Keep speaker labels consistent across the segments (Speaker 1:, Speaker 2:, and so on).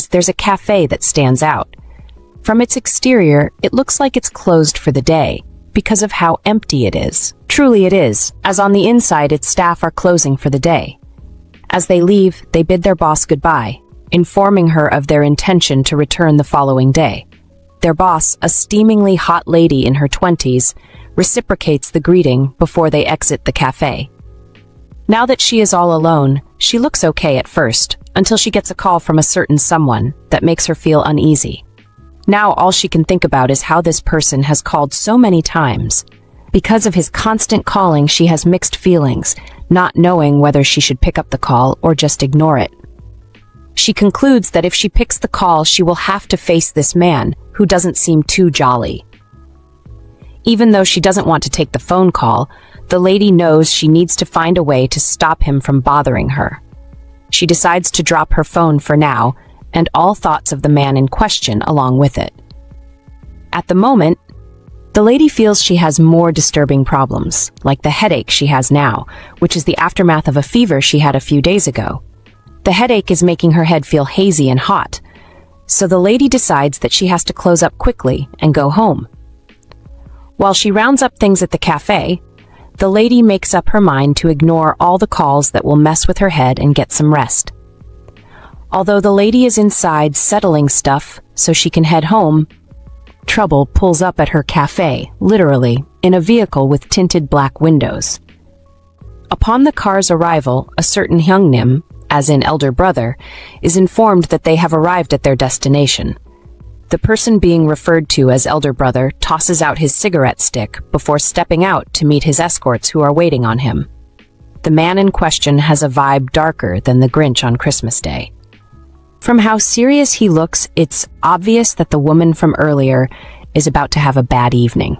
Speaker 1: there's a cafe that stands out. From its exterior, it looks like it's closed for the day, because of how empty it is. Truly it is, as on the inside its staff are closing for the day. As they leave, they bid their boss goodbye, informing her of their intention to return the following day. Their boss, a steamingly hot lady in her 20s, reciprocates the greeting before they exit the cafe. Now that she is all alone, she looks okay at first, until she gets a call from a certain someone that makes her feel uneasy. Now all she can think about is how this person has called so many times. Because of his constant calling, she has mixed feelings, not knowing whether she should pick up the call or just ignore it. She concludes that if she picks the call, she will have to face this man, who doesn't seem too jolly. Even though she doesn't want to take the phone call, the lady knows she needs to find a way to stop him from bothering her. She decides to drop her phone for now, and all thoughts of the man in question along with it. At the moment, the lady feels she has more disturbing problems, like the headache she has now, which is the aftermath of a fever she had a few days ago. The headache is making her head feel hazy and hot, so the lady decides that she has to close up quickly and go home. While she rounds up things at the cafe, the lady makes up her mind to ignore all the calls that will mess with her head and get some rest. Although the lady is inside settling stuff so she can head home, trouble pulls up at her cafe, literally, in a vehicle with tinted black windows. Upon the car's arrival, a certain Hyungnim, as in elder brother, is informed that they have arrived at their destination. The person being referred to as elder brother tosses out his cigarette stick before stepping out to meet his escorts who are waiting on him. The man in question has a vibe darker than the Grinch on Christmas Day. From how serious he looks, it's obvious that the woman from earlier is about to have a bad evening.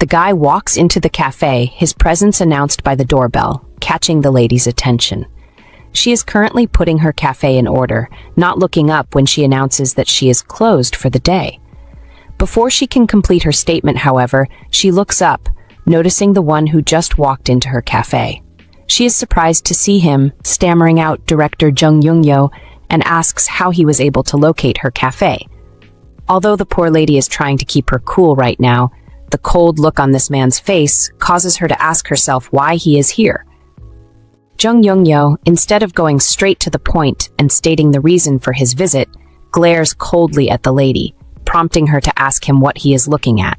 Speaker 1: The guy walks into the cafe, his presence announced by the doorbell, catching the lady's attention. She is currently putting her cafe in order, not looking up when she announces that she is closed for the day. Before she can complete her statement, however, she looks up, noticing the one who just walked into her cafe. She is surprised to see him, stammering out director Jung Yoongyo, and asks how he was able to locate her cafe. Although the poor lady is trying to keep her cool right now, the cold look on this man's face causes her to ask herself why he is here. Jung Yoongyo, instead of going straight to the point and stating the reason for his visit, glares coldly at the lady, prompting her to ask him what he is looking at.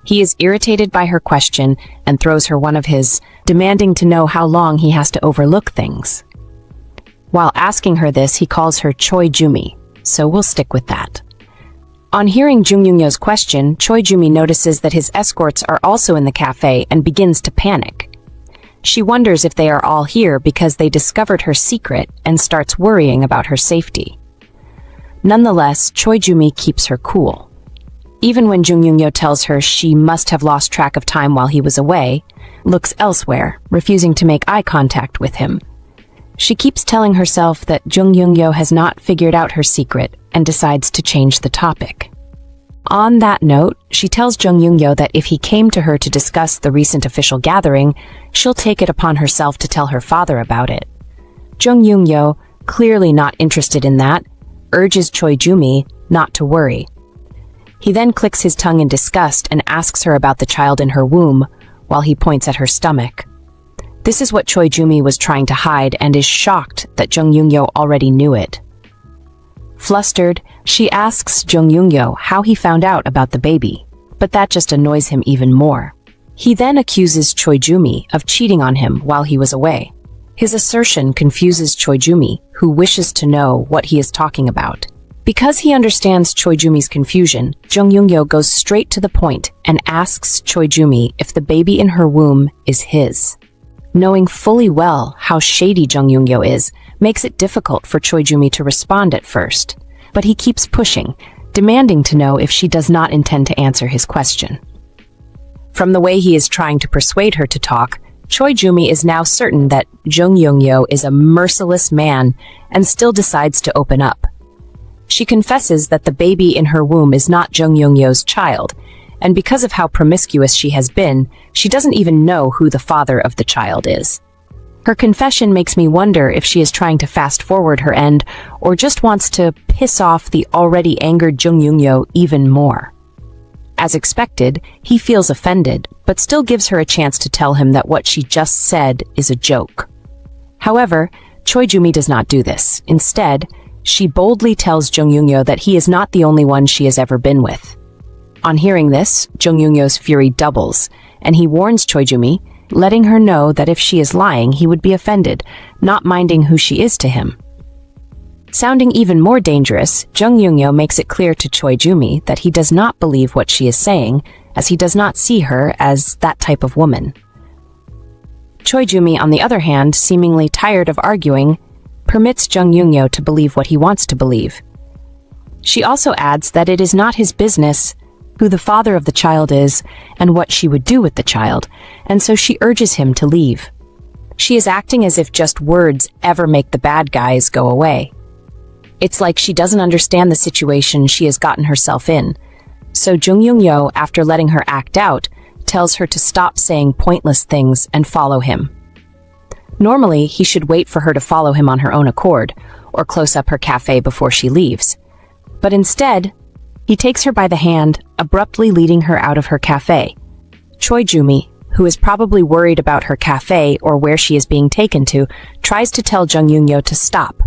Speaker 1: He is irritated by her question and throws her one of his, demanding to know how long he has to overlook things. While asking her this, he calls her Choi Jumi, so we'll stick with that. On hearing Jung Yoongyo's question, Choi Jumi notices that his escorts are also in the cafe and begins to panic. She wonders if they are all here because they discovered her secret and starts worrying about her safety. Nonetheless, Choi Jumi keeps her cool. Even when Jung Yoongyo tells her she must have lost track of time while he was away, looks elsewhere, refusing to make eye contact with him. She keeps telling herself that Jung Yoongyo has not figured out her secret and decides to change the topic. On that note, she tells Jung Yoongyo that if he came to her to discuss the recent official gathering, she'll take it upon herself to tell her father about it. Jung Yoongyo, clearly not interested in that, urges Choi Jumi not to worry. He then clicks his tongue in disgust and asks her about the child in her womb, while he points at her stomach. This is what Choi Jumi was trying to hide and is shocked that Jung Yoongyo already knew it. Flustered, she asks Jung Yoongyo how he found out about the baby, but that just annoys him even more. He then accuses Choi Jumi of cheating on him while he was away. His assertion confuses Choi Jumi, who wishes to know what he is talking about. Because he understands Choi Jumi's confusion, Jung Yoongyo goes straight to the point and asks Choi Jumi if the baby in her womb is his. Knowing fully well how shady Jung Yoongyo is, makes it difficult for Choi Jumi to respond at first, but he keeps pushing, demanding to know if she does not intend to answer his question. From the way he is trying to persuade her to talk, Choi Jumi is now certain that Jung Yoongyo is a merciless man and still decides to open up. She confesses that the baby in her womb is not Jung Yoongyo's child, and because of how promiscuous she has been, she doesn't even know who the father of the child is. Her confession makes me wonder if she is trying to fast forward her end or just wants to piss off the already angered Jung Yoongyo even more. As expected, he feels offended, but still gives her a chance to tell him that what she just said is a joke. However, Choi Jumi does not do this. Instead, she boldly tells Jung Yoongyo that he is not the only one she has ever been with. On hearing this, Jung Yoongyo's fury doubles, and he warns Choi Jumi, letting her know that if she is lying, he would be offended, not minding who she is to him. Sounding even more dangerous, Jung Yoongyo makes it clear to Choi Jumi that he does not believe what she is saying, as he does not see her as that type of woman. Choi Jumi, on the other hand, seemingly tired of arguing, permits Jung Yoongyo to believe what he wants to believe. She also adds that it is not his business who the father of the child is and what she would do with the child, and so she urges him to leave. She is acting as if just words ever make the bad guys go away. It's like she doesn't understand the situation she has gotten herself in. So Jung Yoongyo, after letting her act out, tells her to stop saying pointless things and follow him. Normally, he should wait for her to follow him on her own accord, or close up her cafe before she leaves. But instead, he takes her by the hand, abruptly leading her out of her cafe. Choi Jumi, who is probably worried about her cafe or where she is being taken to, tries to tell Jung Yoongyo to stop.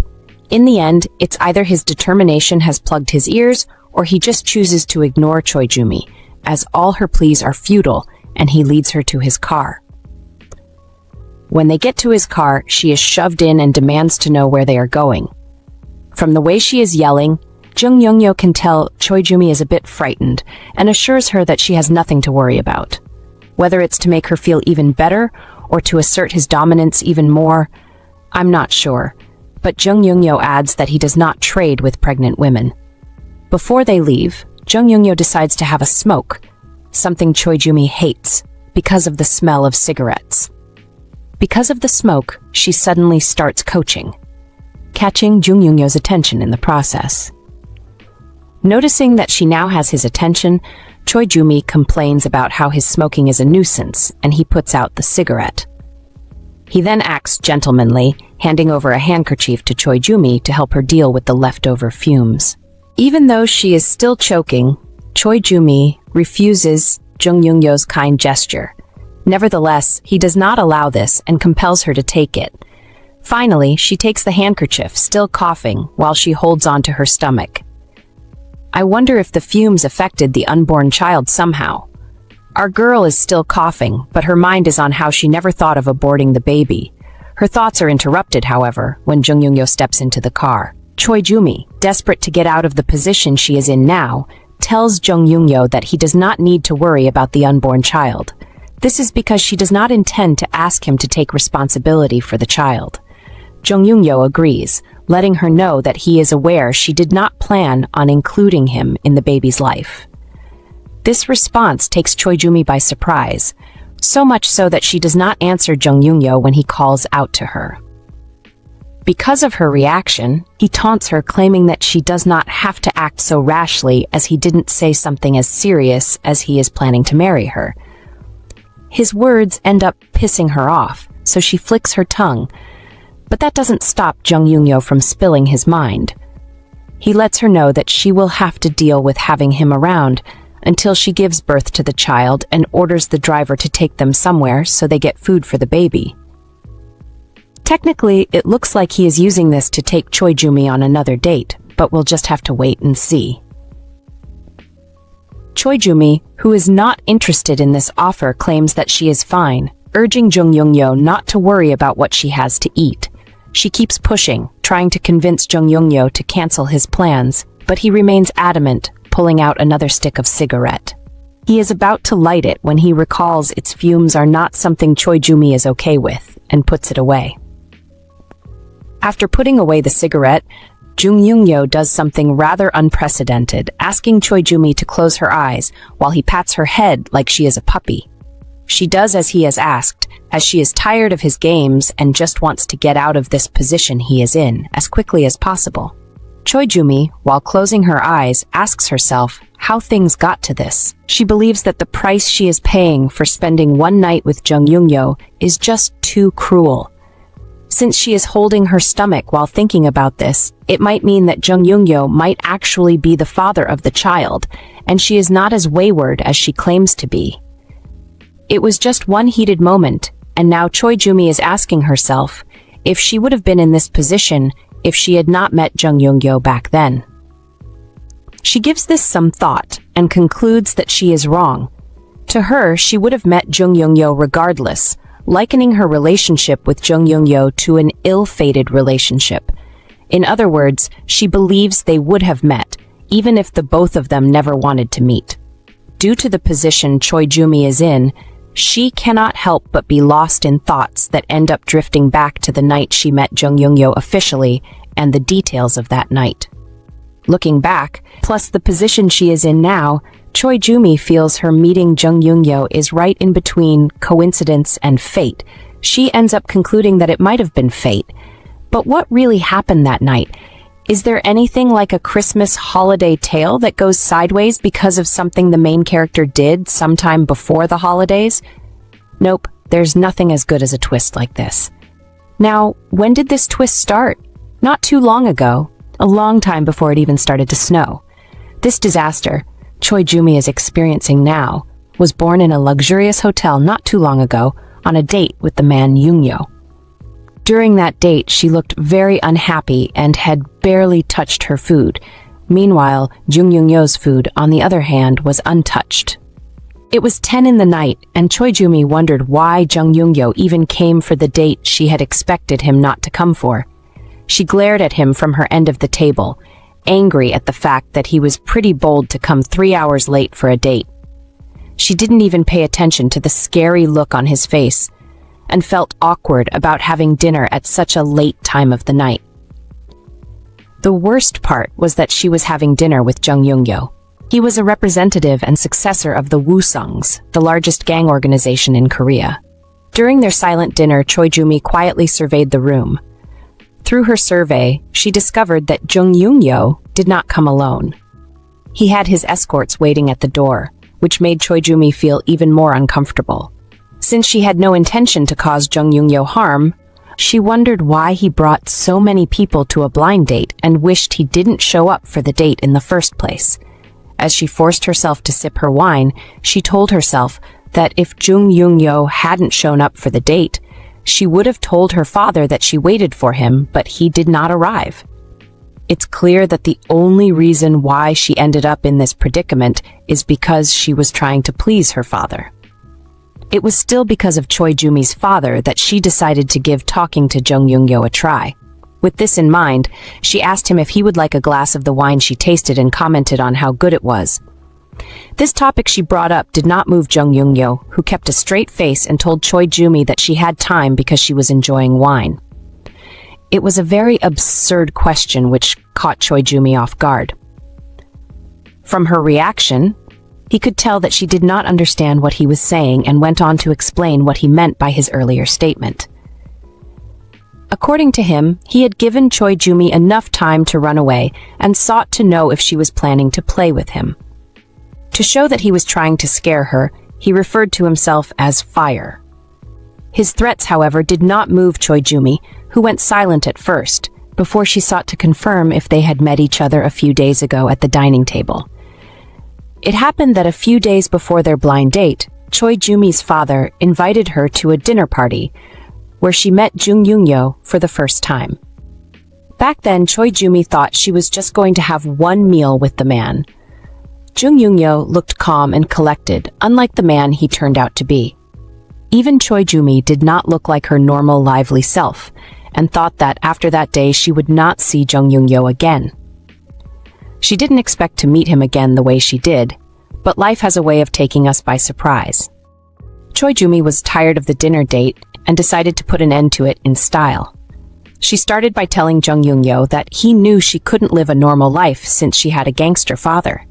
Speaker 1: In the end, it's either his determination has plugged his ears or he just chooses to ignore Choi Jumi, as all her pleas are futile, and he leads her to his car. When they get to his car, she is shoved in and demands to know where they are going. From the way she is yelling, Jung Yoongyo can tell Choi Jumi is a bit frightened and assures her that she has nothing to worry about. Whether it's to make her feel even better or to assert his dominance even more, I'm not sure, but Jung Yoongyo adds that he does not trade with pregnant women. Before they leave, Jung Yoongyo decides to have a smoke, something Choi Jumi hates because of the smell of cigarettes. Because of the smoke, she suddenly starts coaching, catching Jung Yoongyo's attention in the process. Noticing that she now has his attention, Choi Jumi complains about how his smoking is a nuisance, and he puts out the cigarette. He then acts gentlemanly, handing over a handkerchief to Choi Jumi to help her deal with the leftover fumes. Even though she is still choking, Choi Jumi refuses Jung Yoongyo's kind gesture. Nevertheless, he does not allow this and compels her to take it. Finally, she takes the handkerchief, still coughing, while she holds onto her stomach. I wonder if the fumes affected the unborn child somehow. Our girl is still coughing, but her mind is on how she never thought of aborting the baby. Her thoughts are interrupted, however, when Jung Yoongyo steps into the car. Choi Jumi, desperate to get out of the position she is in now, tells Jung Yoongyo that he does not need to worry about the unborn child. This is because she does not intend to ask him to take responsibility for the child. Jung Yoongyo agrees, letting her know that he is aware she did not plan on including him in the baby's life. This response takes Choi Jumi by surprise, so much so that she does not answer Jung Yoongyo when he calls out to her. Because of her reaction, he taunts her, claiming that she does not have to act so rashly as he didn't say something as serious as he is planning to marry her. His words end up pissing her off, so she flicks her tongue, but that doesn't stop Jung Yoongyo from spilling his mind. He lets her know that she will have to deal with having him around until she gives birth to the child and orders the driver to take them somewhere so they get food for the baby. Technically, it looks like he is using this to take Choi Jumi on another date, but we'll just have to wait and see. Choi Jumi, who is not interested in this offer, claims that she is fine, urging Jung Yoongyo not to worry about what she has to eat. She keeps pushing, trying to convince Jung Yoongyo to cancel his plans, but he remains adamant, pulling out another stick of cigarette. He is about to light it when he recalls its fumes are not something Choi Jumi is okay with, and puts it away. After putting away the cigarette, Jung Yoongyo does something rather unprecedented, asking Choi Jumi to close her eyes while he pats her head like she is a puppy. She does as he has asked, as she is tired of his games and just wants to get out of this position he is in as quickly as possible. Choi Jumi, while closing her eyes, asks herself how things got to this. She believes that the price she is paying for spending one night with Jung Yoongyo is just too cruel. Since she is holding her stomach while thinking about this, it might mean that Jung Yoongyo might actually be the father of the child, and she is not as wayward as she claims to be. It was just one heated moment, and now Choi Jumi is asking herself if she would have been in this position if she had not met Jung Yoongyo back then. She gives this some thought and concludes that she is wrong. To her, she would have met Jung Yoongyo regardless, likening her relationship with Jung Yoongyo to an ill-fated relationship. In other words, she believes they would have met, even if the both of them never wanted to meet. Due to the position Choi Jumi is in, she cannot help but be lost in thoughts that end up drifting back to the night she met Jung Yoongyo officially and the details of that night. Looking back, plus the position she is in now, Choi Jumi feels her meeting Jung Yoongyo is right in between coincidence and fate. She ends up concluding that it might have been fate. But what really happened that night? Is there anything like a Christmas holiday tale that goes sideways because of something the main character did sometime before the holidays? Nope, there's nothing as good as a twist like this. Now, when did this twist start? Not too long ago, a long time before it even started to snow. This disaster Choi Jumi is experiencing now was born in a luxurious hotel not too long ago on a date with the man Yoongyo. During that date, she looked very unhappy and had barely touched her food. Meanwhile, Jung Yoongyo's food, on the other hand, was untouched. It was 10 in the night, and Choi Jumi wondered why Jung Yoongyo even came for the date she had expected him not to come for. She glared at him from her end of the table, angry at the fact that he was pretty bold to come 3 hours late for a date. She didn't even pay attention to the scary look on his face, and felt awkward about having dinner at such a late time of the night. The worst part was that she was having dinner with Jung Yoongyo. He was a representative and successor of the Woosungs, the largest gang organization in Korea. During their silent dinner, Choi Jumi quietly surveyed the room. Through her survey, she discovered that Jung Yoongyo did not come alone. He had his escorts waiting at the door, which made Choi Jumi feel even more uncomfortable. Since she had no intention to cause Jung Yoongyo harm, she wondered why he brought so many people to a blind date and wished he didn't show up for the date in the first place. As she forced herself to sip her wine, she told herself that if Jung Yoongyo hadn't shown up for the date, she would have told her father that she waited for him, but he did not arrive. It's clear that the only reason why she ended up in this predicament is because she was trying to please her father. It was still because of Choi Jumi's father that she decided to give talking to Jung Yoongyo a try. With this in mind, she asked him if he would like a glass of the wine she tasted and commented on how good it was. This topic she brought up did not move Jung Yoongyo, who kept a straight face and told Choi Jumi that she had time because she was enjoying wine. It was a very absurd question which caught Choi Jumi off guard. From her reaction, he could tell that she did not understand what he was saying and went on to explain what he meant by his earlier statement. According to him, he had given Choi Jumi enough time to run away and sought to know if she was planning to play with him. To show that he was trying to scare her, he referred to himself as Fire. His threats, however, did not move Choi Jumi, who went silent at first, before she sought to confirm if they had met each other a few days ago at the dining table. It happened that a few days before their blind date, Choi Jumi's father invited her to a dinner party, where she met Jung Yoongyo for the first time. Back then, Choi Jumi thought she was just going to have one meal with the man. Jung Yoongyo looked calm and collected, unlike the man he turned out to be. Even Choi Jumi did not look like her normal lively self, and thought that after that day she would not see Jung Yoongyo again. She didn't expect to meet him again the way she did, but life has a way of taking us by surprise. Choi Jumi was tired of the dinner date and decided to put an end to it in style. She started by telling Jung Yoongyo that he knew she couldn't live a normal life since she had a gangster father.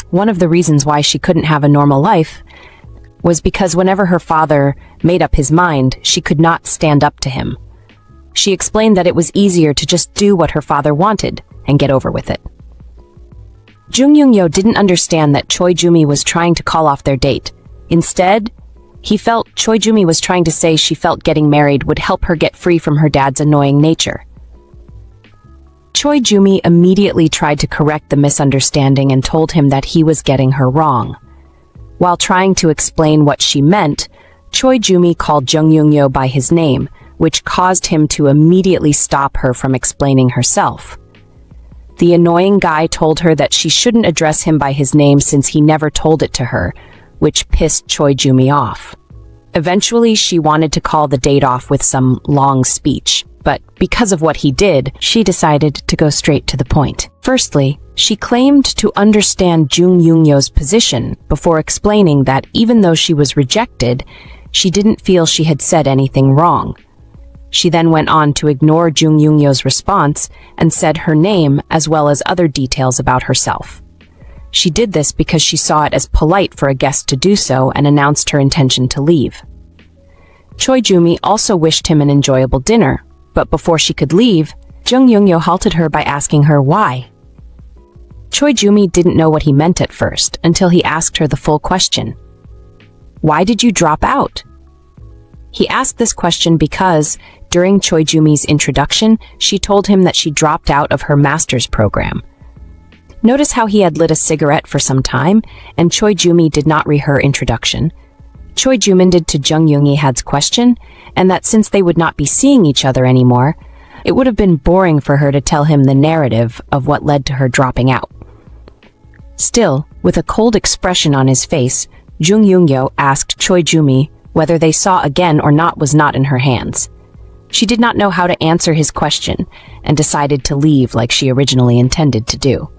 Speaker 1: One of the reasons why she couldn't have a normal life was because whenever her father made up his mind, she could not stand up to him. She explained that it was easier to just do what her father wanted and get over with it. Jung Yoongyo didn't understand that Choi Jumi was trying to call off their date. Instead, Choi Jumi was trying to say she felt getting married would help her get free from her dad's annoying nature. Choi Jumi immediately tried to correct the misunderstanding and told him that he was getting her wrong. While trying to explain what she meant, Choi Jumi called Jung Yoongyo by his name, which caused him to immediately stop her from explaining herself. The annoying guy told her that she shouldn't address him by his name since he never told it to her, which pissed Choi Jumi off. Eventually, she wanted to call the date off with some long speech, but because of what he did, she decided to go straight to the point. Firstly, she claimed to understand Jung Yoongyo's position before explaining that even though she was rejected, she didn't feel she had said anything wrong. She then went on to ignore Jung Yoongyo's response and said her name as well as other details about herself. She did this because she saw it as polite for a guest to do so and announced her intention to leave. Choi Jumi also wished him an enjoyable dinner, but before she could leave, Jung Yoongyo halted her by asking her why. Choi Jumi didn't know what he meant at first until he asked her the full question. Why did you drop out? He asked this question because, during Choi Jumi's introduction, she told him that she dropped out of her master's program. Notice how he had lit a cigarette for some time, and Choi Jumi did not read her introduction. Choi Jumi to Jung Yoongyo's question, and that since they would not be seeing each other anymore, it would have been boring for her to tell him the narrative of what led to her dropping out. Still, with a cold expression on his face, Jung Yoongyo asked Choi Jumi whether they saw again or not was not in her hands. She did not know how to answer his question and decided to leave like she originally intended to do.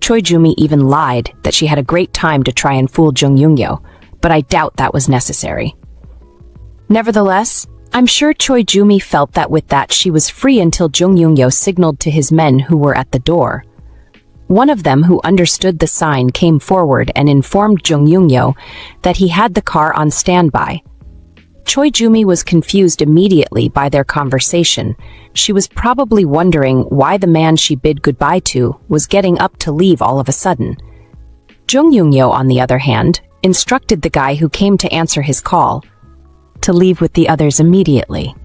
Speaker 1: Choi Jumi even lied that she had a great time to try and fool Jung Yoongyo, but I doubt that was necessary. Nevertheless, I'm sure Choi Jumi felt that with that she was free until Jung Yoongyo signaled to his men who were at the door. One of them who understood the sign came forward and informed Jung Yoongyo that he had the car on standby. Choi Jumi was confused immediately by their conversation. She was probably wondering why the man she bid goodbye to was getting up to leave all of a sudden. Jung Yoongyo, on the other hand, instructed the guy who came to answer his call to leave with the others immediately.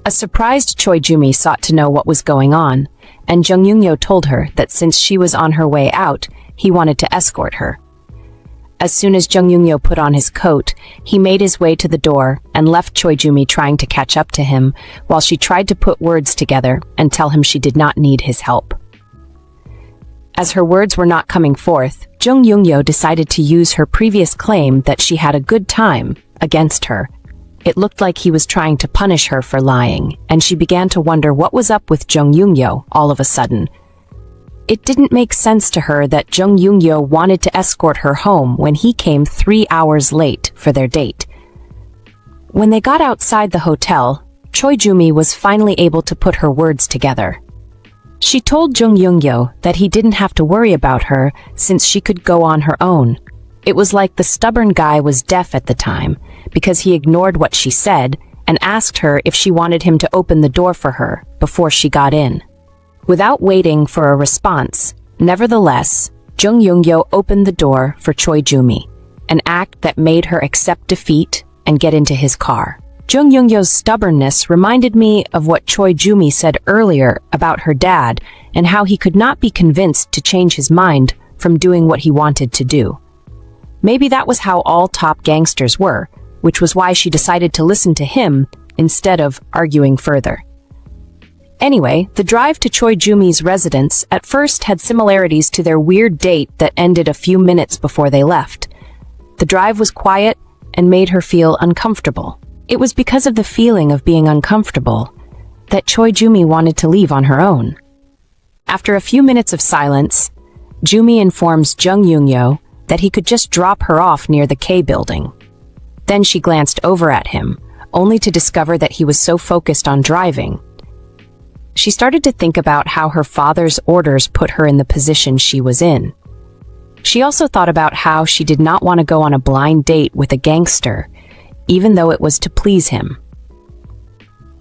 Speaker 1: A surprised Choi Jumi sought to know what was going on, and Jung Yoongyo told her that since she was on her way out, he wanted to escort her. As soon as Jung Yoongyo put on his coat, he made his way to the door and left Choi Jumi trying to catch up to him while she tried to put words together and tell him she did not need his help. As her words were not coming forth, Jung Yoongyo decided to use her previous claim that she had a good time against her. It looked like he was trying to punish her for lying, and she began to wonder what was up with Jung Yoongyo all of a sudden. It didn't make sense to her that Jung Yoongyo wanted to escort her home when he came 3 hours late for their date. When they got outside the hotel, Choi Jumi was finally able to put her words together. She told Jung Yoongyo that he didn't have to worry about her since she could go on her own. It was like the stubborn guy was deaf at the time, because he ignored what she said and asked her if she wanted him to open the door for her before she got in. Without waiting for a response, nevertheless, Jung Yoongyo opened the door for Choi Jumi, an act that made her accept defeat and get into his car. Jung Yoongyo's stubbornness reminded me of what Choi Jumi said earlier about her dad and how he could not be convinced to change his mind from doing what he wanted to do. Maybe that was how all top gangsters were, which was why she decided to listen to him instead of arguing further. Anyway, the drive to Choi Jumi's residence at first had similarities to their weird date that ended a few minutes before they left. The drive was quiet and made her feel uncomfortable. It was because of the feeling of being uncomfortable that Choi Jumi wanted to leave on her own. After a few minutes of silence, Jumi informs Jung Yoongyo that he could just drop her off near the K building. Then she glanced over at him, only to discover that he was so focused on driving. She started to think about how her father's orders put her in the position she was in. She also thought about how she did not want to go on a blind date with a gangster, even though it was to please him.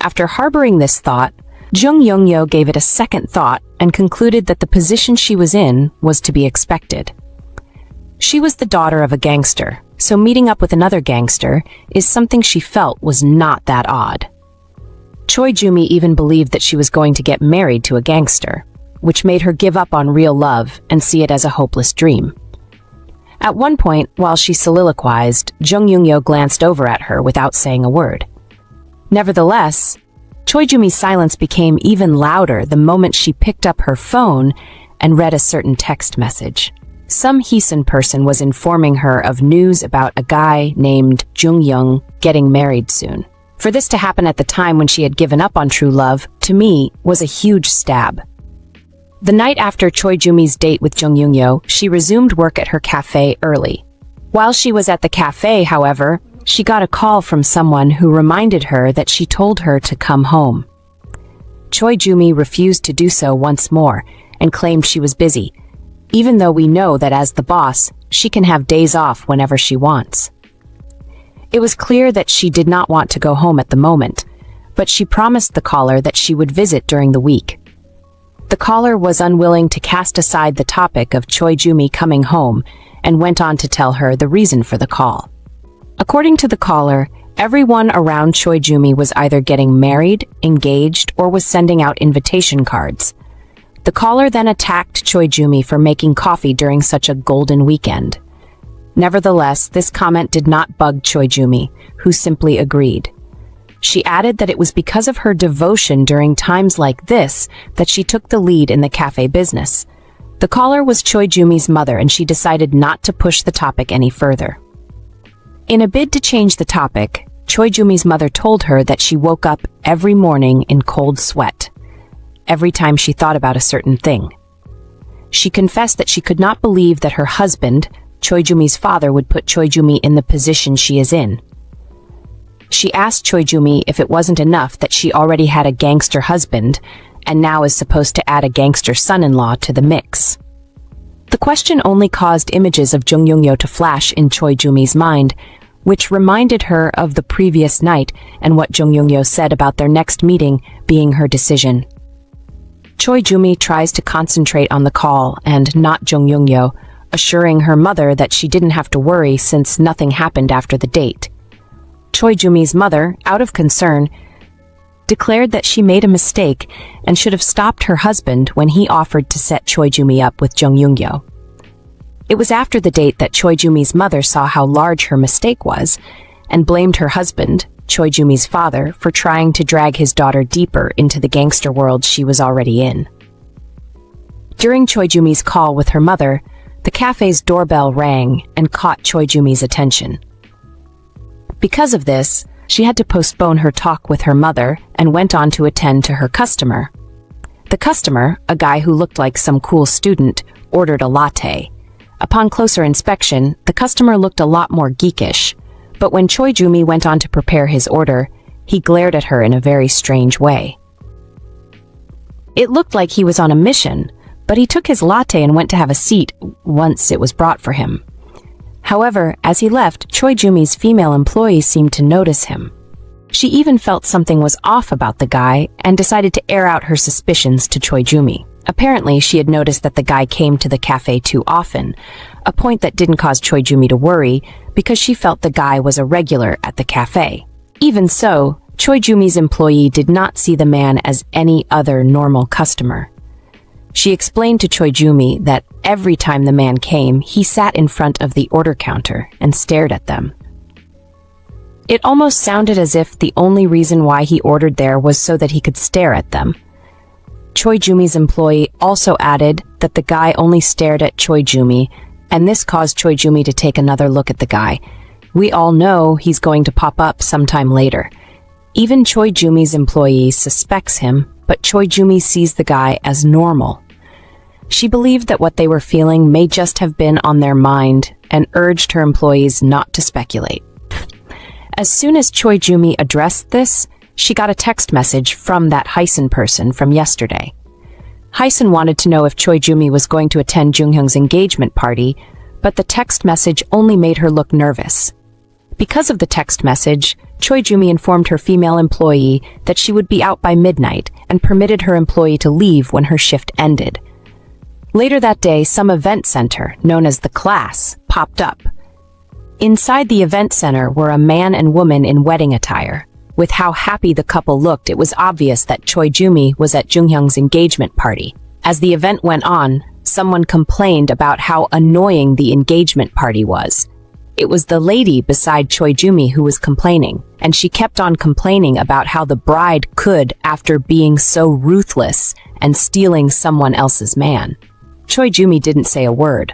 Speaker 1: After harboring this thought, Jung Yoongyo gave it a second thought and concluded that the position she was in was to be expected. She was the daughter of a gangster, so meeting up with another gangster is something she felt was not that odd. Choi Jumi even believed that she was going to get married to a gangster, which made her give up on real love and see it as a hopeless dream. At one point, while she soliloquized, Jung Yoongyo glanced over at her without saying a word. Nevertheless, Choi Jumi's silence became even louder the moment she picked up her phone and read a certain text message. Some Heesun person was informing her of news about a guy named Jung Yoongyo getting married soon. For this to happen at the time when she had given up on true love, to me, was a huge stab. The night after Choi Jumi's date with Jung Yoongyo, she resumed work at her cafe early. While she was at the cafe, however, she got a call from someone who reminded her that she told her to come home. Choi Jumi refused to do so once more and claimed she was busy, even though we know that as the boss, she can have days off whenever she wants. It was clear that she did not want to go home at the moment, but she promised the caller that she would visit during the week. The caller was unwilling to cast aside the topic of Choi Jumi coming home and went on to tell her the reason for the call. According to the caller, everyone around Choi Jumi was either getting married, engaged, or was sending out invitation cards. The caller then attacked Choi Jumi for making coffee during such a golden weekend. Nevertheless, this comment did not bug Choi Jumi, who simply agreed. She added that it was because of her devotion during times like this that she took the lead in the cafe business. The caller was Choi Jumi's mother, and she decided not to push the topic any further. In a bid to change the topic, Choi Jumi's mother told her that she woke up every morning in cold sweat, every time she thought about a certain thing. She confessed that she could not believe that her husband, Choi Jumi's father, would put Choi Jumi in the position she is in. She asked Choi Jumi if it wasn't enough that she already had a gangster husband and now is supposed to add a gangster son-in-law to the mix. The question only caused images of Jung Yoongyo to flash in Choi Jumi's mind, which reminded her of the previous night and what Jung Yoongyo said about their next meeting being her decision. Choi Jumi tries to concentrate on the call and not Jung Yoongyo, assuring her mother that she didn't have to worry since nothing happened after the date. Choi Jumi's mother, out of concern, declared that she made a mistake and should have stopped her husband when he offered to set Choi Jumi up with Jung Yoongyo. It was after the date that Choi Jumi's mother saw how large her mistake was and blamed her husband, Choi Jumi's father, for trying to drag his daughter deeper into the gangster world she was already in. During Choi Jumi's call with her mother, the cafe's doorbell rang and caught Choi Jumi's attention. Because of this, she had to postpone her talk with her mother and went on to attend to her customer. The customer, a guy who looked like some cool student, ordered a latte. Upon closer inspection, the customer looked a lot more geekish, but when Choi Jumi went on to prepare his order, he glared at her in a very strange way. It looked like he was on a mission, but he took his latte and went to have a seat once it was brought for him. However, as he left, Choi Jumi's female employee seemed to notice him. She even felt something was off about the guy and decided to air out her suspicions to Choi Jumi. Apparently, she had noticed that the guy came to the cafe too often, a point that didn't cause Choi Jumi to worry because she felt the guy was a regular at the cafe. Even so, Choi Jumi's employee did not see the man as any other normal customer. She explained to Choi Jumi that every time the man came, he sat in front of the order counter and stared at them. It almost sounded as if the only reason why he ordered there was so that he could stare at them. Choi Jumi's employee also added that the guy only stared at Choi Jumi, and this caused Choi Jumi to take another look at the guy. We all know he's going to pop up sometime later. Even Choi Jumi's employee suspects him, but Choi Jumi sees the guy as normal. She believed that what they were feeling may just have been on their mind and urged her employees not to speculate. As soon as Choi Jumi addressed this, she got a text message from that Heesun person from yesterday. Heesun wanted to know if Choi Jumi was going to attend Jung Hyung's engagement party, but the text message only made her look nervous. Because of the text message, Choi Jumi informed her female employee that she would be out by midnight and permitted her employee to leave when her shift ended. Later that day, some event center, known as the class, popped up. Inside the event center were a man and woman in wedding attire. With how happy the couple looked, it was obvious that Choi Jumi was at Jung Hyung's engagement party. As the event went on, someone complained about how annoying the engagement party was. It was the lady beside Choi Jumi who was complaining, and she kept on complaining about how the bride could, after being so ruthless and stealing someone else's man. Choi Jumi didn't say a word,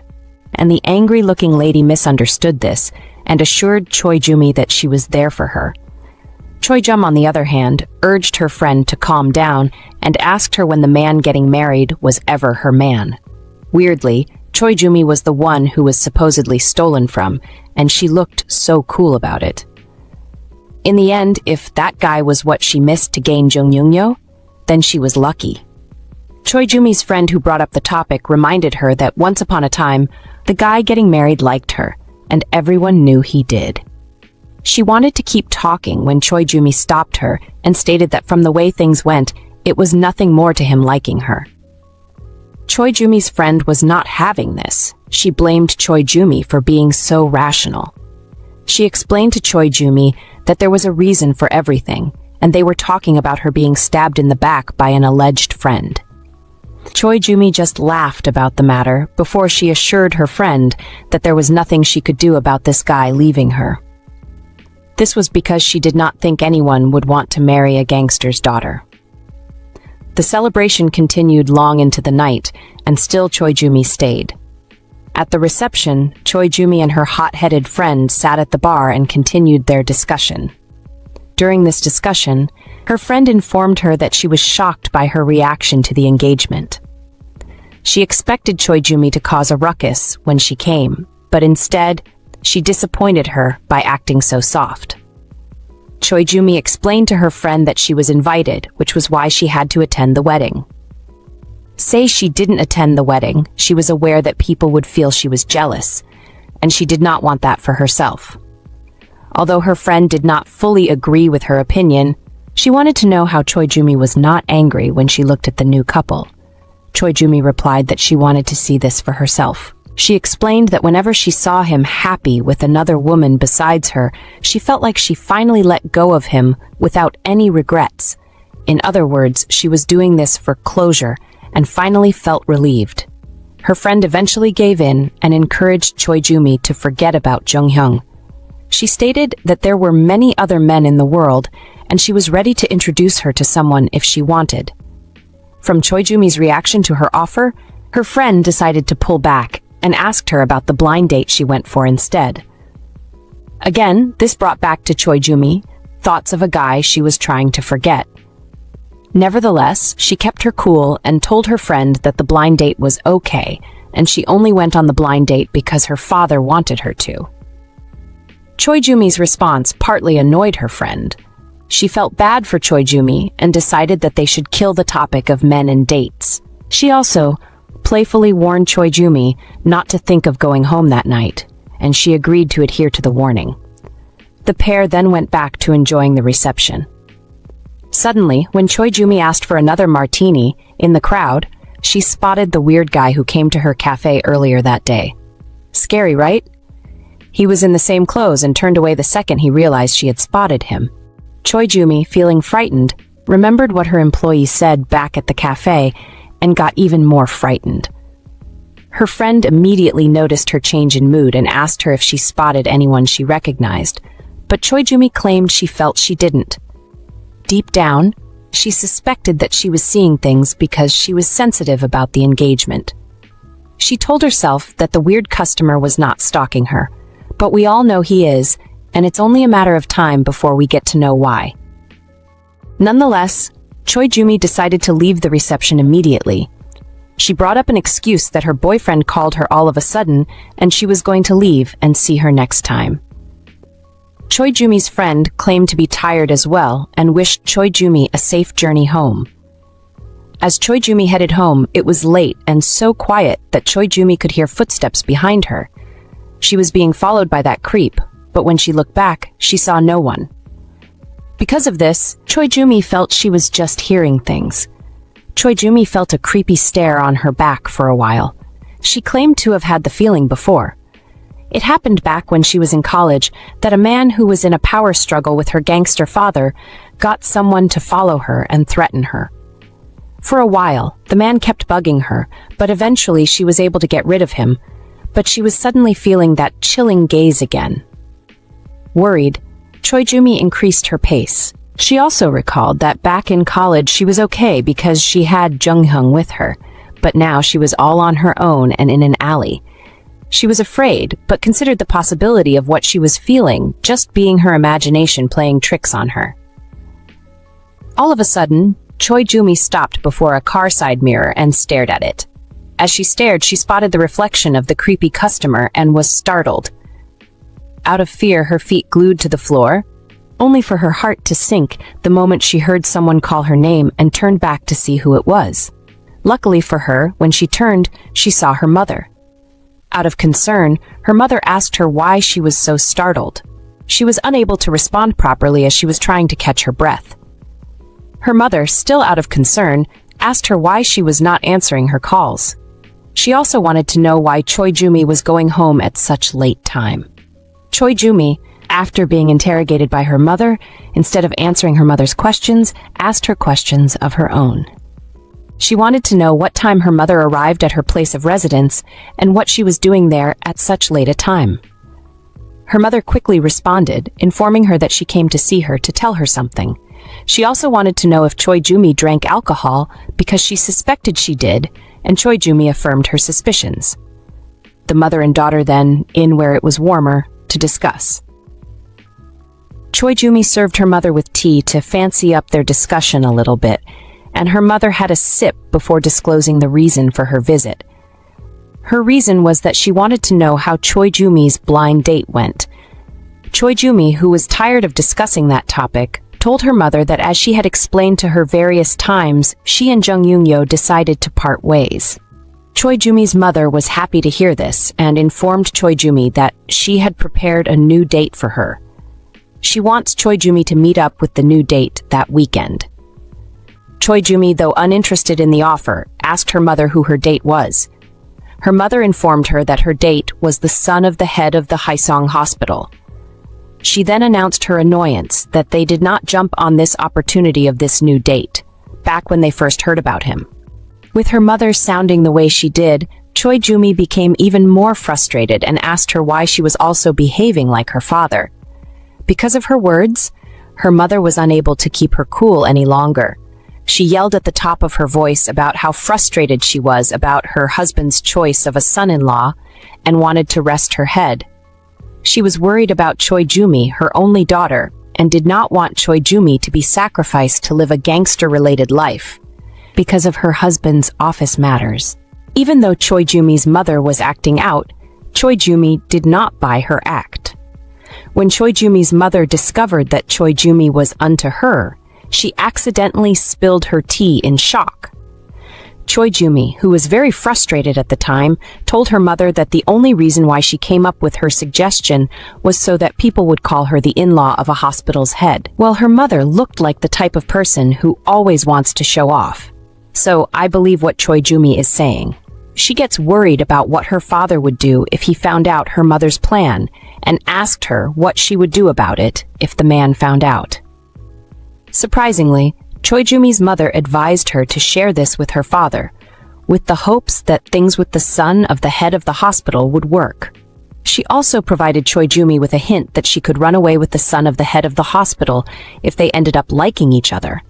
Speaker 1: and the angry-looking lady misunderstood this and assured Choi Jumi that she was there for her. Choi Jum, on the other hand, urged her friend to calm down and asked her when the man getting married was ever her man. Weirdly, Choi Jumi was the one who was supposedly stolen from, and she looked so cool about it. In the end, if that guy was what she missed to gain Jung Yoongyo, then she was lucky. Choi Jumi's friend who brought up the topic reminded her that once upon a time, the guy getting married liked her, and everyone knew he did. She wanted to keep talking when Choi Jumi stopped her and stated that from the way things went, it was nothing more to him liking her. Choi Jumi's friend was not having this. She blamed Choi Jumi for being so rational. She explained to Choi Jumi that there was a reason for everything, and they were talking about her being stabbed in the back by an alleged friend. Choi Jumi just laughed about the matter before she assured her friend that there was nothing she could do about this guy leaving her. This was because she did not think anyone would want to marry a gangster's daughter. The celebration continued long into the night, and still Choi Jumi stayed. At the reception, Choi Jumi and her hot-headed friend sat at the bar and continued their discussion. During this discussion, her friend informed her that she was shocked by her reaction to the engagement. She expected Choi Jumi to cause a ruckus when she came, but instead, she disappointed her by acting so soft. Choi Jumi explained to her friend that she was invited, which was why she had to attend the wedding. Say she didn't attend the wedding, she was aware that people would feel she was jealous, and she did not want that for herself. Although her friend did not fully agree with her opinion, she wanted to know how Choi Jumi was not angry when she looked at the new couple. Choi Jumi replied that she wanted to see this for herself. She explained that whenever she saw him happy with another woman besides her, she felt like she finally let go of him without any regrets. In other words, she was doing this for closure and finally felt relieved. Her friend eventually gave in and encouraged Choi Jumi to forget about Jung Hyung. She stated that there were many other men in the world, and she was ready to introduce her to someone if she wanted. From Choi Jumi's reaction to her offer, her friend decided to pull back and asked her about the blind date she went for instead. Again, this brought back to Choi Jumi thoughts of a guy she was trying to forget. Nevertheless, she kept her cool and told her friend that the blind date was okay, and she only went on the blind date because her father wanted her to. Choi Jumi's response partly annoyed her friend. She felt bad for Choi Jumi and decided that they should kill the topic of men and dates. She also playfully warned Choi Jumi not to think of going home that night, and she agreed to adhere to the warning. The pair then went back to enjoying the reception. Suddenly, when Choi Jumi asked for another martini in the crowd, she spotted the weird guy who came to her cafe earlier that day. Scary, right? He was in the same clothes and turned away the second he realized she had spotted him. Choi Jumi, feeling frightened, remembered what her employee said back at the cafe and got even more frightened. Her friend immediately noticed her change in mood and asked her if she spotted anyone she recognized, but Choi Jumi claimed she felt she didn't. Deep down, she suspected that she was seeing things because she was sensitive about the engagement. She told herself that the weird customer was not stalking her, but we all know he is, and it's only a matter of time before we get to know why. Nonetheless, Choi Jumi decided to leave the reception immediately. She brought up an excuse that her boyfriend called her all of a sudden, and she was going to leave and see her next time. Choi Jumi's friend claimed to be tired as well and wished Choi Jumi a safe journey home. As Choi Jumi headed home, it was late and so quiet that Choi Jumi could hear footsteps behind her. She was being followed by that creep, but when she looked back, she saw no one. Because of this, Choi Jumi felt she was just hearing things. Choi Jumi felt a creepy stare on her back for a while. She claimed to have had the feeling before. It happened back when she was in college that a man who was in a power struggle with her gangster father got someone to follow her and threaten her. For a while, the man kept bugging her, but eventually she was able to get rid of him, but she was suddenly feeling that chilling gaze again. Worried, Choi Jumi increased her pace. She also recalled that back in college she was okay because she had Jung Yoongyo with her, but now she was all on her own and in an alley. She was afraid, but considered the possibility of what she was feeling just being her imagination playing tricks on her. All of a sudden, Choi Jumi stopped before a car side mirror and stared at it. As she stared, she spotted the reflection of the creepy customer and was startled. Out of fear, her feet glued to the floor, only for her heart to sink the moment she heard someone call her name and turned back to see who it was. Luckily for her, when she turned, she saw her mother. Out of concern, her mother asked her why she was so startled. She was unable to respond properly as she was trying to catch her breath. Her mother, still out of concern, asked her why she was not answering her calls. She also wanted to know why Choi Jumi was going home at such late time. Choi Jumi, after being interrogated by her mother, instead of answering her mother's questions, asked her questions of her own. She wanted to know what time her mother arrived at her place of residence and what she was doing there at such late a time. Her mother quickly responded, informing her that she came to see her to tell her something. She also wanted to know if Choi Jumi drank alcohol because she suspected she did, and Choi Jumi affirmed her suspicions. The mother and daughter then, in where it was warmer, to discuss. Choi Jumi served her mother with tea to fancy up their discussion a little bit, and her mother had a sip before disclosing the reason for her visit. Her reason was that she wanted to know how Choi Jumi's blind date went. Choi Jumi, who was tired of discussing that topic, told her mother that as she had explained to her various times, she and Jung Yoongyo decided to part ways. Choi Jumi's mother was happy to hear this and informed Choi Jumi that she had prepared a new date for her. She wants Choi Jumi to meet up with the new date that weekend. Choi Jumi, though uninterested in the offer, asked her mother who her date was. Her mother informed her that her date was the son of the head of the Woosung hospital. She then announced her annoyance that they did not jump on this opportunity of this new date, back when they first heard about him. With her mother sounding the way she did, Choi Jumi became even more frustrated and asked her why she was also behaving like her father. Because of her words, her mother was unable to keep her cool any longer. She yelled at the top of her voice about how frustrated she was about her husband's choice of a son-in-law and wanted to rest her head. She was worried about Choi Jumi, her only daughter, and did not want Choi Jumi to be sacrificed to live a gangster-related life because of her husband's office matters. Even though Choi Jumi's mother was acting out, Choi Jumi did not buy her act. When Choi Jumi's mother discovered that Choi Jumi was unto her, she accidentally spilled her tea in shock. Choi Jumi, who was very frustrated at the time, told her mother that the only reason why she came up with her suggestion was so that people would call her the in-law of a hospital's head. Well, her mother looked like the type of person who always wants to show off. So I believe what Choi Jumi is saying. She gets worried about what her father would do if he found out her mother's plan and asked her what she would do about it if the man found out. Surprisingly, Choi Jumi's mother advised her to share this with her father, with the hopes that things with the son of the head of the hospital would work. She also provided Choi Jumi with a hint that she could run away with the son of the head of the hospital if they ended up liking each other,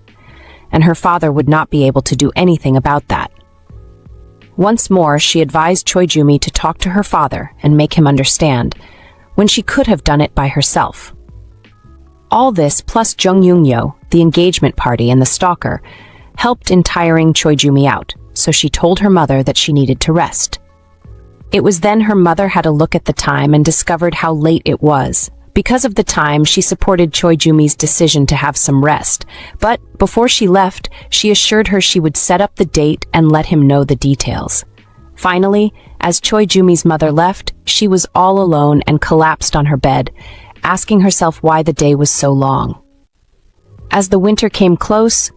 Speaker 1: and her father would not be able to do anything about that. Once more, she advised Choi Jumi to talk to her father and make him understand, when she could have done it by herself. All this, plus Jung Yoongyo, the engagement party and the stalker, helped in tiring Choi Jumi out, so she told her mother that she needed to rest. It was then her mother had a look at the time and discovered how late it was. Because of the time, she supported Choi Jumi's decision to have some rest, but before she left, she assured her she would set up the date and let him know the details. Finally, as Choi Jumi's mother left, she was all alone and collapsed on her bed, asking herself why the day was so long. As the winter came close,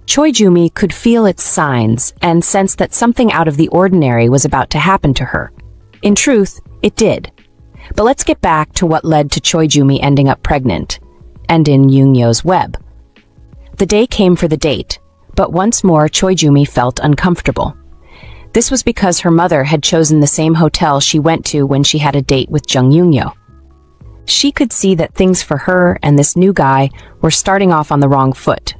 Speaker 1: Choi Jumi could feel its signs and sensed that something out of the ordinary was about to happen to her. In truth, it did. But let's get back to what led to Choi Jumi ending up pregnant, and in Yoongyo's web. The day came for the date, but once more Choi Jumi felt uncomfortable. This was because her mother had chosen the same hotel she went to when she had a date with Jung Yoongyo. She could see that things for her and this new guy were starting off on the wrong foot.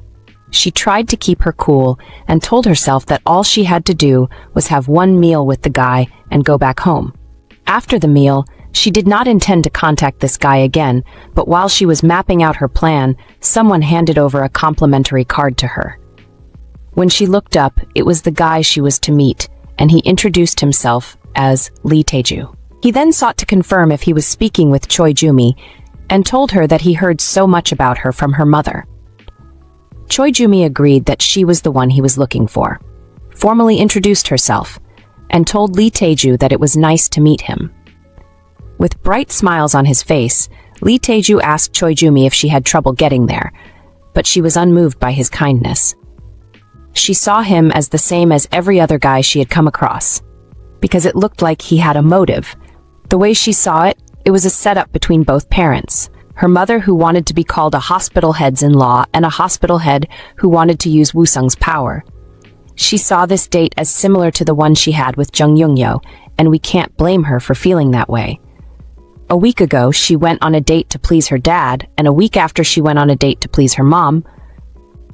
Speaker 1: She tried to keep her cool and told herself that all she had to do was have one meal with the guy and go back home. After the meal, she did not intend to contact this guy again, but while she was mapping out her plan, someone handed over a complimentary card to her. When she looked up, it was the guy she was to meet, and he introduced himself as Lee Taeju. He then sought to confirm if he was speaking with Choi Jumi, and told her that he heard so much about her from her mother. Choi Jumi agreed that she was the one he was looking for, formally introduced herself, and told Lee Taeju that it was nice to meet him. With bright smiles on his face, Lee Taeju asked Choi Jumi if she had trouble getting there, but she was unmoved by his kindness. She saw him as the same as every other guy she had come across, because it looked like he had a motive. The way she saw it, it was a setup between both parents. Her mother, who wanted to be called a hospital heads-in-law, and a hospital head who wanted to use Woosung's power. She saw this date as similar to the one she had with Jung Yoongyo, and we can't blame her for feeling that way. A week ago, she went on a date to please her dad, and a week after she went on a date to please her mom.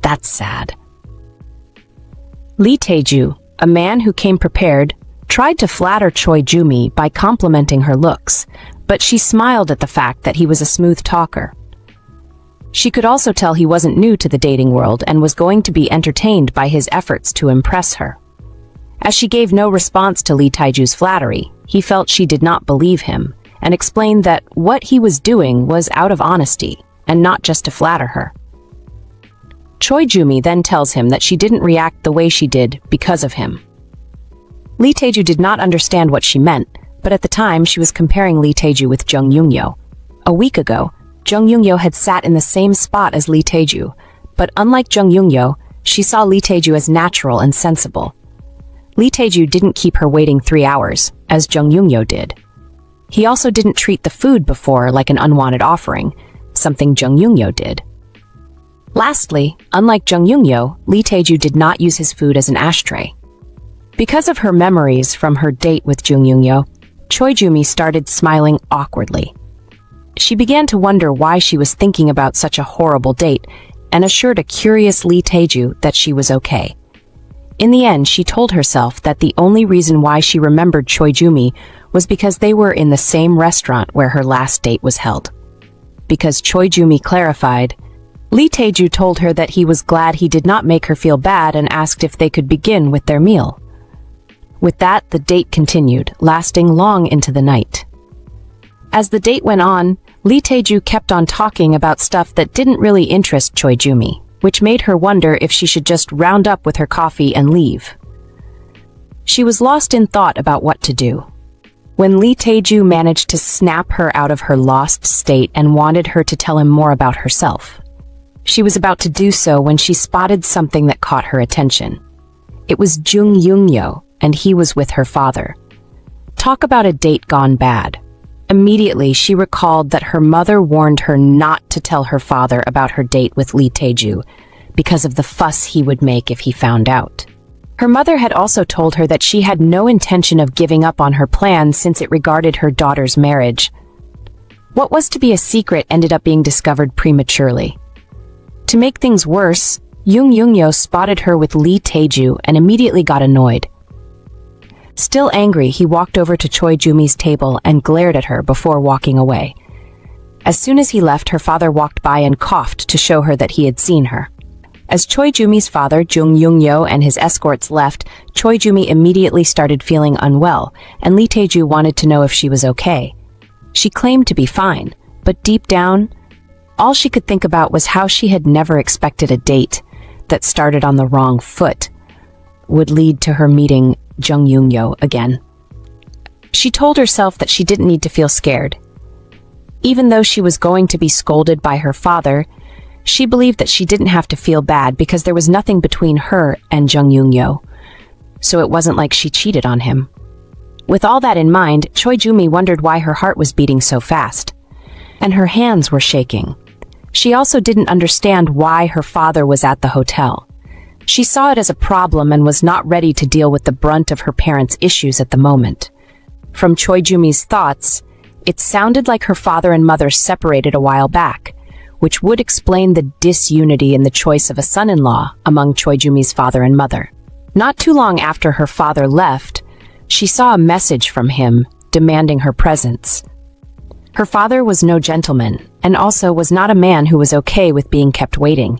Speaker 1: That's sad. Lee Taeju, a man who came prepared, tried to flatter Choi Jumi by complimenting her looks, but she smiled at the fact that he was a smooth talker. She could also tell he wasn't new to the dating world and was going to be entertained by his efforts to impress her. As she gave no response to Lee Taeju's flattery, he felt she did not believe him, and explained that what he was doing was out of honesty, and not just to flatter her. Choi Jumi then tells him that she didn't react the way she did because of him. Lee Taeju did not understand what she meant, but at the time she was comparing Lee Taeju with Jung Yoongyo. A week ago, Jung Yoongyo had sat in the same spot as Lee Taeju, but unlike Jung Yoongyo, she saw Lee Taeju as natural and sensible. Lee Taeju didn't keep her waiting 3 hours, as Jung Yoongyo did. He also didn't treat the food before like an unwanted offering, something Jung Yoongyo did. Lastly, unlike Jung Yoongyo, Lee Taeju did not use his food as an ashtray. Because of her memories from her date with Jung Yoongyo, Choi Jumi started smiling awkwardly. She began to wonder why she was thinking about such a horrible date, and assured a curious Lee Taeju that she was okay. In the end, she told herself that the only reason why she remembered Choi Jumi was because they were in the same restaurant where her last date was held. Because Choi Jumi clarified, Lee Taeju told her that he was glad he did not make her feel bad and asked if they could begin with their meal. With that, the date continued, lasting long into the night. As the date went on, Lee Taeju kept on talking about stuff that didn't really interest Choi Jumi, which made her wonder if she should just round up with her coffee and leave. She was lost in thought about what to do, when Lee Taeju managed to snap her out of her lost state and wanted her to tell him more about herself. She was about to do so when she spotted something that caught her attention. It was Jung Yoongyo, and he was with her father. Talk about a date gone bad. Immediately, she recalled that her mother warned her not to tell her father about her date with Lee Taeju because of the fuss he would make if he found out. Her mother had also told her that she had no intention of giving up on her plan since it regarded her daughter's marriage. What was to be a secret ended up being discovered prematurely. To make things worse, Jung Yoongyo spotted her with Lee Taeju and immediately got annoyed. Still angry, he walked over to Choi Jumi's table and glared at her before walking away. As soon as he left, her father walked by and coughed to show her that he had seen her. As Choi Jumi's father, Jung Yoongyo, and his escorts left, Choi Jumi immediately started feeling unwell, and Lee Taeju wanted to know if she was okay. She claimed to be fine, but deep down, all she could think about was how she had never expected a date that started on the wrong foot would lead to her meeting Jung Yoongyo again. She told herself that she didn't need to feel scared. Even though she was going to be scolded by her father, She believed that she didn't have to feel bad because there was nothing between her and Jung Yoongyo, so it wasn't like she cheated on him. With all that in mind, Choi Jumi wondered why her heart was beating so fast, and her hands were shaking. She also didn't understand why her father was at the hotel. She saw it as a problem and was not ready to deal with the brunt of her parents' issues at the moment. From Choi Jumi's thoughts, it sounded like her father and mother separated a while back, which would explain the disunity in the choice of a son-in-law among Choi Jumi's father and mother. Not too long after her father left, she saw a message from him demanding her presence. Her father was no gentleman, and also was not a man who was okay with being kept waiting.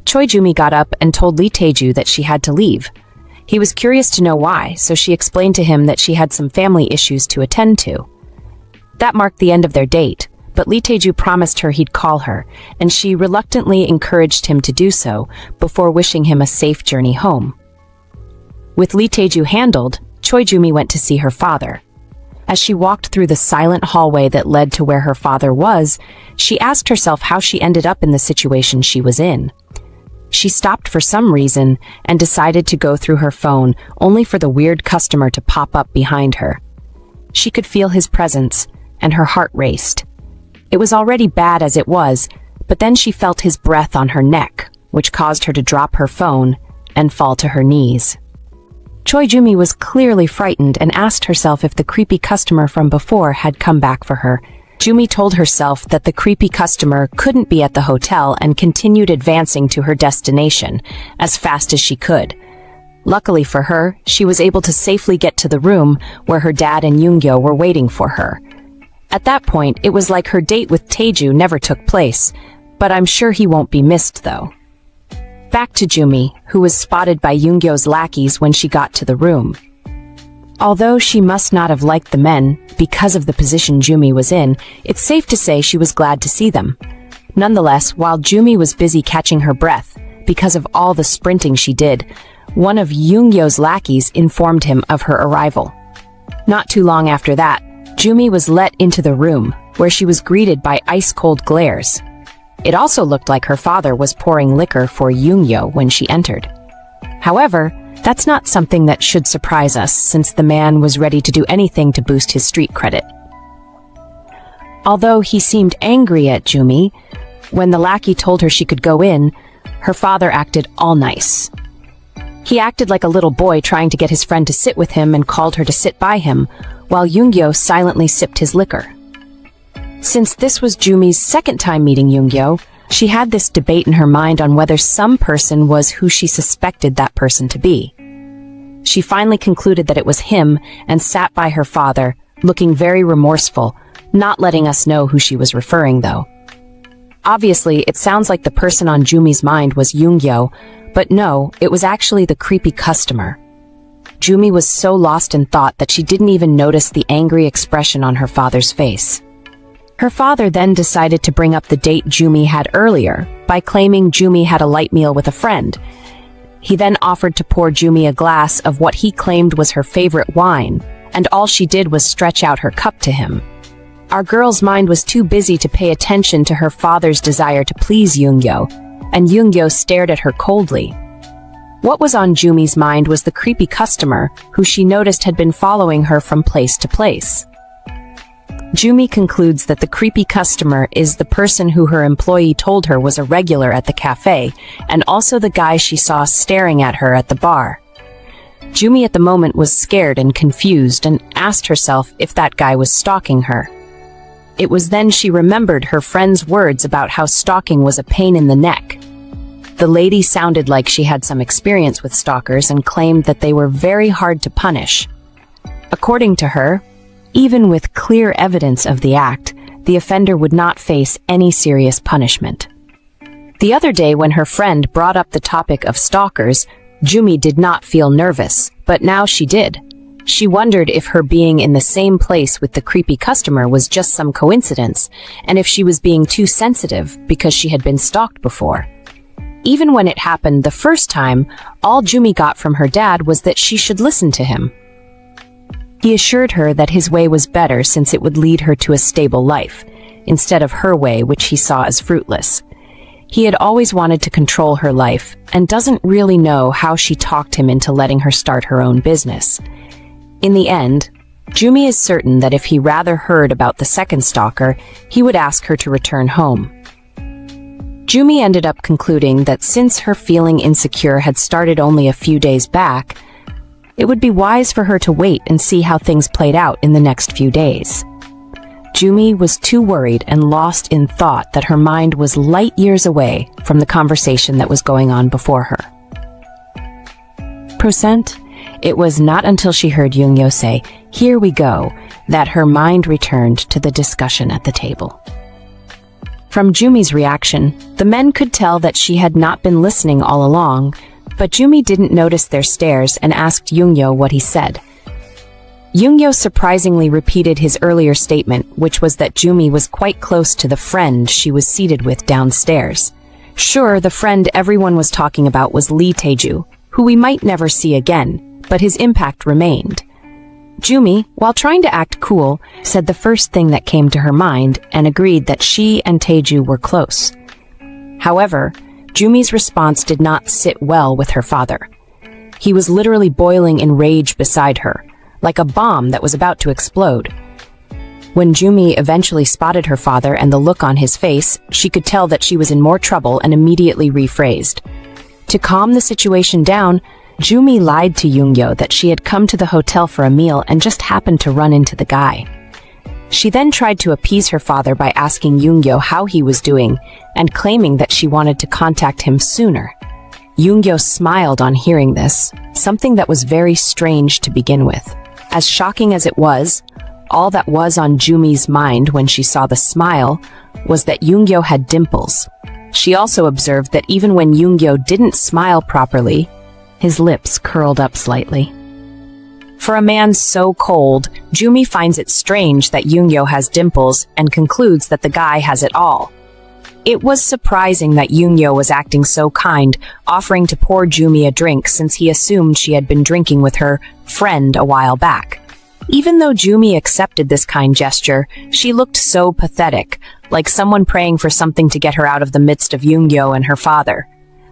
Speaker 1: Choi Jumi got up and told Lee Tae-ju that she had to leave. He was curious to know why, so she explained to him that she had some family issues to attend to. That marked the end of their date, but Lee Tae-ju promised her he'd call her, and she reluctantly encouraged him to do so before wishing him a safe journey home. With Lee Tae-ju handled, Choi Jumi went to see her father. As she walked through the silent hallway that led to where her father was, she asked herself how she ended up in the situation she was in. She stopped for some reason and decided to go through her phone, only for the weird customer to pop up behind her. She could feel his presence, and her heart raced. It was already bad as it was, but then she felt his breath on her neck, which caused her to drop her phone and fall to her knees. Choi Jumi was clearly frightened and asked herself if the creepy customer from before had come back for her. Jumi told herself that the creepy customer couldn't be at the hotel and continued advancing to her destination as fast as she could. Luckily for her, she was able to safely get to the room where her dad and Yoongyo were waiting for her. At that point, it was like her date with Tae-ju never took place, but I'm sure he won't be missed though. Back to Jumi, who was spotted by Yoongyo's lackeys when she got to the room. Although she must not have liked the men, because of the position Jumi was in, it's safe to say she was glad to see them. Nonetheless, while Jumi was busy catching her breath, because of all the sprinting she did, one of Yoongyo's lackeys informed him of her arrival. Not too long after that, Jumi was let into the room, where she was greeted by ice-cold glares. It also looked like her father was pouring liquor for Yoongyo when she entered. However, that's not something that should surprise us, since the man was ready to do anything to boost his street credit. Although he seemed angry at Jumi, when the lackey told her she could go in, her father acted all nice. He acted like a little boy trying to get his friend to sit with him and called her to sit by him, while Yoongyo silently sipped his liquor. Since this was Jumi's second time meeting Yoongyo, she had this debate in her mind on whether some person was who she suspected that person to be. She finally concluded that it was him and sat by her father, looking very remorseful, not letting us know who she was referring though. Obviously, it sounds like the person on Jumi's mind was Yoongyo, but no, it was actually the creepy customer. Jumi was so lost in thought that she didn't even notice the angry expression on her father's face. Her father then decided to bring up the date Jumi had earlier by claiming Jumi had a light meal with a friend. He then offered to pour Jumi a glass of what he claimed was her favorite wine, and all she did was stretch out her cup to him. Our girl's mind was too busy to pay attention to her father's desire to please Yoongyo, and Yoongyo stared at her coldly. What was on Jumi's mind was the creepy customer, who she noticed had been following her from place to place. Jumi concludes that the creepy customer is the person who her employee told her was a regular at the cafe, and also the guy she saw staring at her at the bar. Jumi at the moment was scared and confused and asked herself if that guy was stalking her. It was then she remembered her friend's words about how stalking was a pain in the neck. The lady sounded like she had some experience with stalkers and claimed that they were very hard to punish. According to her, even with clear evidence of the act, the offender would not face any serious punishment. The other day when her friend brought up the topic of stalkers, Jumi did not feel nervous, but now she did. She wondered if her being in the same place with the creepy customer was just some coincidence, and if she was being too sensitive because she had been stalked before. Even when it happened the first time, all Jumi got from her dad was that she should listen to him. He assured her that his way was better since it would lead her to a stable life, instead of her way, which he saw as fruitless. He had always wanted to control her life and doesn't really know how she talked him into letting her start her own business. In the end, Jumi is certain that if he rather heard about the second stalker, he would ask her to return home. Jumi ended up concluding that since her feeling insecure had started only a few days back, it would be wise for her to wait and see how things played out in the next few days. Jumi was too worried and lost in thought that her mind was light years away from the conversation that was going on before her. It was not until she heard Yoongyo say, "Here we go," that her mind returned to the discussion at the table. From Jumi's reaction, the men could tell that she had not been listening all along, but Jumi didn't notice their stares and asked Yoongyo what he said. Yoongyo surprisingly repeated his earlier statement, which was that Jumi was quite close to the friend she was seated with downstairs. Sure, the friend everyone was talking about was Lee Taeju, who we might never see again, but his impact remained. Jumi, while trying to act cool, said the first thing that came to her mind and agreed that she and Taeju were close. However, Jumi's response did not sit well with her father. He was literally boiling in rage beside her, like a bomb that was about to explode. When Jumi eventually spotted her father and the look on his face, she could tell that she was in more trouble and immediately rephrased. To calm the situation down, Jumi lied to Yoongyo that she had come to the hotel for a meal and just happened to run into the guy. She then tried to appease her father by asking Yoongyo how he was doing and claiming that she wanted to contact him sooner. Yoongyo smiled on hearing this, something that was very strange to begin with. As shocking as it was, all that was on Jumi's mind when she saw the smile was that Yoongyo had dimples. She also observed that even when Yoongyo didn't smile properly, his lips curled up slightly. For a man so cold, Jumi finds it strange that Yoongyo has dimples and concludes that the guy has it all. It was surprising that Yoongyo was acting so kind, offering to pour Jumi a drink since he assumed she had been drinking with her friend a while back. Even though Jumi accepted this kind gesture, she looked so pathetic, like someone praying for something to get her out of the midst of Yoongyo and her father.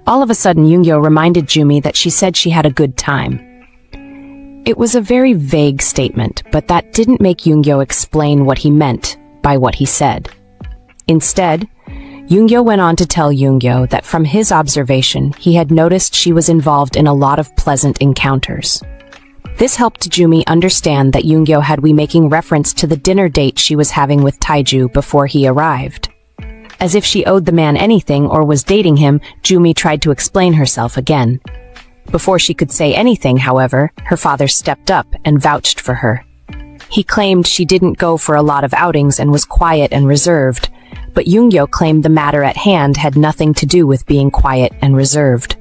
Speaker 1: All of a sudden, Yoongyo reminded Jumi that she said she had a good time. It was a very vague statement, but that didn't make Yoongyo explain what he meant by what he said. Instead, Yoongyo went on to tell Yoongyo that from his observation, he had noticed she was involved in a lot of pleasant encounters. This helped Jumi understand that Yoongyo had been making reference to the dinner date she was having with Taeju before he arrived. As if she owed the man anything or was dating him, Jumi tried to explain herself again. Before she could say anything, however, her father stepped up and vouched for her. He claimed she didn't go for a lot of outings and was quiet and reserved, but Yoongyo claimed the matter at hand had nothing to do with being quiet and reserved.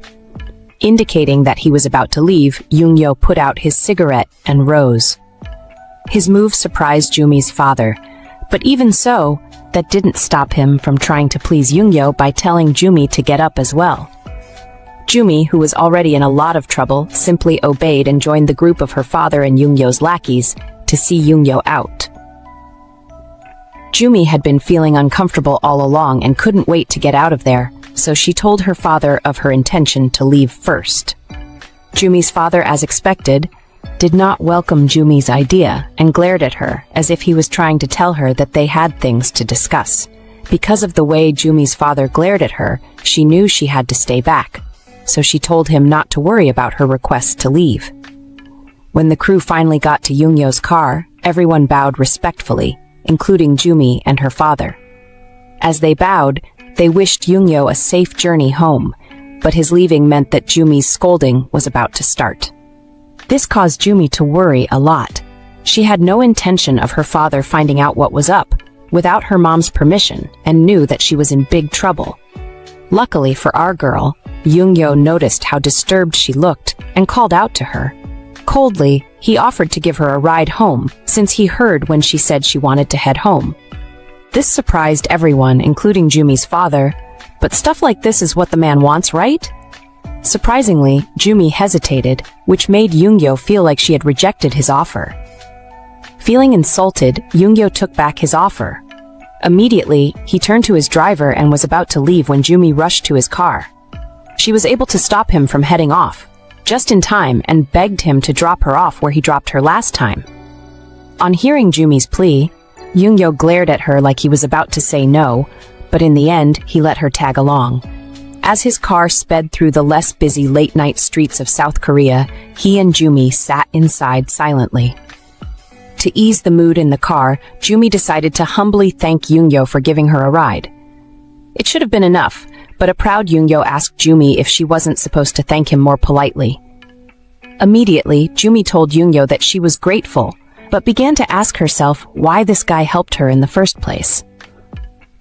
Speaker 1: Indicating that he was about to leave, Yoongyo put out his cigarette and rose. His move surprised Jumi's father, but even so, that didn't stop him from trying to please Yoongyo by telling Jumi to get up as well. Jumi, who was already in a lot of trouble, simply obeyed and joined the group of her father and Yoongyo's lackeys to see Yoongyo out. Jumi had been feeling uncomfortable all along and couldn't wait to get out of there, so she told her father of her intention to leave first. Jumi's father, as expected, did not welcome Jumi's idea and glared at her as if he was trying to tell her that they had things to discuss. Because of the way Jumi's father glared at her, she knew she had to stay back, so she told him not to worry about her request to leave. When the crew finally got to Yoongyo's car, everyone bowed respectfully, including Jumi and her father. As they bowed, they wished Yoongyo a safe journey home, but his leaving meant that Jumi's scolding was about to start. This caused Jumi to worry a lot. She had no intention of her father finding out what was up without her mom's permission and knew that she was in big trouble. Luckily for our girl, Yoongyo noticed how disturbed she looked and called out to her. Coldly, he offered to give her a ride home since he heard when she said she wanted to head home. This surprised everyone, including Jumi's father, but stuff like this is what the man wants, right? Surprisingly, Jumi hesitated, which made Yoongyo feel like she had rejected his offer. Feeling insulted, Yoongyo took back his offer. Immediately, he turned to his driver and was about to leave when Jumi rushed to his car. She was able to stop him from heading off, just in time, and begged him to drop her off where he dropped her last time. On hearing Jumi's plea, Yoongyo glared at her like he was about to say no, but in the end, he let her tag along. As his car sped through the less busy late-night streets of South Korea, he and Jumi sat inside silently. To ease the mood in the car, Jumi decided to humbly thank Yoongyo for giving her a ride. It should have been enough, but a proud Yoongyo asked Jumi if she wasn't supposed to thank him more politely. Immediately, Jumi told Yoongyo that she was grateful, but began to ask herself why this guy helped her in the first place.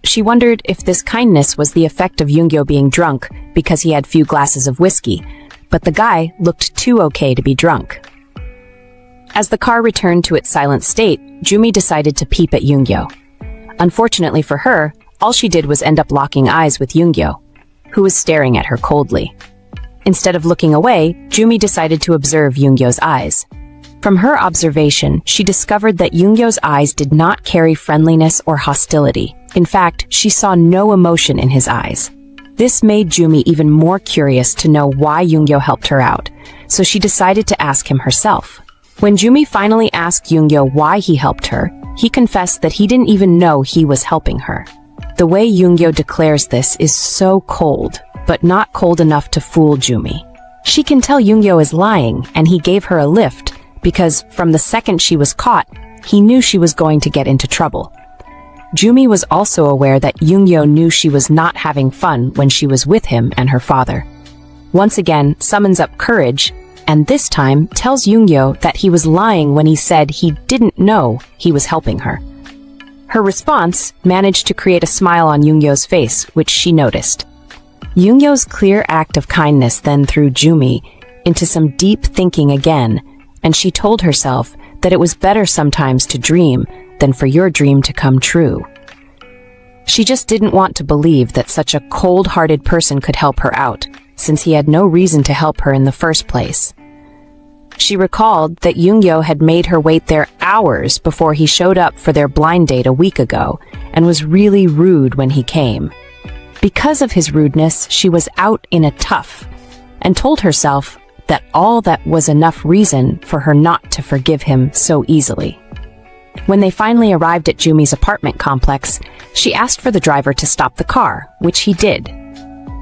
Speaker 1: She wondered if this kindness was the effect of Yoongyo being drunk because he had few glasses of whiskey, but the guy looked too okay to be drunk. As the car returned to its silent state, Jumi decided to peep at Yoongyo. Unfortunately for her, all she did was end up locking eyes with Yoongyo, who was staring at her coldly. Instead of looking away, Jumi decided to observe Yoongyo's eyes. From her observation, she discovered that Yoongyo's eyes did not carry friendliness or hostility. In fact, she saw no emotion in his eyes. This made Jumi even more curious to know why Yoongyo helped her out, so she decided to ask him herself. When Jumi finally asked Yoongyo why he helped her, he confessed that he didn't even know he was helping her. The way Yoongyo declares this is so cold, but not cold enough to fool Jumi. She can tell Yoongyo is lying, and he gave her a lift, because from the second she was caught, he knew she was going to get into trouble. Jumi was also aware that Yoongyo knew she was not having fun when she was with him and her father. Once again, summons up courage, and this time tells Yoongyo that he was lying when he said he didn't know he was helping her. Her response managed to create a smile on Yoongyo's face, which she noticed. Yoongyo's clear act of kindness then threw Jumi into some deep thinking again, and she told herself that it was better sometimes to dream than for your dream to come true. She just didn't want to believe that such a cold-hearted person could help her out, since he had no reason to help her in the first place. She recalled that Yoongyo had made her wait there hours before he showed up for their blind date a week ago, and was really rude when he came. Because of his rudeness, she was out in a tuff, and told herself that all that was enough reason for her not to forgive him so easily. When they finally arrived at Jumi's apartment complex, she asked for the driver to stop the car, which he did.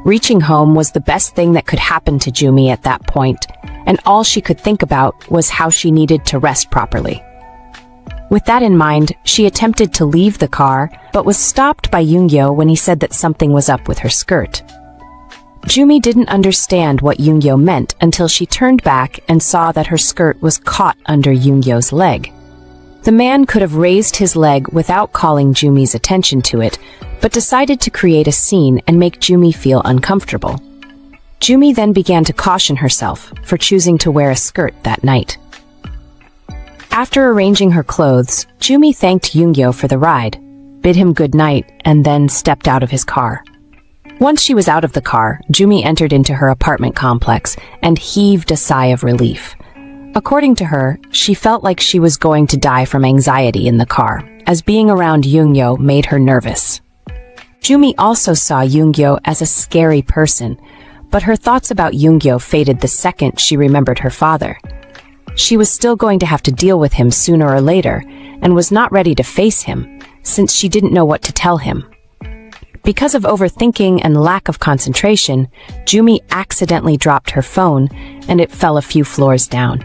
Speaker 1: Reaching home was the best thing that could happen to Jumi at that point, and all she could think about was how she needed to rest properly. With that in mind, she attempted to leave the car, but was stopped by Yoongyo when he said that something was up with her skirt. Jumi didn't understand what Yoongyo meant until she turned back and saw that her skirt was caught under Yoongyo's leg. The man could have raised his leg without calling Jumi's attention to it, but decided to create a scene and make Jumi feel uncomfortable. Jumi then began to caution herself for choosing to wear a skirt that night. After arranging her clothes, Jumi thanked Yoongyo for the ride, bid him good night, and then stepped out of his car. Once she was out of the car, Jumi entered into her apartment complex and heaved a sigh of relief. According to her, she felt like she was going to die from anxiety in the car, as being around Yoongyo made her nervous. Jumi also saw Yoongyo as a scary person, but her thoughts about Yoongyo faded the second she remembered her father. She was still going to have to deal with him sooner or later, and was not ready to face him, since she didn't know what to tell him. Because of overthinking and lack of concentration, Jumi accidentally dropped her phone, and it fell a few floors down.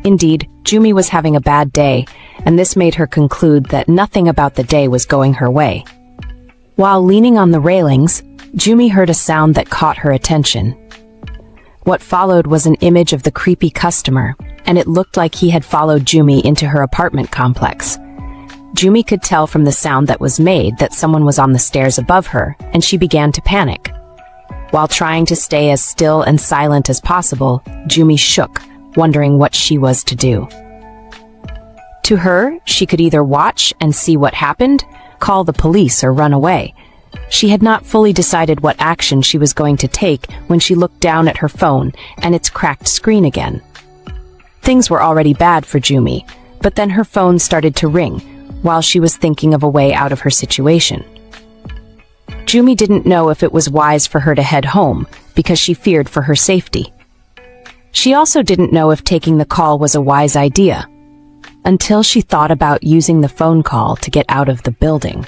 Speaker 1: Indeed, Jumi was having a bad day, and this made her conclude that nothing about the day was going her way. While leaning on the railings, Jumi heard a sound that caught her attention. What followed was an image of the creepy customer, and it looked like he had followed Jumi into her apartment complex. Jumi could tell from the sound that was made that someone was on the stairs above her, and she began to panic. While trying to stay as still and silent as possible, Jumi shook, wondering what she was to do. To her, she could either watch and see what happened, call the police, or run away. She had not fully decided what action she was going to take when she looked down at her phone and its cracked screen again. Things were already bad for Jumi, but then her phone started to ring, while she was thinking of a way out of her situation. Jumi didn't know if it was wise for her to head home because she feared for her safety. She also didn't know if taking the call was a wise idea, until she thought about using the phone call to get out of the building.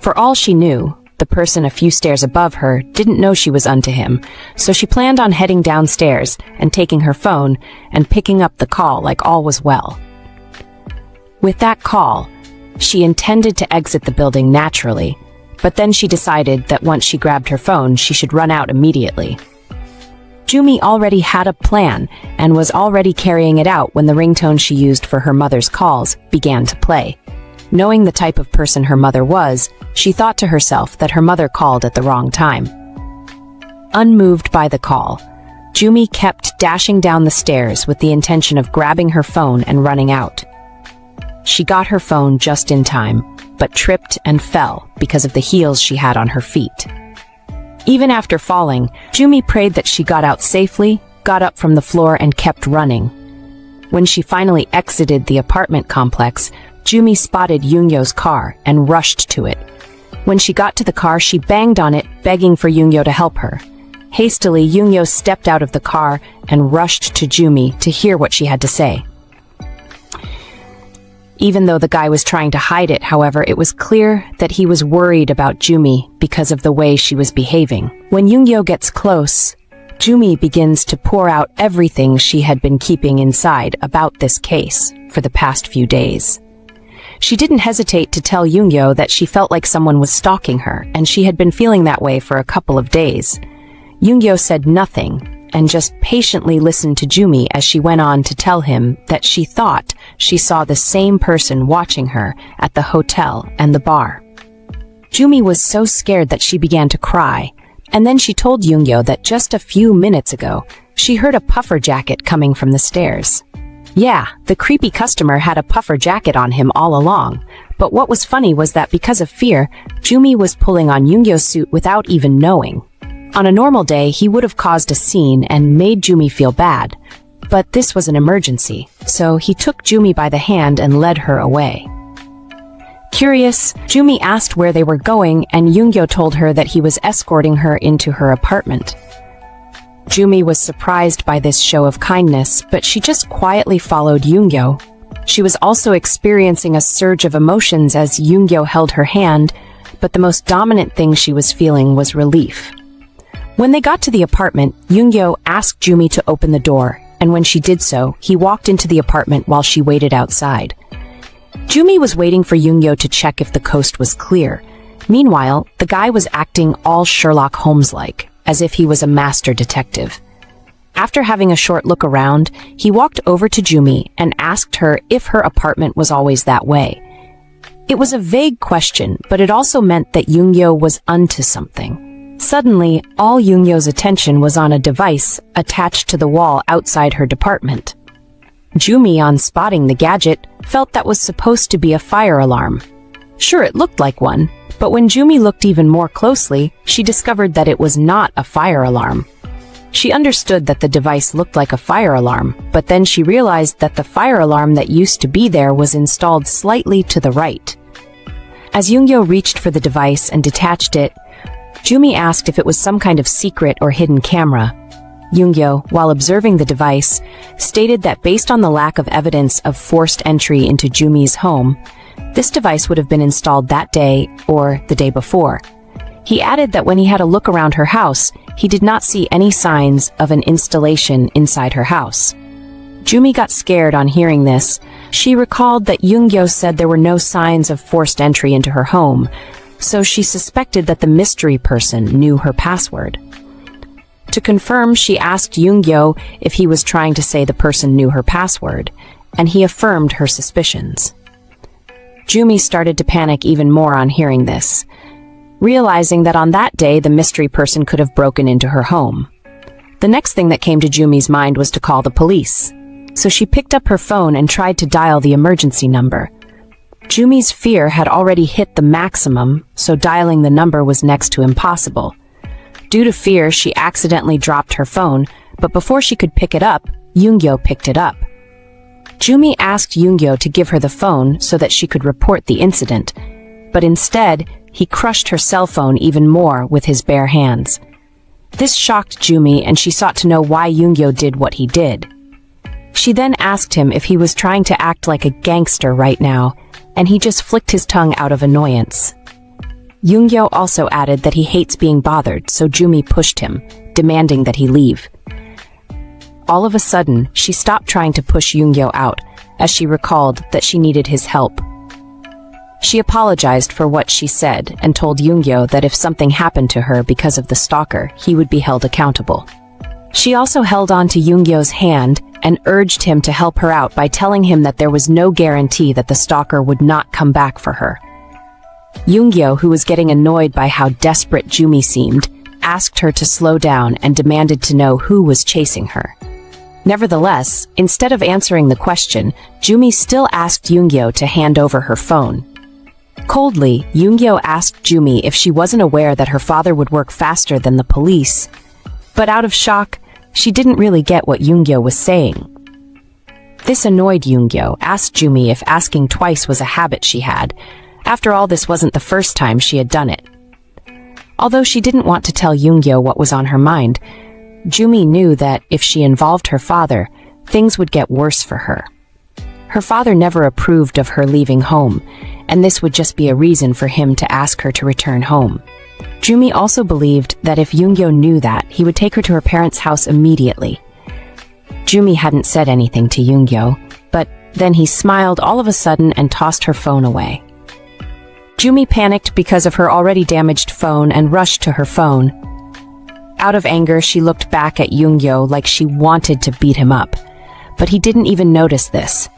Speaker 1: For all she knew, the person a few stairs above her didn't know she was onto him, so she planned on heading downstairs and taking her phone and picking up the call like all was well. With that call, she intended to exit the building naturally, but then she decided that once she grabbed her phone, she should run out immediately. Jumi already had a plan and was already carrying it out when the ringtone she used for her mother's calls began to play. Knowing the type of person her mother was, she thought to herself that her mother called at the wrong time. Unmoved by the call, Jumi kept dashing down the stairs with the intention of grabbing her phone and running out. She got her phone just in time, but tripped and fell because of the heels she had on her feet. Even after falling, Jumi prayed that she got out safely, got up from the floor and kept running. When she finally exited the apartment complex, Jumi spotted Yoongyo's car and rushed to it. When she got to the car, she banged on it, begging for Yoongyo to help her. Hastily, Yoongyo stepped out of the car and rushed to Jumi to hear what she had to say. Even though the guy was trying to hide it, however, it was clear that he was worried about Jumi because of the way she was behaving. When Yoongyo gets close, Jumi begins to pour out everything she had been keeping inside about this case for the past few days. She didn't hesitate to tell Yoongyo that she felt like someone was stalking her, and she had been feeling that way for a couple of days. Yoongyo said nothing and just patiently listened to Jumi as she went on to tell him that she thought she saw the same person watching her at the hotel and the bar. Jumi was so scared that she began to cry, and then she told Yoongyo that just a few minutes ago, she heard a puffer jacket coming from the stairs. Yeah, the creepy customer had a puffer jacket on him all along, but what was funny was that because of fear, Jumi was pulling on Yoongyo's suit without even knowing. On a normal day, he would have caused a scene and made Jumi feel bad, but this was an emergency, so he took Jumi by the hand and led her away. Curious, Jumi asked where they were going, and Yoongyo told her that he was escorting her into her apartment. Jumi was surprised by this show of kindness, but she just quietly followed Yoongyo. She was also experiencing a surge of emotions as Yoongyo held her hand, but the most dominant thing she was feeling was relief. When they got to the apartment, Yoongyo asked Jumi to open the door, and when she did so, he walked into the apartment while she waited outside. Jumi was waiting for Yoongyo to check if the coast was clear. Meanwhile, the guy was acting all Sherlock Holmes-like, as if he was a master detective. After having a short look around, he walked over to Jumi and asked her if her apartment was always that way. It was a vague question, but it also meant that Yoongyo was onto something. Suddenly, all Yoongyo's attention was on a device attached to the wall outside her department. Jumi, on spotting the gadget, felt that was supposed to be a fire alarm. Sure, it looked like one, but when Jumi looked even more closely, she discovered that it was not a fire alarm. She understood that the device looked like a fire alarm, but then she realized that the fire alarm that used to be there was installed slightly to the right. As Yoongyo reached for the device and detached it, Jumi asked if it was some kind of secret or hidden camera. Yoongyo, while observing the device, stated that based on the lack of evidence of forced entry into Jumi's home, this device would have been installed that day or the day before. He added that when he had a look around her house, he did not see any signs of an installation inside her house. Jumi got scared on hearing this. She recalled that Yoongyo said there were no signs of forced entry into her home, so she suspected that the mystery person knew her password. To confirm, she asked Yoongyo if he was trying to say the person knew her password, and he affirmed her suspicions. Jumi started to panic even more on hearing this, realizing that on that day the mystery person could have broken into her home. The next thing that came to Jumi's mind was to call the police, so she picked up her phone and tried to dial the emergency number. Jumi's fear had already hit the maximum, so dialing the number was next to impossible. Due to fear, she accidentally dropped her phone, but before she could pick it up, Yoongyo picked it up. Jumi asked Yoongyo to give her the phone so that she could report the incident, but instead, he crushed her cell phone even more with his bare hands. This shocked Jumi, and she sought to know why Yoongyo did what he did. She then asked him if he was trying to act like a gangster right now, and he just flicked his tongue out of annoyance. Yoongyo also added that he hates being bothered, so Jumi pushed him, demanding that he leave. All of a sudden, she stopped trying to push Yoongyo out, as she recalled that she needed his help. She apologized for what she said and told Yoongyo that if something happened to her because of the stalker, he would be held accountable. She also held on to Yoongyo's hand and urged him to help her out by telling him that there was no guarantee that the stalker would not come back for her. Yoongyo, who was getting annoyed by how desperate Jumi seemed, asked her to slow down and demanded to know who was chasing her. Nevertheless, instead of answering the question, Jumi still asked Yoongyo to hand over her phone. Coldly, Yoongyo asked Jumi if she wasn't aware that her father would work faster than the police. But out of shock, she didn't really get what Yoongyo was saying. This annoyed Yoongyo, asked Jumi if asking twice was a habit she had. After all, this wasn't the first time she had done it. Although she didn't want to tell Yoongyo what was on her mind, Jumi knew that if she involved her father, things would get worse for her. Her father never approved of her leaving home, and this would just be a reason for him to ask her to return home. Jumi also believed that if Yoongyo knew that, he would take her to her parents' house immediately. Jumi hadn't said anything to Yoongyo, but then he smiled all of a sudden and tossed her phone away. Jumi panicked because of her already damaged phone and rushed to her phone. Out of anger, she looked back at Yoongyo like she wanted to beat him up, but he didn't even notice this.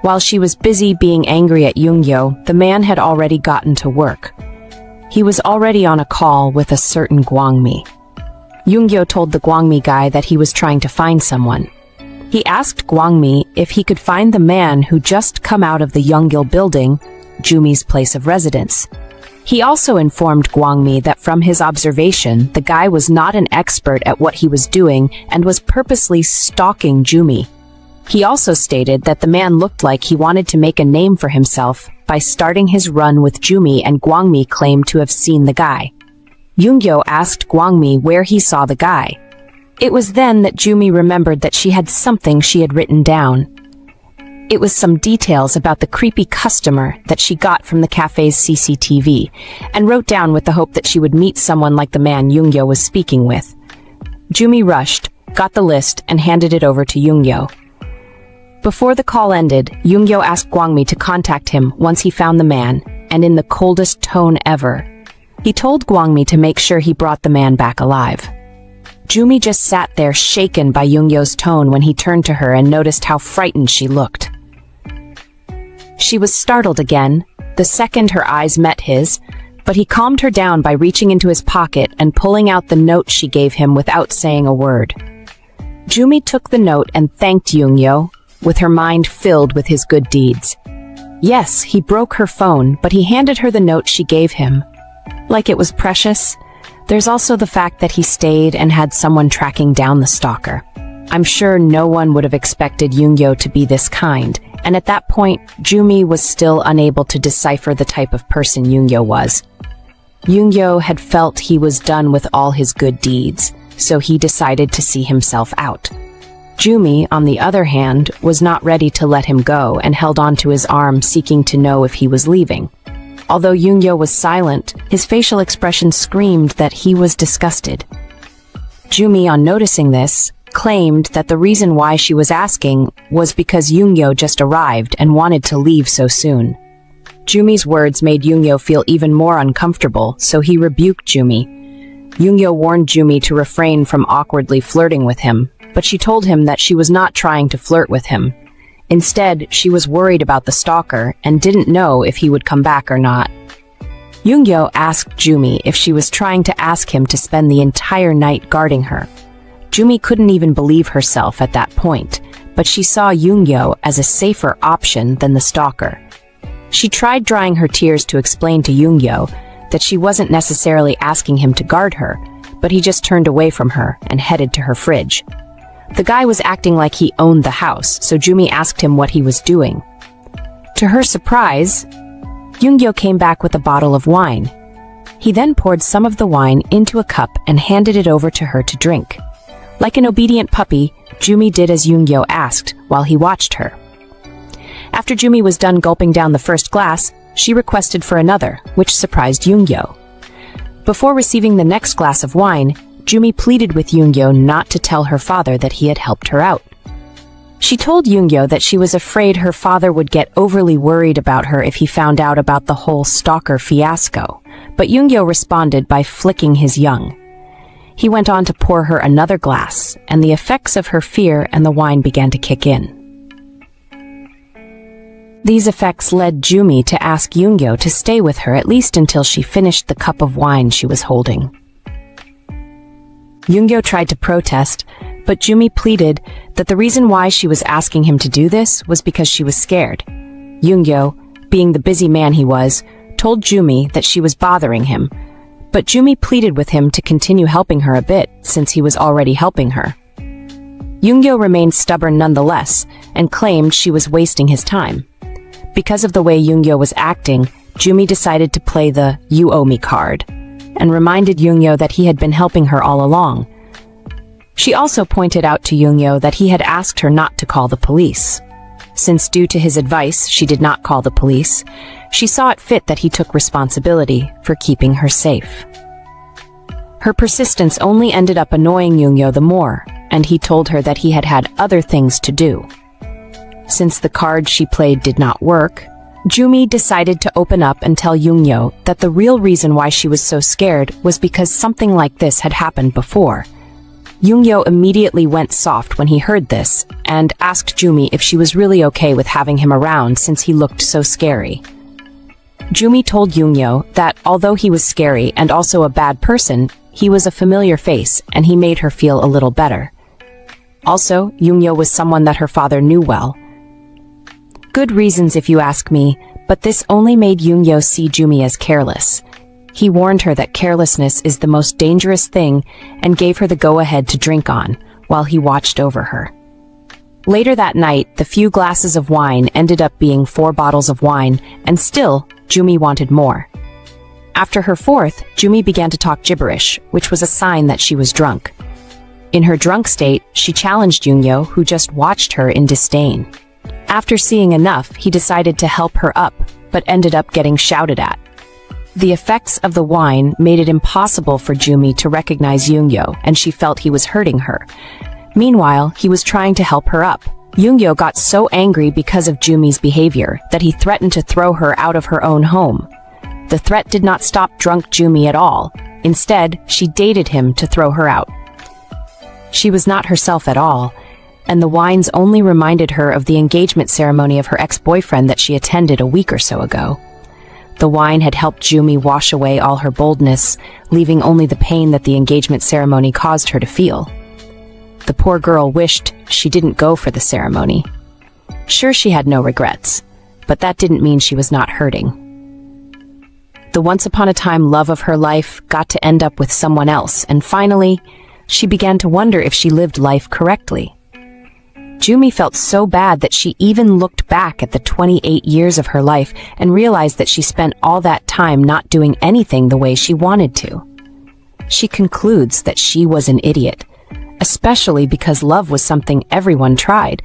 Speaker 1: While she was busy being angry at Yoongyo, the man had already gotten to work. He was already on a call with a certain Gwangmi. Yoongyo told the Gwangmi guy that he was trying to find someone. He asked Gwangmi if he could find the man who just come out of the Yoonggil building, Jumi's place of residence. He also informed Gwangmi that from his observation, the guy was not an expert at what he was doing and was purposely stalking Jumi. He also stated that the man looked like he wanted to make a name for himself by starting his run with Jumi, and Gwangmi claimed to have seen the guy. Yoongyo asked Gwangmi where he saw the guy. It was then that Jumi remembered that she had something she had written down. It was some details about the creepy customer that she got from the cafe's CCTV, and wrote down with the hope that she would meet someone like the man Yoongyo was speaking with. Jumi rushed, got the list, and handed it over to Yoongyo. Before the call ended, Yoongyo asked Gwangmi to contact him once he found the man, and in the coldest tone ever, he told Gwangmi to make sure he brought the man back alive. Jumi just sat there shaken by Yoongyo's tone when he turned to her and noticed how frightened she looked. She was startled again, the second her eyes met his, but he calmed her down by reaching into his pocket and pulling out the note she gave him without saying a word. Jumi took the note and thanked Yoongyo, with her mind filled with his good deeds. Yes, he broke her phone, but he handed her the note she gave him. Like it was precious. There's also the fact that he stayed and had someone tracking down the stalker. I'm sure no one would have expected Yoongyo to be this kind, and at that point, Jumi was still unable to decipher the type of person Yoongyo was. Yoongyo had felt he was done with all his good deeds, so he decided to see himself out. Jumi, on the other hand, was not ready to let him go and held on to his arm, seeking to know if he was leaving. Although Yoongyo was silent, his facial expression screamed that he was disgusted. Jumi, on noticing this, claimed that the reason why she was asking was because Yoongyo just arrived and wanted to leave so soon. Jumi's words made Yoongyo feel even more uncomfortable, so he rebuked Jumi. Yoongyo warned Jumi to refrain from awkwardly flirting with him, but she told him that she was not trying to flirt with him. Instead, she was worried about the stalker and didn't know if he would come back or not. Yoongyo asked Jumi if she was trying to ask him to spend the entire night guarding her. Jumi couldn't even believe herself at that point, but she saw Yoongyo as a safer option than the stalker. She tried drying her tears to explain to Yoongyo that she wasn't necessarily asking him to guard her, but he just turned away from her and headed to her fridge. The guy was acting like he owned the house, so Jumi asked him what he was doing. To her surprise, Yoongyo came back with a bottle of wine. He then poured some of the wine into a cup and handed it over to her to drink. Like an obedient puppy, Jumi did as Yoongyo asked while he watched her. After Jumi was done gulping down the first glass, she requested for another, which surprised Yoongyo. Before receiving the next glass of wine, Jumi pleaded with Yoongyo not to tell her father that he had helped her out. She told Yoongyo that she was afraid her father would get overly worried about her if he found out about the whole stalker fiasco, but Yoongyo responded by flicking his young. He went on to pour her another glass, and the effects of her fear and the wine began to kick in. These effects led Jumi to ask Yoongyo to stay with her at least until she finished the cup of wine she was holding. Yoongyo tried to protest, but Jumi pleaded that the reason why she was asking him to do this was because she was scared. Yoongyo, being the busy man he was, told Jumi that she was bothering him, but Jumi pleaded with him to continue helping her a bit since he was already helping her. Yoongyo remained stubborn nonetheless and claimed she was wasting his time. Because of the way Yoongyo was acting, Jumi decided to play the "you owe me" card and reminded Yoongyo that he had been helping her all along. She also pointed out to Yoongyo that he had asked her not to call the police. Since due to his advice she did not call the police, she saw it fit that he took responsibility for keeping her safe. Her persistence only ended up annoying Yoongyo the more, and he told her that he had had other things to do. Since the card she played did not work, Jumi decided to open up and tell Yoongyo that the real reason why she was so scared was because something like this had happened before. Yoongyo immediately went soft when he heard this and asked Jumi if she was really okay with having him around since he looked so scary. Jumi told Yoongyo that although he was scary and also a bad person, he was a familiar face and he made her feel a little better. Also, Yoongyo was someone that her father knew well. Good reasons if you ask me, but this only made Yoongyo see Jumi as careless. He warned her that carelessness is the most dangerous thing and gave her the go-ahead to drink on, while he watched over her. Later that night, the few glasses of wine ended up being 4 bottles of wine, and still, Jumi wanted more. After her fourth, Jumi began to talk gibberish, which was a sign that she was drunk. In her drunk state, she challenged Yoongyo, who just watched her in disdain. After seeing enough, he decided to help her up, but ended up getting shouted at. The effects of the wine made it impossible for Jumi to recognize Yoongyo, and she felt he was hurting her. Meanwhile, he was trying to help her up. Yoongyo got so angry because of Jumi's behavior that he threatened to throw her out of her own home. The threat did not stop drunk Jumi at all. Instead, she dated him to throw her out. She was not herself at all, and the wines only reminded her of the engagement ceremony of her ex-boyfriend that she attended a week or so ago. The wine had helped Jumi wash away all her boldness, leaving only the pain that the engagement ceremony caused her to feel. The poor girl wished she didn't go for the ceremony. Sure, she had no regrets, but that didn't mean she was not hurting. The once-upon-a-time love of her life got to end up with someone else, and finally, she began to wonder if she lived life correctly. Jumi felt so bad that she even looked back at the 28 years of her life and realized that she spent all that time not doing anything the way she wanted to. She concludes that she was an idiot, especially because love was something everyone tried,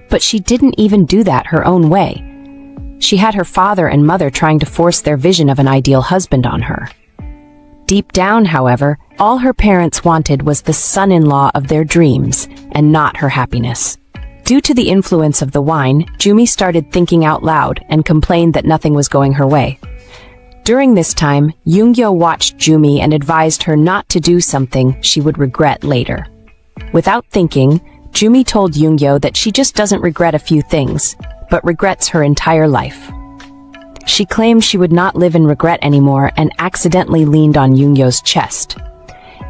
Speaker 1: but she didn't even do that her own way. She had her father and mother trying to force their vision of an ideal husband on her. Deep down, however, all her parents wanted was the son-in-law of their dreams and not her happiness. Due to the influence of the wine, Jumi started thinking out loud and complained that nothing was going her way. During this time, Yoongyo watched Jumi and advised her not to do something she would regret later. Without thinking, Jumi told Yoongyo that she just doesn't regret a few things, but regrets her entire life. She claimed she would not live in regret anymore and accidentally leaned on Yoongyo's chest.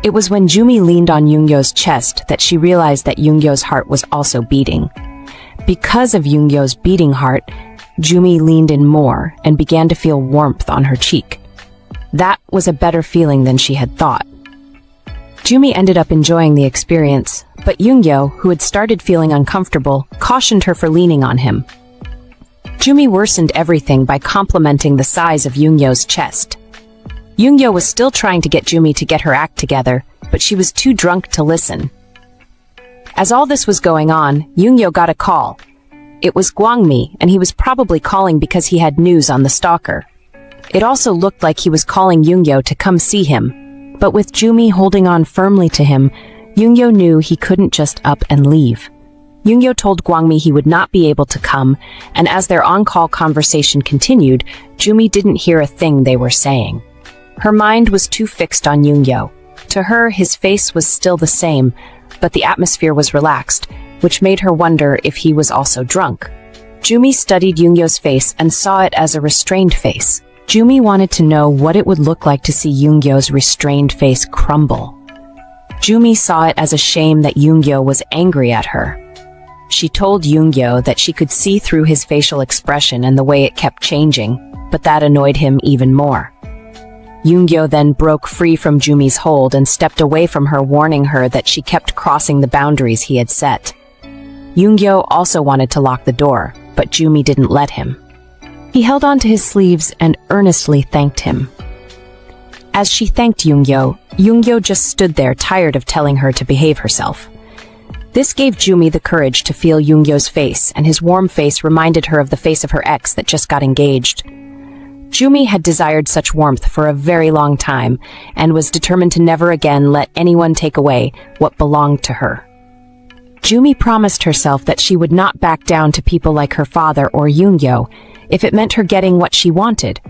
Speaker 1: It was when Jumi leaned on Yoongyo's chest that she realized that Yoongyo's heart was also beating. Because of Yoongyo's beating heart, Jumi leaned in more and began to feel warmth on her cheek. That was a better feeling than she had thought. Jumi ended up enjoying the experience, but Yoongyo, who had started feeling uncomfortable, cautioned her for leaning on him. Jumi worsened everything by complimenting the size of Yoongyo's chest. Yoongyo was still trying to get Jumi to get her act together, but she was too drunk to listen. As all this was going on, Yoongyo got a call. It was Gwangmi, and he was probably calling because he had news on the stalker. It also looked like he was calling Yoongyo to come see him, but with Jumi holding on firmly to him, Yoongyo knew he couldn't just up and leave. Yoongyo told Gwangmi he would not be able to come, and as their on-call conversation continued, Jumi didn't hear a thing they were saying. Her mind was too fixed on Yoongyo. To her, his face was still the same, but the atmosphere was relaxed, which made her wonder if he was also drunk. Jumi studied Yoongyo's face and saw it as a restrained face. Jumi wanted to know what it would look like to see Yoongyo's restrained face crumble. Jumi saw it as a shame that Yoongyo was angry at her. She told Yoongyo that she could see through his facial expression and the way it kept changing, but that annoyed him even more. Yoongyo then broke free from Jumi's hold and stepped away from her, warning her that she kept crossing the boundaries he had set. Yoongyo also wanted to lock the door, but Jumi didn't let him. He held on to his sleeves and earnestly thanked him. As she thanked Yoongyo, Yoongyo just stood there, tired of telling her to behave herself. This gave Jumi the courage to feel Yoongyo's face, and his warm face reminded her of the face of her ex that just got engaged. Jumi had desired such warmth for a very long time, and was determined to never again let anyone take away what belonged to her. Jumi promised herself that she would not back down to people like her father or Yoongyo, if it meant her getting what she wanted.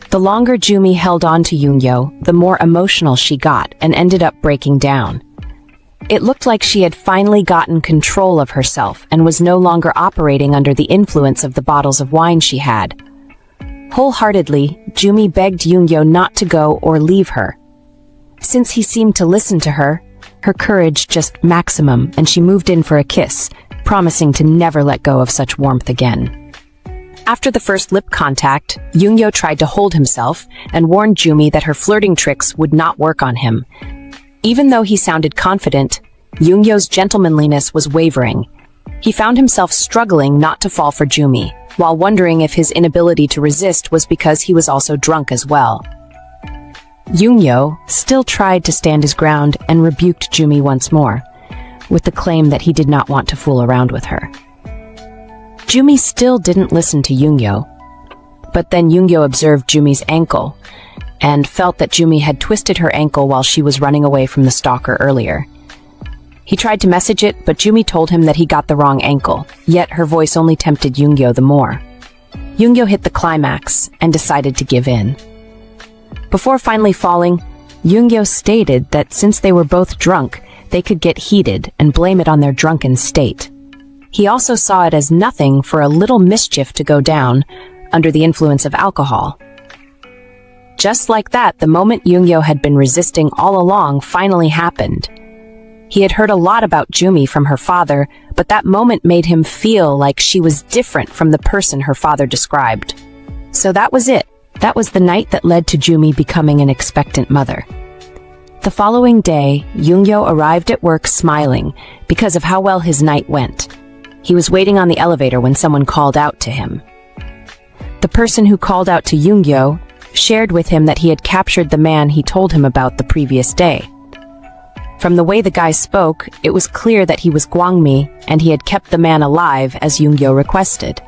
Speaker 1: The longer Jumi held on to Yoongyo, the more emotional she got and ended up breaking down. It looked like she had finally gotten control of herself and was no longer operating under the influence of the bottles of wine she had. Wholeheartedly, Jumi begged Yoongyo not to go or leave her. Since he seemed to listen to her, her courage just maximum, and she moved in for a kiss, promising to never let go of such warmth again. After the first lip contact, Yoongyo tried to hold himself and warned Jumi that her flirting tricks would not work on him. Even though he sounded confident, Yoongyo's gentlemanliness was wavering. He found himself struggling not to fall for Jumi, while wondering if his inability to resist was because he was also drunk as well. Yoongyo still tried to stand his ground and rebuked Jumi once more, with the claim that he did not want to fool around with her. Jumi still didn't listen to Yoongyo, but then Yoongyo observed Jumi's ankle, and felt that Jumi had twisted her ankle while she was running away from the stalker earlier. He tried to message it, but Jumi told him that he got the wrong ankle, yet her voice only tempted Yoongyo the more. Yoongyo hit the climax and decided to give in. Before finally falling, Yoongyo stated that since they were both drunk, they could get heated and blame it on their drunken state. He also saw it as nothing for a little mischief to go down under the influence of alcohol. Just like that, the moment Yoongyo had been resisting all along finally happened. He had heard a lot about Jumi from her father, but that moment made him feel like she was different from the person her father described. So that was it. That was the night that led to Jumi becoming an expectant mother. The following day, Yoongyo arrived at work smiling because of how well his night went. He was waiting on the elevator when someone called out to him. The person who called out to Yoongyo shared with him that he had captured the man he told him about the previous day. From the way the guy spoke, it was clear that he was Gwangmi, and he had kept the man alive as Yoongyo requested.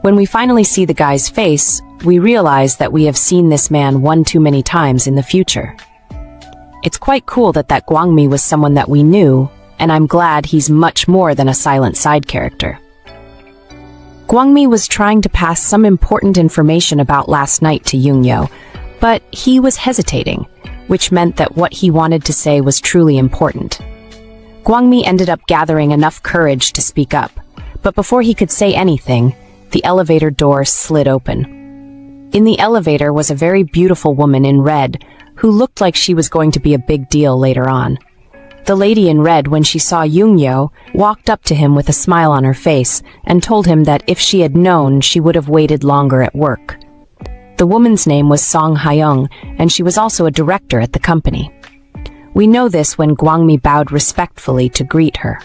Speaker 1: When we finally see the guy's face, we realize that we have seen this man one too many times in the future. It's quite cool that Gwangmi was someone that we knew, and I'm glad he's much more than a silent side character. Gwangmi was trying to pass some important information about last night to Yoongyo, but he was hesitating, which meant that what he wanted to say was truly important. Gwangmi ended up gathering enough courage to speak up, but before he could say anything, the elevator door slid open. In the elevator was a very beautiful woman in red, who looked like she was going to be a big deal later on. The lady in red, when she saw Yoongyo, walked up to him with a smile on her face and told him that if she had known, she would have waited longer at work. The woman's name was Song Hyung, and she was also a director at the company. We know this when Gwangmi bowed respectfully to greet her.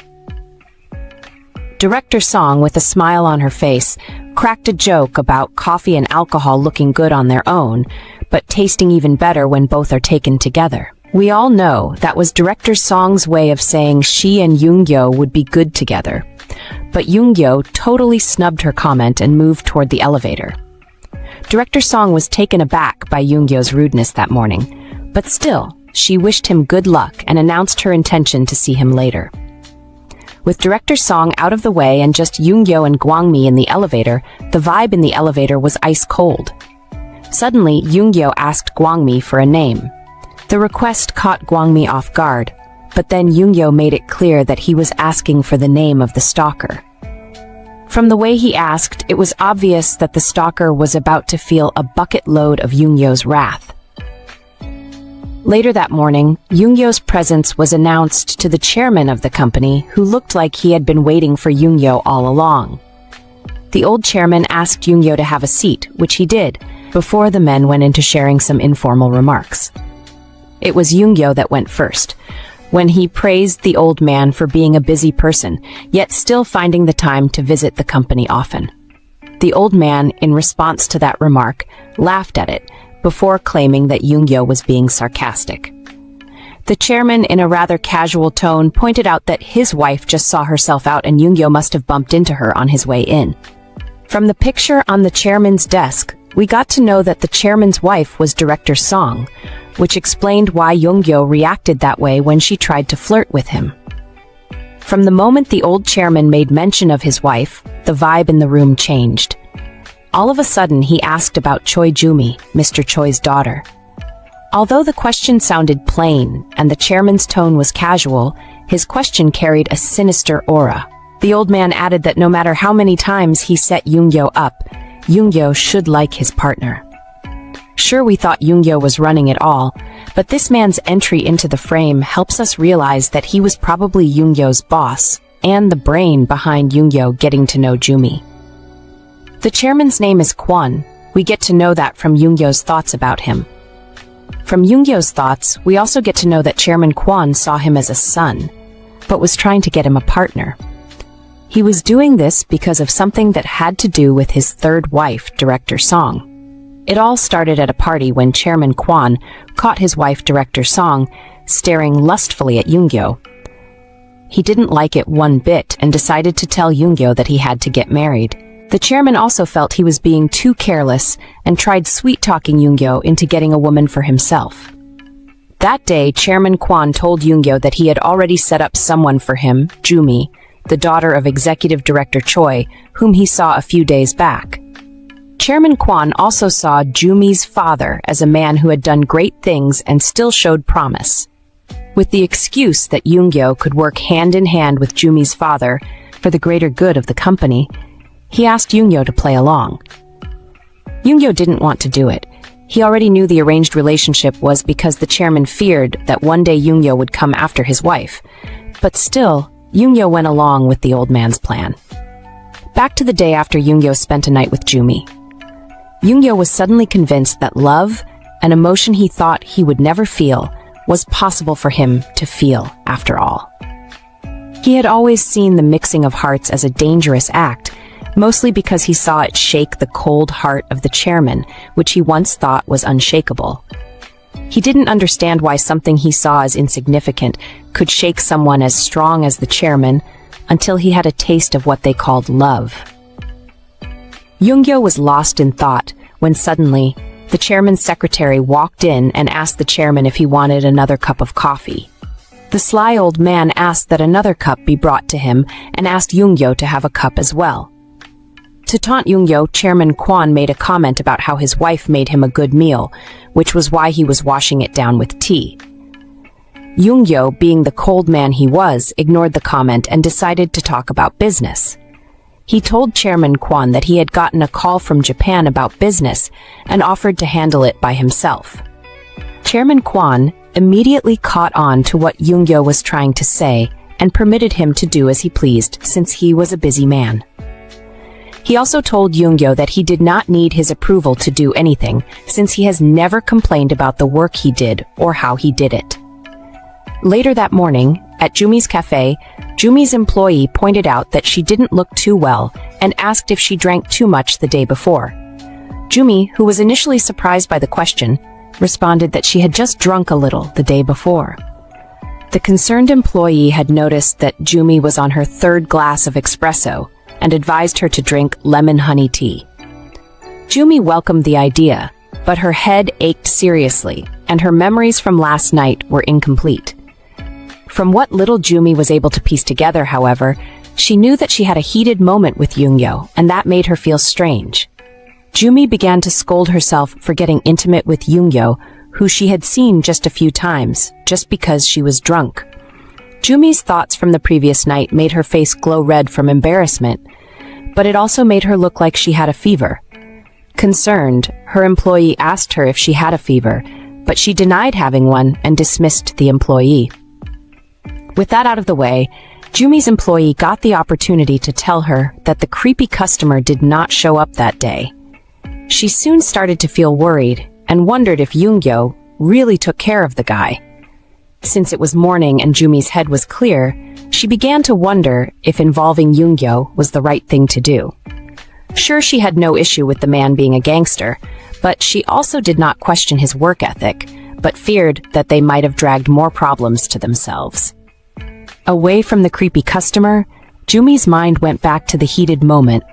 Speaker 1: Director Song, with a smile on her face, cracked a joke about coffee and alcohol looking good on their own, but tasting even better when both are taken together. We all know that was Director Song's way of saying she and Yoongyo would be good together. But Yoongyo totally snubbed her comment and moved toward the elevator. Director Song was taken aback by Yoongyo's rudeness that morning, but still, she wished him good luck and announced her intention to see him later. With Director Song out of the way and just Yoongyo and Gwangmi in the elevator, the vibe in the elevator was ice cold. Suddenly, Yoongyo asked Gwangmi for a name. The request caught Gwangmi off guard, but then Yoongyo made it clear that he was asking for the name of the stalker. From the way he asked, it was obvious that the stalker was about to feel a bucket load of Yoongyo's wrath. Later that morning, Yoongyo's presence was announced to the chairman of the company, who looked like he had been waiting for Yoongyo all along. The old chairman asked Yoongyo to have a seat, which he did, before the men went into sharing some informal remarks. It was Yoongyo that went first, when he praised the old man for being a busy person, yet still finding the time to visit the company often. The old man, in response to that remark, laughed at it, before claiming that Yoongyo was being sarcastic. The chairman, in a rather casual tone, pointed out that his wife just saw herself out and Yoongyo must have bumped into her on his way in. From the picture on the chairman's desk, we got to know that the chairman's wife was Director Song, which explained why Yoongyo reacted that way when she tried to flirt with him. From the moment the old chairman made mention of his wife, the vibe in the room changed. All of a sudden, he asked about Choi Jumi, Mr. Choi's daughter. Although the question sounded plain and the chairman's tone was casual, his question carried a sinister aura. The old man added that no matter how many times he set Yoongyo up, Yoongyo should like his partner. Sure, we thought Yoongyo was running it all, but this man's entry into the frame helps us realize that he was probably Yoongyo's boss and the brain behind Yoongyo getting to know Jumi. The chairman's name is Kwon. We get to know that from Yoongyo's thoughts about him. From Yoongyo's thoughts, we also get to know that Chairman Kwon saw him as a son, but was trying to get him a partner. He was doing this because of something that had to do with his third wife, Director Song. It all started at a party when Chairman Kwon caught his wife, Director Song, staring lustfully at Yoongyo. He didn't like it one bit and decided to tell Yoongyo that he had to get married. The chairman also felt he was being too careless and tried sweet-talking Yoongyo into getting a woman for himself. That day, Chairman Kwon told Yoongyo that he had already set up someone for him, Jumi, the daughter of Executive Director Choi, whom he saw a few days back. Chairman Kwon also saw Jumi's father as a man who had done great things and still showed promise. With the excuse that Yoongyo could work hand-in-hand with Jumi's father for the greater good of the company, he asked Yoongyo to play along. Yoongyo didn't want to do it. He already knew the arranged relationship was because the chairman feared that one day Yoongyo would come after his wife. But still, Yoongyo went along with the old man's plan. Back to the day after Yoongyo spent a night with Jumi. Yoongyo was suddenly convinced that love, an emotion he thought he would never feel, was possible for him to feel after all. He had always seen the mixing of hearts as a dangerous act, mostly because he saw it shake the cold heart of the chairman, which he once thought was unshakable. He didn't understand why something he saw as insignificant could shake someone as strong as the chairman until he had a taste of what they called love. Yoongyo was lost in thought when suddenly the chairman's secretary walked in and asked the chairman if he wanted another cup of coffee. The sly old man asked that another cup be brought to him and asked Yoongyo to have a cup as well. To taunt Yoongyo, Chairman Kwon made a comment about how his wife made him a good meal, which was why he was washing it down with tea. Yoongyo, being the cold man he was, ignored the comment and decided to talk about business. He told Chairman Kwon that he had gotten a call from Japan about business and offered to handle it by himself. Chairman Kwon immediately caught on to what Yoongyo was trying to say and permitted him to do as he pleased since he was a busy man. He also told Yoongyo that he did not need his approval to do anything, since he has never complained about the work he did or how he did it. Later that morning, at Jumi's cafe, Jumi's employee pointed out that she didn't look too well and asked if she drank too much the day before. Jumi, who was initially surprised by the question, responded that she had just drunk a little the day before. The concerned employee had noticed that Jumi was on her third glass of espresso and advised her to drink lemon honey tea. Jumi welcomed the idea, but her head ached seriously, and her memories from last night were incomplete. From what little Jumi was able to piece together, however, she knew that she had a heated moment with Yoongyo, and that made her feel strange. Jumi began to scold herself for getting intimate with Yoongyo, who she had seen just a few times, just because she was drunk. Jumi's thoughts from the previous night made her face glow red from embarrassment, but it also made her look like she had a fever. Concerned, her employee asked her if she had a fever, but she denied having one and dismissed the employee. With that out of the way, Jumi's employee got the opportunity to tell her that the creepy customer did not show up that day. She soon started to feel worried and wondered if Yoongyo really took care of the guy. Since it was morning and Jumi's head was clear, she began to wonder if involving Yoongyo was the right thing to do. Sure, she had no issue with the man being a gangster, but she also did not question his work ethic, but feared that they might have dragged more problems to themselves. Away from the creepy customer, Jumi's mind went back to the heated moment.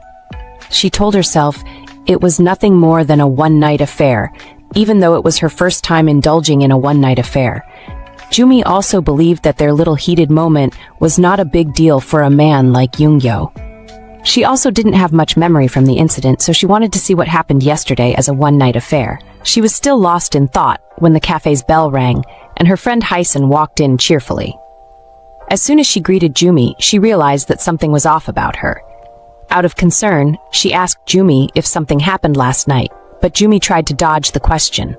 Speaker 1: She told herself it was nothing more than a one-night affair, even though it was her first time indulging in a one-night affair. Jumi also believed that their little heated moment was not a big deal for a man like Yoongyo. She also didn't have much memory from the incident, so she wanted to see what happened yesterday as a one-night affair. She was still lost in thought when the cafe's bell rang, and her friend Hyson walked in cheerfully. As soon as she greeted Jumi, she realized that something was off about her. Out of concern, she asked Jumi if something happened last night, but Jumi tried to dodge the question.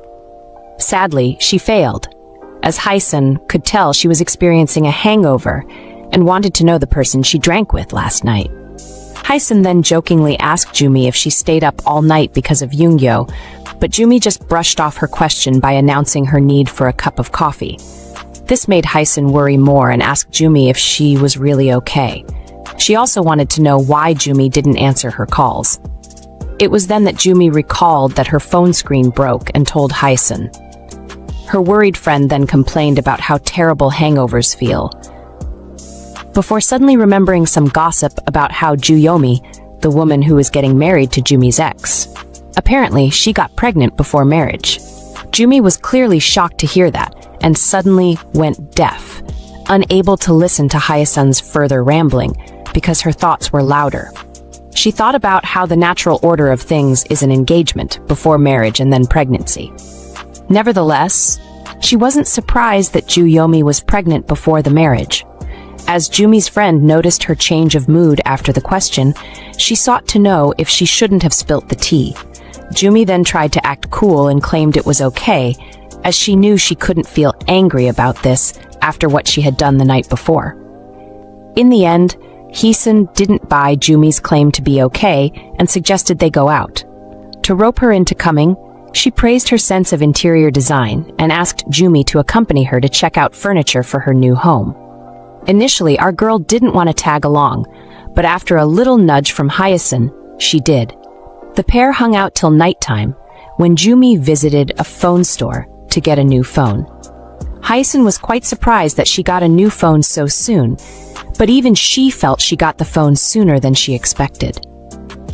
Speaker 1: Sadly, she failed, as Hyson could tell she was experiencing a hangover and wanted to know the person she drank with last night. Hyson then jokingly asked Jumi if she stayed up all night because of Yoongyo, but Jumi just brushed off her question by announcing her need for a cup of coffee. This made Hyson worry more and ask Jumi if she was really okay. She also wanted to know why Jumi didn't answer her calls. It was then that Jumi recalled that her phone screen broke and told Hyson. Her worried friend then complained about how terrible hangovers feel, before suddenly remembering some gossip about how Jung Yoongyo, the woman who was getting married to Jumi's ex. Apparently, she got pregnant before marriage. Jumi was clearly shocked to hear that, and suddenly went deaf, unable to listen to Hyacin's further rambling, because her thoughts were louder. She thought about how the natural order of things is an engagement before marriage and then pregnancy. Nevertheless, she wasn't surprised that Jung Yoongyo was pregnant before the marriage. As Jumi's friend noticed her change of mood after the question, she sought to know if she shouldn't have spilt the tea. Jumi then tried to act cool and claimed it was okay, as she knew she couldn't feel angry about this after what she had done the night before. In the end, Hyson didn't buy Jumi's claim to be okay and suggested they go out. To rope her into coming, she praised her sense of interior design and asked Jumi to accompany her to check out furniture for her new home. Initially, our girl didn't want to tag along, but after a little nudge from Hyson, she did. The pair hung out till nighttime, when Jumi visited a phone store to get a new phone. Hyson was quite surprised that she got a new phone so soon, but even she felt she got the phone sooner than she expected.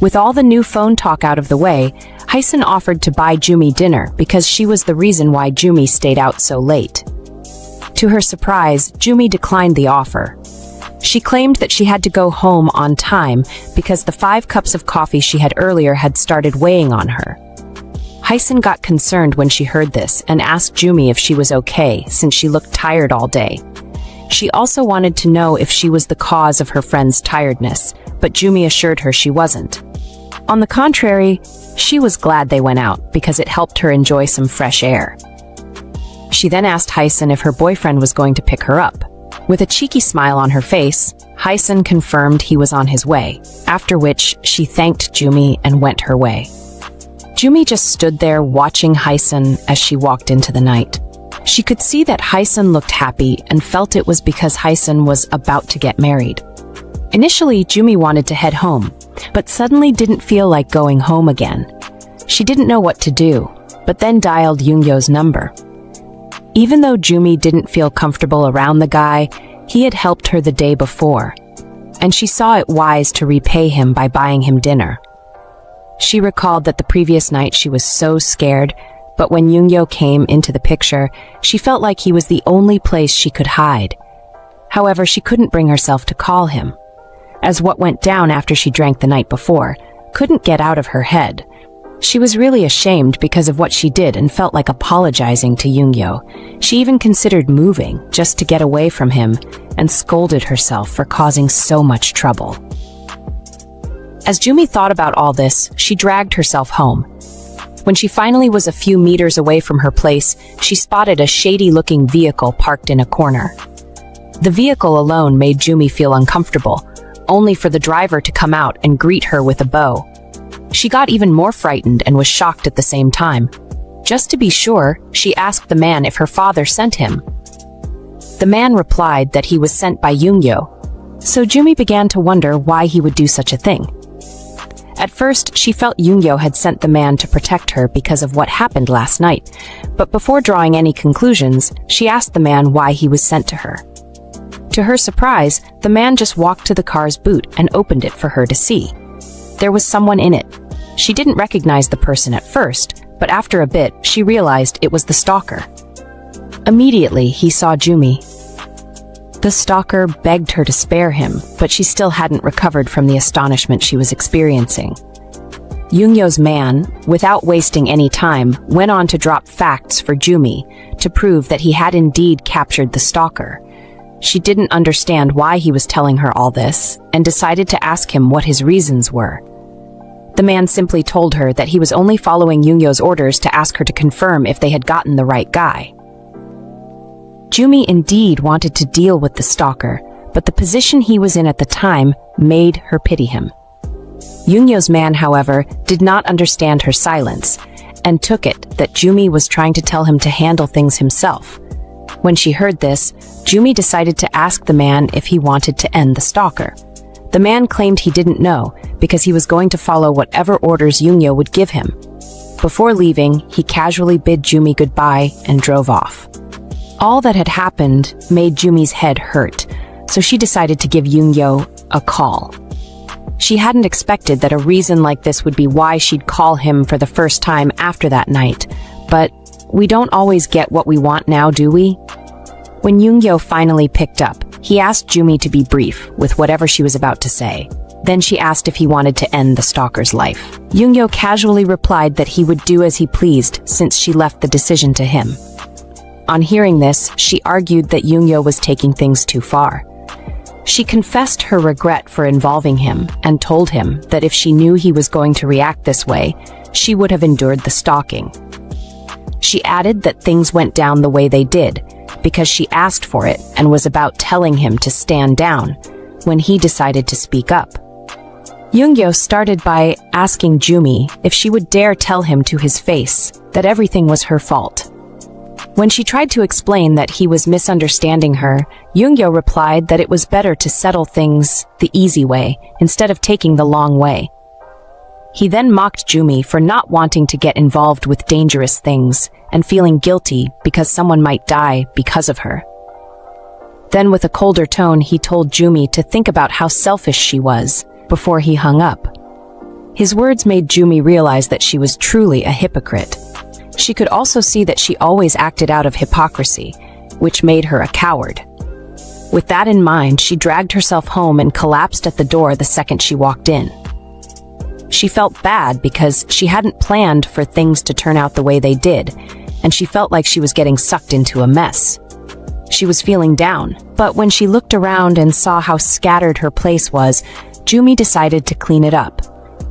Speaker 1: With all the new phone talk out of the way, Hyson offered to buy Jumi dinner because she was the reason why Jumi stayed out so late. To her surprise, Jumi declined the offer. She claimed that she had to go home on time because the 5 cups of coffee she had earlier had started weighing on her. Hyson got concerned when she heard this and asked Jumi if she was okay since she looked tired all day. She also wanted to know if she was the cause of her friend's tiredness, but Jumi assured her she wasn't. On the contrary, she was glad they went out because it helped her enjoy some fresh air. She then asked Hyson if her boyfriend was going to pick her up. With a cheeky smile on her face, Hyson confirmed he was on his way, after which she thanked Jumi and went her way. Jumi just stood there watching Hyson as she walked into the night. She could see that Hysun looked happy and felt it was because Hysun was about to get married. Initially, Jumi wanted to head home, but suddenly didn't feel like going home again. She didn't know what to do, but then dialed Yoongyo's number. Even though Jumi didn't feel comfortable around the guy, he had helped her the day before, and she saw it wise to repay him by buying him dinner. She recalled that the previous night she was so scared, but when Yoongyo came into the picture, she felt like he was the only place she could hide. However, she couldn't bring herself to call him, as what went down after she drank the night before couldn't get out of her head. She was really ashamed because of what she did and felt like apologizing to Yoongyo. She even considered moving just to get away from him and scolded herself for causing so much trouble. As Jumi thought about all this, she dragged herself home. When she finally was a few meters away from her place, she spotted a shady-looking vehicle parked in a corner. The vehicle alone made Jumi feel uncomfortable, only for the driver to come out and greet her with a bow. She got even more frightened and was shocked at the same time. Just to be sure, she asked the man if her father sent him. The man replied that he was sent by Yoongyo, so Jumi began to wonder why he would do such a thing. At first, she felt Yoongyo had sent the man to protect her because of what happened last night, but before drawing any conclusions, she asked the man why he was sent to her. To her surprise, the man just walked to the car's boot and opened it for her to see. There was someone in it. She didn't recognize the person at first, but after a bit, she realized it was the stalker. Immediately, he saw Jumi. The stalker begged her to spare him, but she still hadn't recovered from the astonishment she was experiencing. Yoongyo's man, without wasting any time, went on to drop facts for Jumi to prove that he had indeed captured the stalker. She didn't understand why he was telling her all this and decided to ask him what his reasons were. The man simply told her that he was only following Yoongyo's orders to ask her to confirm if they had gotten the right guy. Jumi indeed wanted to deal with the stalker, but the position he was in at the time made her pity him. Yoongyo's man, however, did not understand her silence and took it that Jumi was trying to tell him to handle things himself. When she heard this, Jumi decided to ask the man if he wanted to end the stalker. The man claimed he didn't know because he was going to follow whatever orders Yoongyo would give him. Before leaving, he casually bid Jumi goodbye and drove off. All that had happened made Jumi's head hurt, so she decided to give Yoongyo a call. She hadn't expected that a reason like this would be why she'd call him for the first time after that night, but we don't always get what we want now, do we? When Yoongyo finally picked up, he asked Jumi to be brief with whatever she was about to say. Then she asked if he wanted to end the stalker's life. Yoongyo casually replied that he would do as he pleased since she left the decision to him. On hearing this, she argued that Yoongyo was taking things too far. She confessed her regret for involving him and told him that if she knew he was going to react this way, she would have endured the stalking. She added that things went down the way they did because she asked for it and was about telling him to stand down when he decided to speak up. Yoongyo started by asking Jumi if she would dare tell him to his face that everything was her fault. When she tried to explain that he was misunderstanding her, Yoongyo replied that it was better to settle things the easy way instead of taking the long way. He then mocked Jumi for not wanting to get involved with dangerous things and feeling guilty because someone might die because of her. Then with a colder tone, he told Jumi to think about how selfish she was before he hung up. His words made Jumi realize that she was truly a hypocrite. She could also see that she always acted out of hypocrisy, which made her a coward. With that in mind, she dragged herself home and collapsed at the door the second she walked in. She felt bad because she hadn't planned for things to turn out the way they did, and she felt like she was getting sucked into a mess. She was feeling down, but when she looked around and saw how scattered her place was, Jumi decided to clean it up.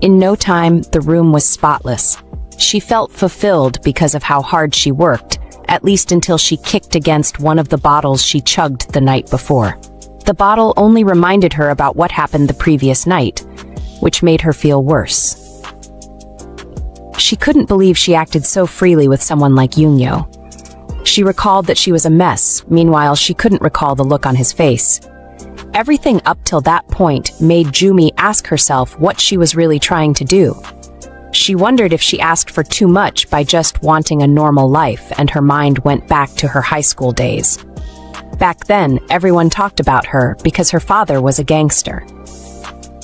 Speaker 1: In no time, the room was spotless. She felt fulfilled because of how hard she worked, at least until she kicked against one of the bottles she chugged the night before. The bottle only reminded her about what happened the previous night, which made her feel worse. She couldn't believe she acted so freely with someone like Yoongyo. She She recalled that she was a mess. Meanwhile, she couldn't recall the look on his face. Everything up till that point made Jumi ask herself what she was really trying to do. She wondered if she asked for too much by just wanting a normal life, and her mind went back to her high school days. Back then, everyone talked about her because her father was a gangster.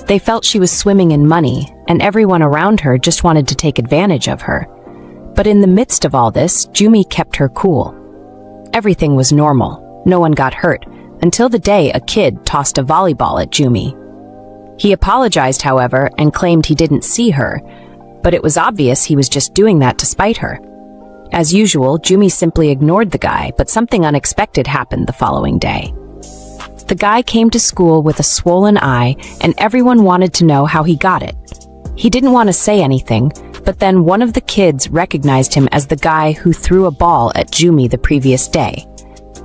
Speaker 1: They felt she was swimming in money, and everyone around her just wanted to take advantage of her. But in the midst of all this, Jumi kept her cool. Everything was normal. No one got hurt, until the day a kid tossed a volleyball at Jumi. He apologized, however, and claimed he didn't see her, but it was obvious he was just doing that to spite her. As usual, Jumi simply ignored the guy, but something unexpected happened the following day. The guy came to school with a swollen eye, and everyone wanted to know how he got it. He didn't want to say anything, but then one of the kids recognized him as the guy who threw a ball at Jumi the previous day.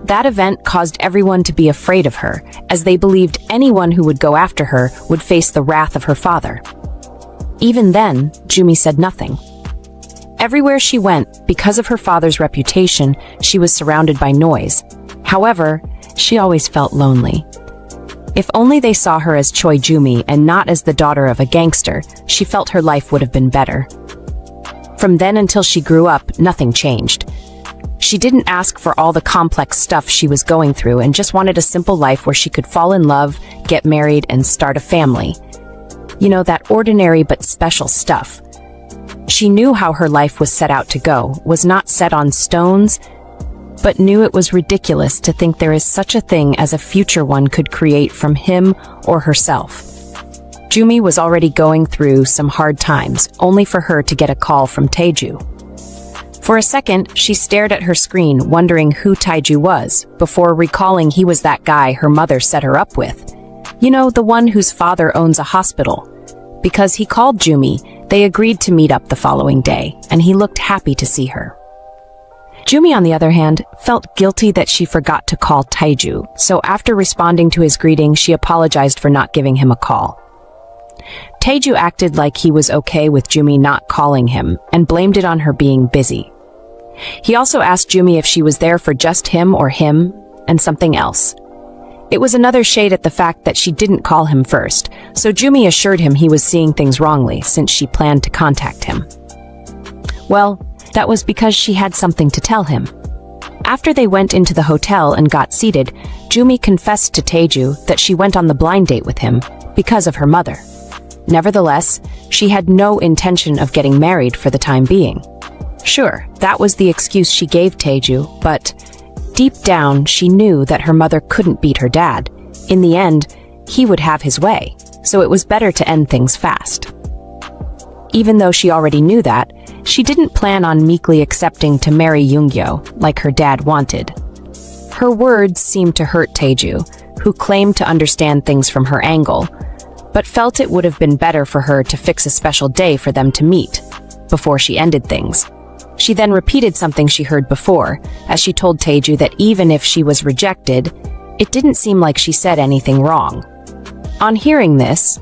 Speaker 1: That event caused everyone to be afraid of her, as they believed anyone who would go after her would face the wrath of her father. Even then, Jumi said nothing. Everywhere she went, because of her father's reputation, she was surrounded by noise. However, she always felt lonely. If only they saw her as Choi Jumi and not as the daughter of a gangster, she felt her life would have been better. From then until she grew up, nothing changed. She didn't ask for all the complex stuff she was going through and just wanted a simple life where she could fall in love, get married, and start a family. You know, that ordinary but special stuff. She knew how her life was set out to go, was not set on stones, but knew it was ridiculous to think there is such a thing as a future one could create from him or herself. Jumi was already going through some hard times, only for her to get a call from Taeju. For a second, she stared at her screen, wondering who Taeju was, before recalling he was that guy her mother set her up with. You know, the one whose father owns a hospital. Because he called Jumi, they agreed to meet up the following day, and he looked happy to see her. Jumi, on the other hand, felt guilty that she forgot to call Taeju, so after responding to his greeting, she apologized for not giving him a call. Taeju acted like he was okay with Jumi not calling him, and blamed it on her being busy. He also asked Jumi if she was there for just him or him, and something else. It was another shade at the fact that she didn't call him first, so Jumi assured him he was seeing things wrongly since she planned to contact him. Well, that was because she had something to tell him. After they went into the hotel and got seated, Jumi confessed to Taeju that she went on the blind date with him because of her mother. Nevertheless, she had no intention of getting married for the time being. Sure, that was the excuse she gave Taeju, but deep down, she knew that her mother couldn't beat her dad. In the end, he would have his way, so it was better to end things fast. Even though she already knew that, she didn't plan on meekly accepting to marry Yoongyo, like her dad wanted. Her words seemed to hurt Taeju, who claimed to understand things from her angle, but felt it would have been better for her to fix a special day for them to meet, before she ended things. She then repeated something she heard before, as she told Taeju that even if she was rejected, it didn't seem like she said anything wrong. On hearing this,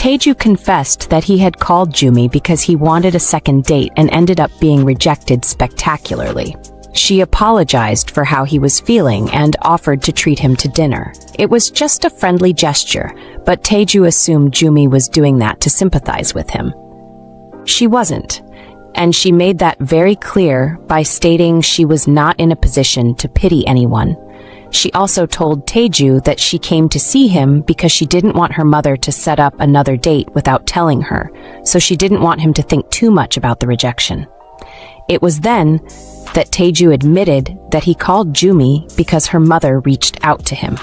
Speaker 1: Taeju confessed that he had called Jumi because he wanted a second date and ended up being rejected spectacularly. She apologized for how he was feeling and offered to treat him to dinner. It was just a friendly gesture, but Taeju assumed Jumi was doing that to sympathize with him. She wasn't. And she made that very clear by stating she was not in a position to pity anyone. She also told Taeju that she came to see him because she didn't want her mother to set up another date without telling her, so she didn't want him to think too much about the rejection. It was then that Taeju admitted that he called Jumi because her mother reached out to him.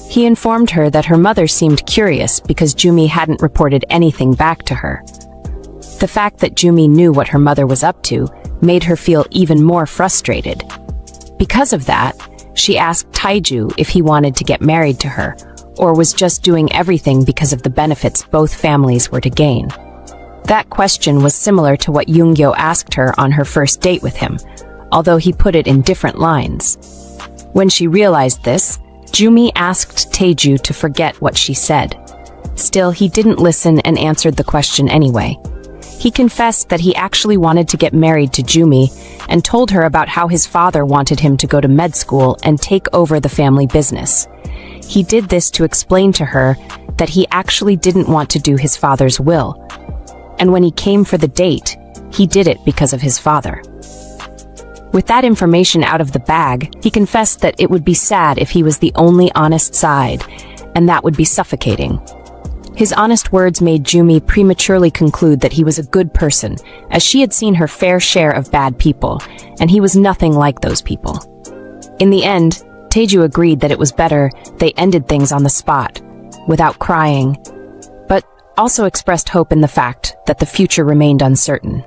Speaker 1: He informed her that her mother seemed curious because Jumi hadn't reported anything back to her. The fact that Jumi knew what her mother was up to made her feel even more frustrated. Because of that, she asked Taeju if he wanted to get married to her, or was just doing everything because of the benefits both families were to gain. That question was similar to what Yoongyo asked her on her first date with him, although he put it in different lines. When she realized this, Jumi asked Taeju to forget what she said. Still, he didn't listen and answered the question anyway. He confessed that he actually wanted to get married to Jumi and told her about how his father wanted him to go to med school and take over the family business. He did this to explain to her that he actually didn't want to do his father's will. And when he came for the date, he did it because of his father. With that information out of the bag, he confessed that it would be sad if he was the only honest side, and that would be suffocating. His honest words made Jumi prematurely conclude that he was a good person, as she had seen her fair share of bad people, and he was nothing like those people. In the end, Taeju agreed that it was better they ended things on the spot, without crying, but also expressed hope in the fact that the future remained uncertain.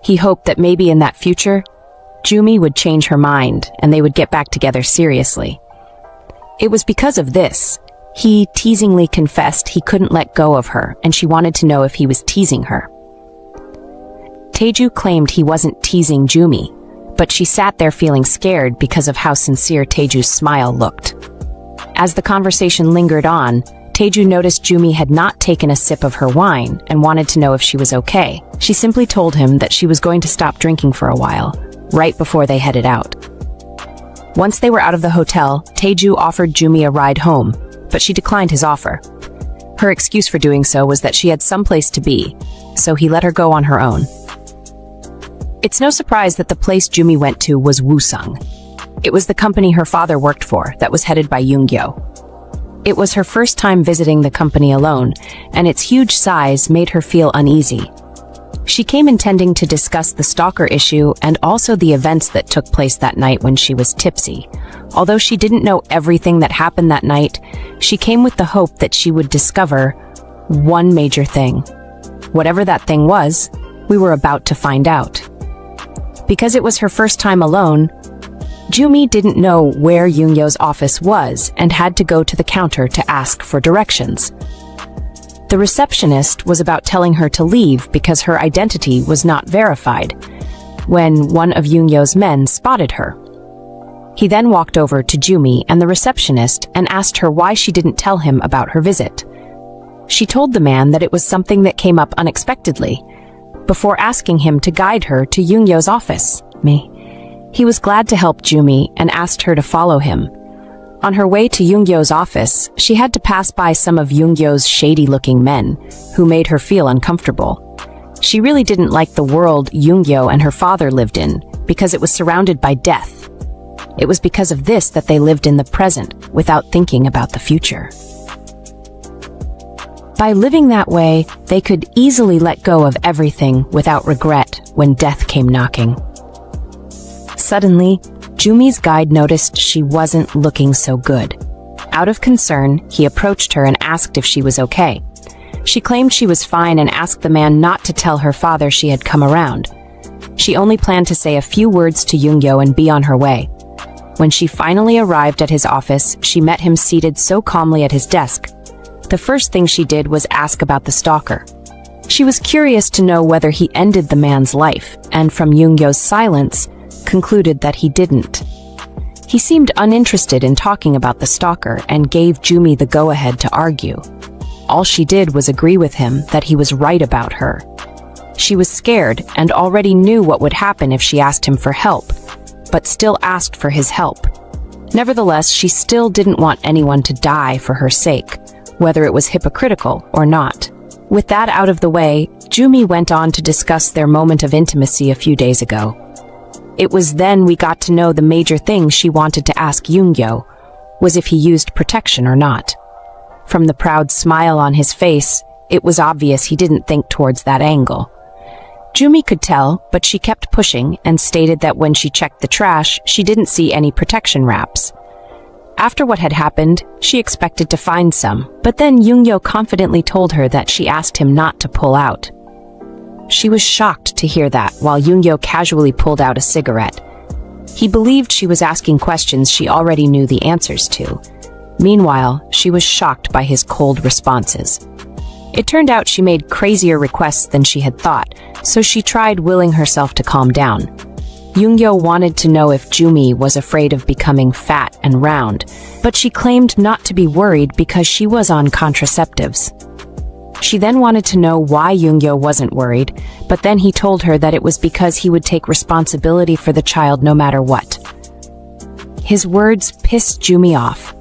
Speaker 1: He hoped that maybe in that future, Jumi would change her mind and they would get back together seriously. It was because of this, he teasingly confessed he couldn't let go of her and she wanted to know if he was teasing her. Taeju claimed he wasn't teasing Jumi, but she sat there feeling scared because of how sincere Taeju's smile looked. As the conversation lingered on, Taeju noticed Jumi had not taken a sip of her wine and wanted to know if she was okay. She simply told him that she was going to stop drinking for a while, right before they headed out. Once they were out of the hotel, Taeju offered Jumi a ride home, but she declined his offer. Her excuse for doing so was that she had someplace to be, so he let her go on her own. It's no surprise that the place Jumi went to was Woosung. It was the company her father worked for that was headed by Jung Yoongyo. It was her first time visiting the company alone, and its huge size made her feel uneasy. She came intending to discuss the stalker issue and also the events that took place that night when she was tipsy. Although she didn't know everything that happened that night, she came with the hope that she would discover one major thing. Whatever that thing was, we were about to find out. Because it was her first time alone, Jumi didn't know where Yoongyo's office was and had to go to the counter to ask for directions. The receptionist was about telling her to leave because her identity was not verified, when one of Yoongyo's men spotted her. He then walked over to Jumi and the receptionist and asked her why she didn't tell him about her visit. She told the man that it was something that came up unexpectedly, before asking him to guide her to Yoongyo's office. He was glad to help Jumi and asked her to follow him. On her way to Yoongyo's office, she had to pass by some of Yoongyo's shady-looking men, who made her feel uncomfortable. She really didn't like the world Yoongyo and her father lived in, because it was surrounded by death. It was because of this that they lived in the present, without thinking about the future. By living that way, they could easily let go of everything without regret when death came knocking. Suddenly, Jumi's guide noticed she wasn't looking so good. Out of concern, he approached her and asked if she was okay. She claimed she was fine and asked the man not to tell her father she had come around. She only planned to say a few words to Yoongyo and be on her way. When she finally arrived at his office, she met him seated so calmly at his desk. The first thing she did was ask about the stalker. She was curious to know whether he ended the man's life, and from Yoongyo's silence, concluded that he didn't. He seemed uninterested in talking about the stalker and gave Jumi the go-ahead to argue. All she did was agree with him that he was right about her. She was scared and already knew what would happen if she asked him for help, but still asked for his help. Nevertheless, she still didn't want anyone to die for her sake, whether it was hypocritical or not. With that out of the way, Jumi went on to discuss their moment of intimacy a few days ago. It was then we got to know the major thing she wanted to ask Yoongyo, was if he used protection or not. From the proud smile on his face, it was obvious he didn't think towards that angle. Jumi could tell, but she kept pushing and stated that when she checked the trash, she didn't see any protection wraps. After what had happened, she expected to find some, but then Yoongyo confidently told her that she asked him not to pull out. She was shocked to hear that while Yoongyo casually pulled out a cigarette. He believed she was asking questions she already knew the answers to. Meanwhile, she was shocked by his cold responses. It turned out she made crazier requests than she had thought, so she tried willing herself to calm down. Yoongyo wanted to know if Jumi was afraid of becoming fat and round, but she claimed not to be worried because she was on contraceptives. She then wanted to know why Yoongyo wasn't worried, but then he told her that it was because he would take responsibility for the child no matter what. His words pissed Jumi off,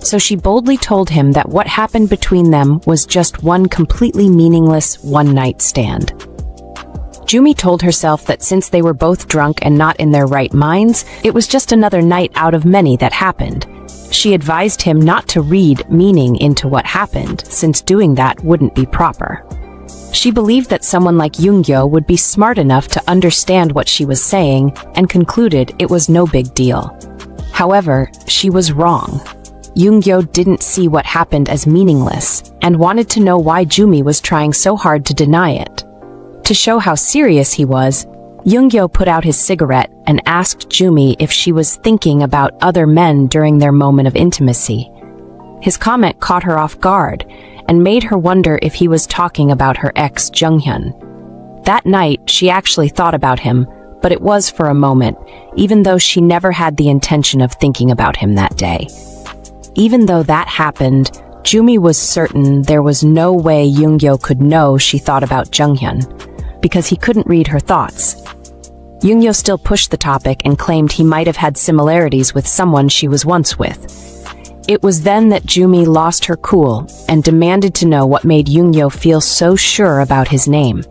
Speaker 1: so she boldly told him that what happened between them was just one completely meaningless one-night stand. Jumi told herself that since they were both drunk and not in their right minds, it was just another night out of many that happened. She advised him not to read meaning into what happened, since doing that wouldn't be proper. She believed that someone like Yoongyo would be smart enough to understand what she was saying, and concluded it was no big deal. However, she was wrong. Yoongyo didn't see what happened as meaningless, and wanted to know why Jumi was trying so hard to deny it. To show how serious he was, Yoongyo put out his cigarette and asked Jumi if she was thinking about other men during their moment of intimacy. His comment caught her off guard and made her wonder if he was talking about her ex Junghyun. That night, she actually thought about him, but it was for a moment, even though she never had the intention of thinking about him that day. Even though that happened, Jumi was certain there was no way Yoongyo could know she thought about Junghyun, because he couldn't read her thoughts. Yoongyo still pushed the topic and claimed he might have had similarities with someone she was once with. It was then that Jumi lost her cool and demanded to know what made Yoongyo feel so sure about his name.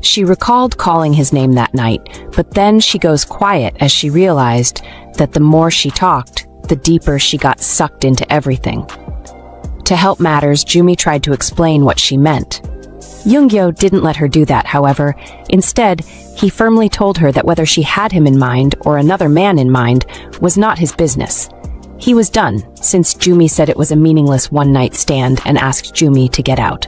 Speaker 1: She recalled calling his name that night, but then she goes quiet as she realized that the more she talked, the deeper she got sucked into everything. To help matters, Jumi tried to explain what she meant. Yoongyo didn't let her do that, however. Instead, he firmly told her that whether she had him in mind or another man in mind was not his business. He was done, since Jumi said it was a meaningless one-night stand and asked Jumi to get out.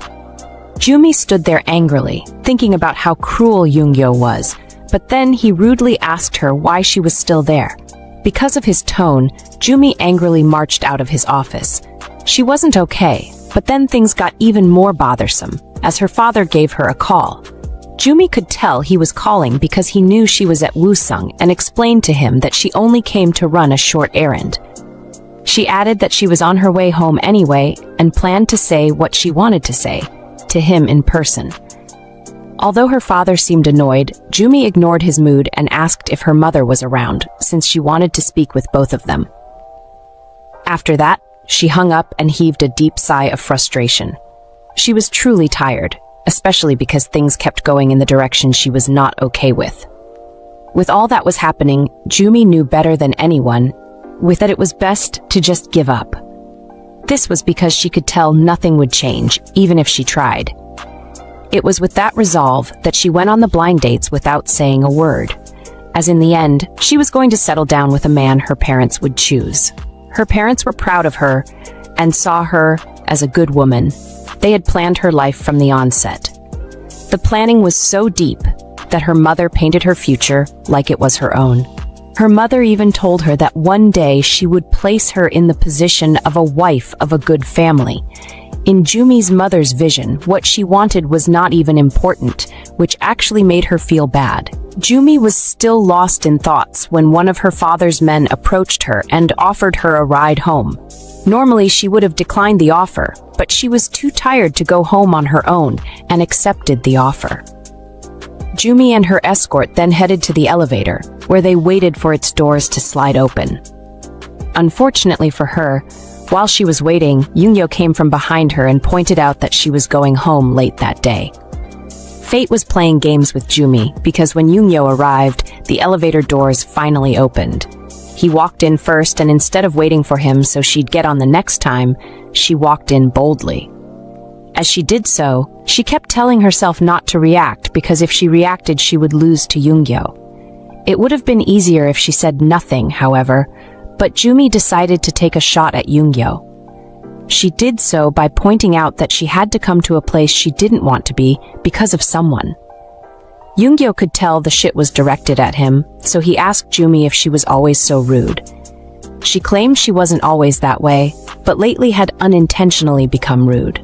Speaker 1: Jumi stood there angrily, thinking about how cruel Yoongyo was, but then he rudely asked her why she was still there. Because of his tone, Jumi angrily marched out of his office. She wasn't okay, but then things got even more bothersome, as her father gave her a call. Jumi could tell he was calling because he knew she was at Woosung and explained to him that she only came to run a short errand. She added that she was on her way home anyway and planned to say what she wanted to say to him in person. Although her father seemed annoyed, Jumi ignored his mood and asked if her mother was around, since she wanted to speak with both of them. After that, she hung up and heaved a deep sigh of frustration. She was truly tired, especially because things kept going in the direction she was not okay with. With all that was happening, Jumi knew better than anyone that it was best to just give up. This was because she could tell nothing would change, even if she tried. It was with that resolve that she went on the blind dates without saying a word, as in the end, she was going to settle down with a man her parents would choose. Her parents were proud of her and saw her as a good woman. They had planned her life from the onset. The planning was so deep that her mother painted her future like it was her own. Her mother even told her that one day she would place her in the position of a wife of a good family. In Jumi's mother's vision, what she wanted was not even important, which actually made her feel bad. Jumi was still lost in thoughts when one of her father's men approached her and offered her a ride home. Normally, she would have declined the offer, but she was too tired to go home on her own and accepted the offer. Jumi and her escort then headed to the elevator, where they waited for its doors to slide open. Unfortunately for her, while she was waiting, Yoongyo came from behind her and pointed out that she was going home late that day. Fate was playing games with Jumi, because when Yoongyo arrived, the elevator doors finally opened. He walked in first, and instead of waiting for him so she'd get on the next time, she walked in boldly. As she did so, she kept telling herself not to react, because if she reacted she would lose to Yoongyo. It would have been easier if she said nothing, however, but Jumi decided to take a shot at Yoongyo. She did so by pointing out that she had to come to a place she didn't want to be because of someone. Yoongyo could tell the shit was directed at him, so he asked Jumi if she was always so rude. She claimed she wasn't always that way, but lately had unintentionally become rude.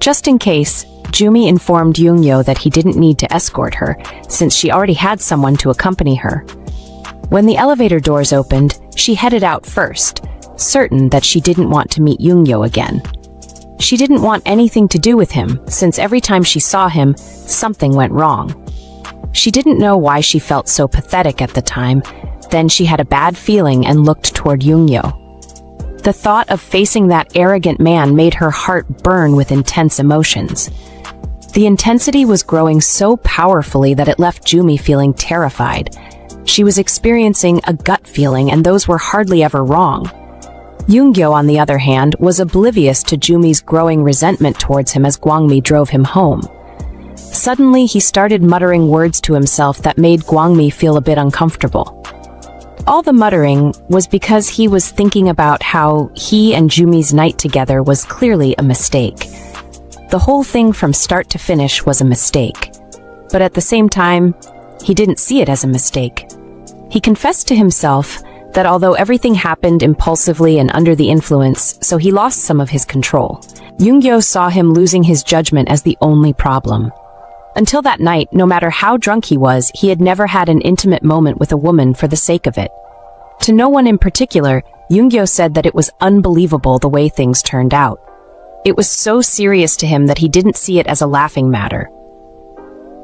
Speaker 1: Just in case, Jumi informed Yoongyo that he didn't need to escort her, since she already had someone to accompany her. When the elevator doors opened, she headed out first, certain that she didn't want to meet Yoongyo again. She didn't want anything to do with him, since every time she saw him, something went wrong. She didn't know why she felt so pathetic at the time. Then she had a bad feeling and looked toward Yoongyo. The thought of facing that arrogant man made her heart burn with intense emotions. The intensity was growing so powerfully that it left Jumi feeling terrified. She was experiencing a gut feeling, and those were hardly ever wrong. Yoongyo, on the other hand, was oblivious to Jumi's growing resentment towards him as Gwangmi drove him home. Suddenly, he started muttering words to himself that made Gwangmi feel a bit uncomfortable. All the muttering was because he was thinking about how he and Jumi's night together was clearly a mistake. The whole thing from start to finish was a mistake. But at the same time, he didn't see it as a mistake. He confessed to himself that although everything happened impulsively and under the influence, so he lost some of his control. Yoongyo saw him losing his judgment as the only problem. Until that night, no matter how drunk he was, he had never had an intimate moment with a woman for the sake of it. To no one in particular, Yoongyo said that it was unbelievable the way things turned out. It was so serious to him that he didn't see it as a laughing matter.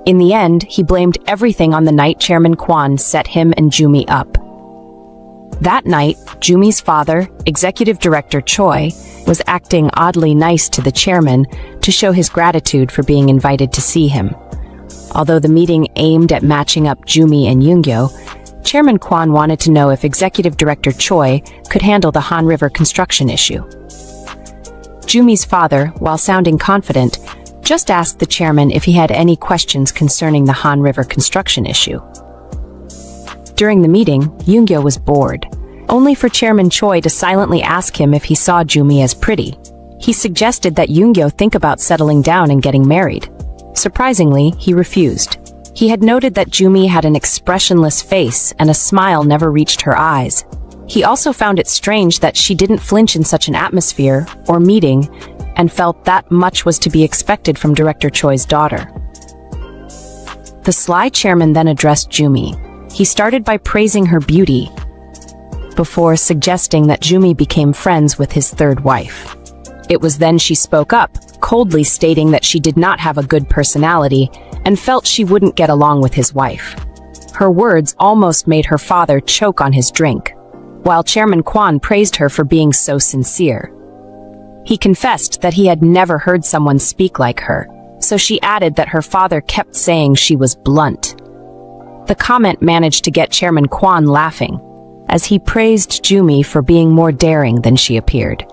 Speaker 1: In the end, he blamed everything on the night Chairman Kwon set him and Jumi up. That night, Jumi's father, Executive Director Choi, was acting oddly nice to the chairman to show his gratitude for being invited to see him. Although the meeting aimed at matching up Jumi and Yoongyo, Chairman Kwon wanted to know if Executive Director Choi could handle the Han River construction issue. Jumi's father, while sounding confident, just asked the chairman if he had any questions concerning the Han River construction issue. During the meeting, Yoongyo was bored, only for Chairman Choi to silently ask him if he saw Jumi as pretty. He suggested that Yoongyo think about settling down and getting married. Surprisingly, he refused. He had noted that Jumi had an expressionless face and a smile never reached her eyes. He also found it strange that she didn't flinch in such an atmosphere or meeting, and felt that much was to be expected from Director Choi's daughter. The sly chairman then addressed Jumi. He started by praising her beauty, before suggesting that Jumi became friends with his third wife. It was then she spoke up, coldly stating that she did not have a good personality and felt she wouldn't get along with his wife. Her words almost made her father choke on his drink, while Chairman Kwon praised her for being so sincere. He confessed that he had never heard someone speak like her, so she added that her father kept saying she was blunt. The comment managed to get Chairman Kwon laughing, as he praised Jumi for being more daring than she appeared.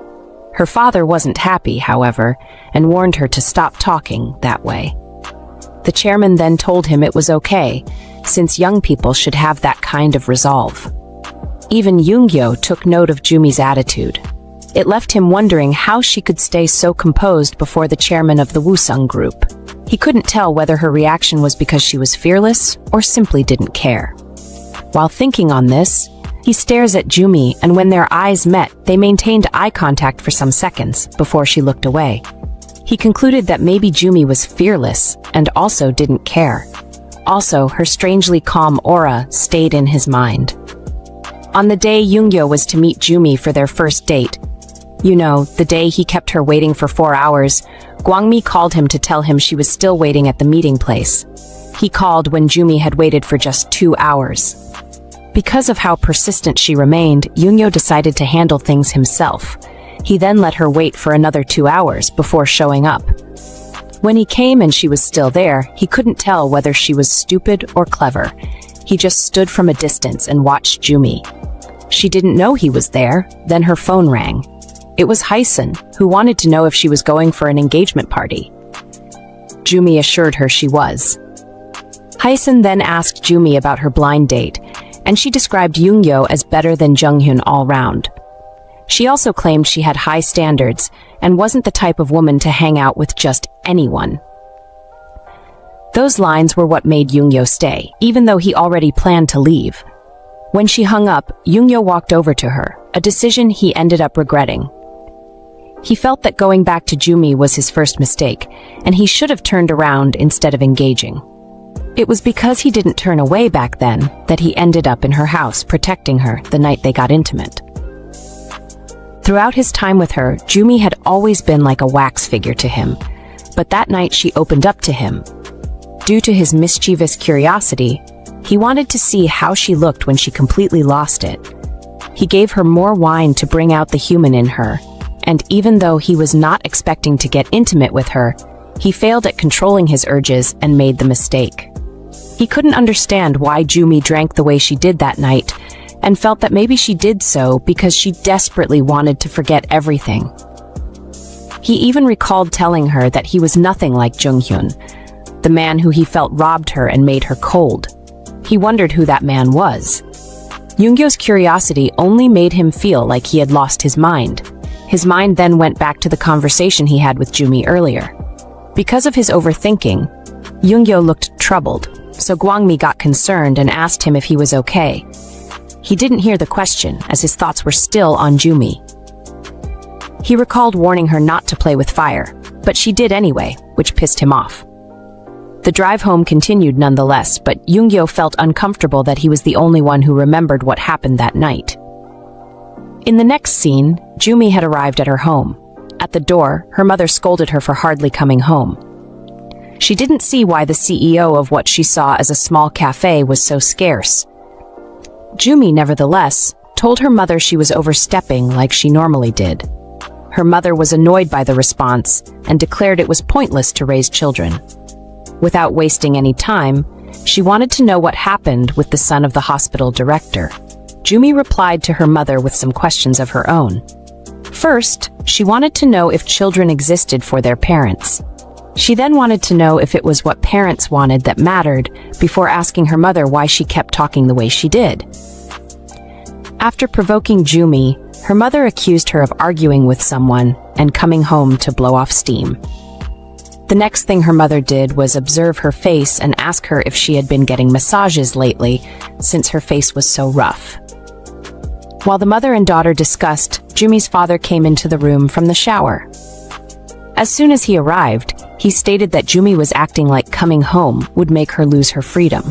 Speaker 1: Her father wasn't happy, however, and warned her to stop talking that way. The chairman then told him it was okay, since young people should have that kind of resolve. Even Yoongyo took note of Jumi's attitude. It left him wondering how she could stay so composed before the chairman of the Woosung group. He couldn't tell whether her reaction was because she was fearless or simply didn't care. While thinking on this, he stares at Jumi, and when their eyes met, they maintained eye contact for some seconds before she looked away. He concluded that maybe Jumi was fearless and also didn't care. Also, her strangely calm aura stayed in his mind. On the day Yoongyo was to meet Jumi for their first date, you know, the day he kept her waiting for 4 hours, Gwangmi called him to tell him she was still waiting at the meeting place. He called when Jumi had waited for just 2 hours. Because of how persistent she remained, Yoongyo decided to handle things himself. He then let her wait for another 2 hours before showing up. When he came and she was still there, he couldn't tell whether she was stupid or clever. He just stood from a distance and watched Jumi. She didn't know he was there, then her phone rang. It was Hysun, who wanted to know if she was going for an engagement party. Jumi assured her she was. Hysun then asked Jumi about her blind date, and she described Yoongyo as better than Junghyun all round. She also claimed she had high standards and wasn't the type of woman to hang out with just anyone. Those lines were what made Yoongyo stay, even though he already planned to leave. When she hung up, Yoongyo walked over to her, a decision he ended up regretting. He felt that going back to Jumi was his first mistake, and he should have turned around instead of engaging. It was because he didn't turn away back then that he ended up in her house protecting her the night they got intimate. Throughout his time with her, Jumi had always been like a wax figure to him. But that night she opened up to him. Due to his mischievous curiosity, he wanted to see how she looked when she completely lost it. He gave her more wine to bring out the human in her, and even though he was not expecting to get intimate with her, he failed at controlling his urges and made the mistake. He couldn't understand why Jumi drank the way she did that night, and felt that maybe she did so because she desperately wanted to forget everything. He even recalled telling her that he was nothing like Jung Yoongyo, the man who he felt robbed her and made her cold. He wondered who that man was. Yoongyo's curiosity only made him feel like he had lost his mind. His mind then went back to the conversation he had with Jumi earlier. Because of his overthinking, Yoongyo looked troubled, so Gwangmi got concerned and asked him if he was okay. He didn't hear the question, as his thoughts were still on Jumi. He recalled warning her not to play with fire, but she did anyway, which pissed him off. The drive home continued nonetheless, but Yoongyo felt uncomfortable that he was the only one who remembered what happened that night. In the next scene, Jumi had arrived at her home. At the door, her mother scolded her for hardly coming home. She didn't see why the CEO of what she saw as a small cafe was so scarce. Jumi, nevertheless, told her mother she was overstepping like she normally did. Her mother was annoyed by the response and declared it was pointless to raise children. Without wasting any time, she wanted to know what happened with the son of the hospital director. Jumi replied to her mother with some questions of her own. First, she wanted to know if children existed for their parents. She then wanted to know if it was what parents wanted that mattered, before asking her mother why she kept talking the way she did. After provoking Jumi, her mother accused her of arguing with someone and coming home to blow off steam. The next thing her mother did was observe her face and ask her if she had been getting massages lately, since her face was so rough. While the mother and daughter discussed, Jumi's father came into the room from the shower. As soon as he arrived, he stated that Jumi was acting like coming home would make her lose her freedom.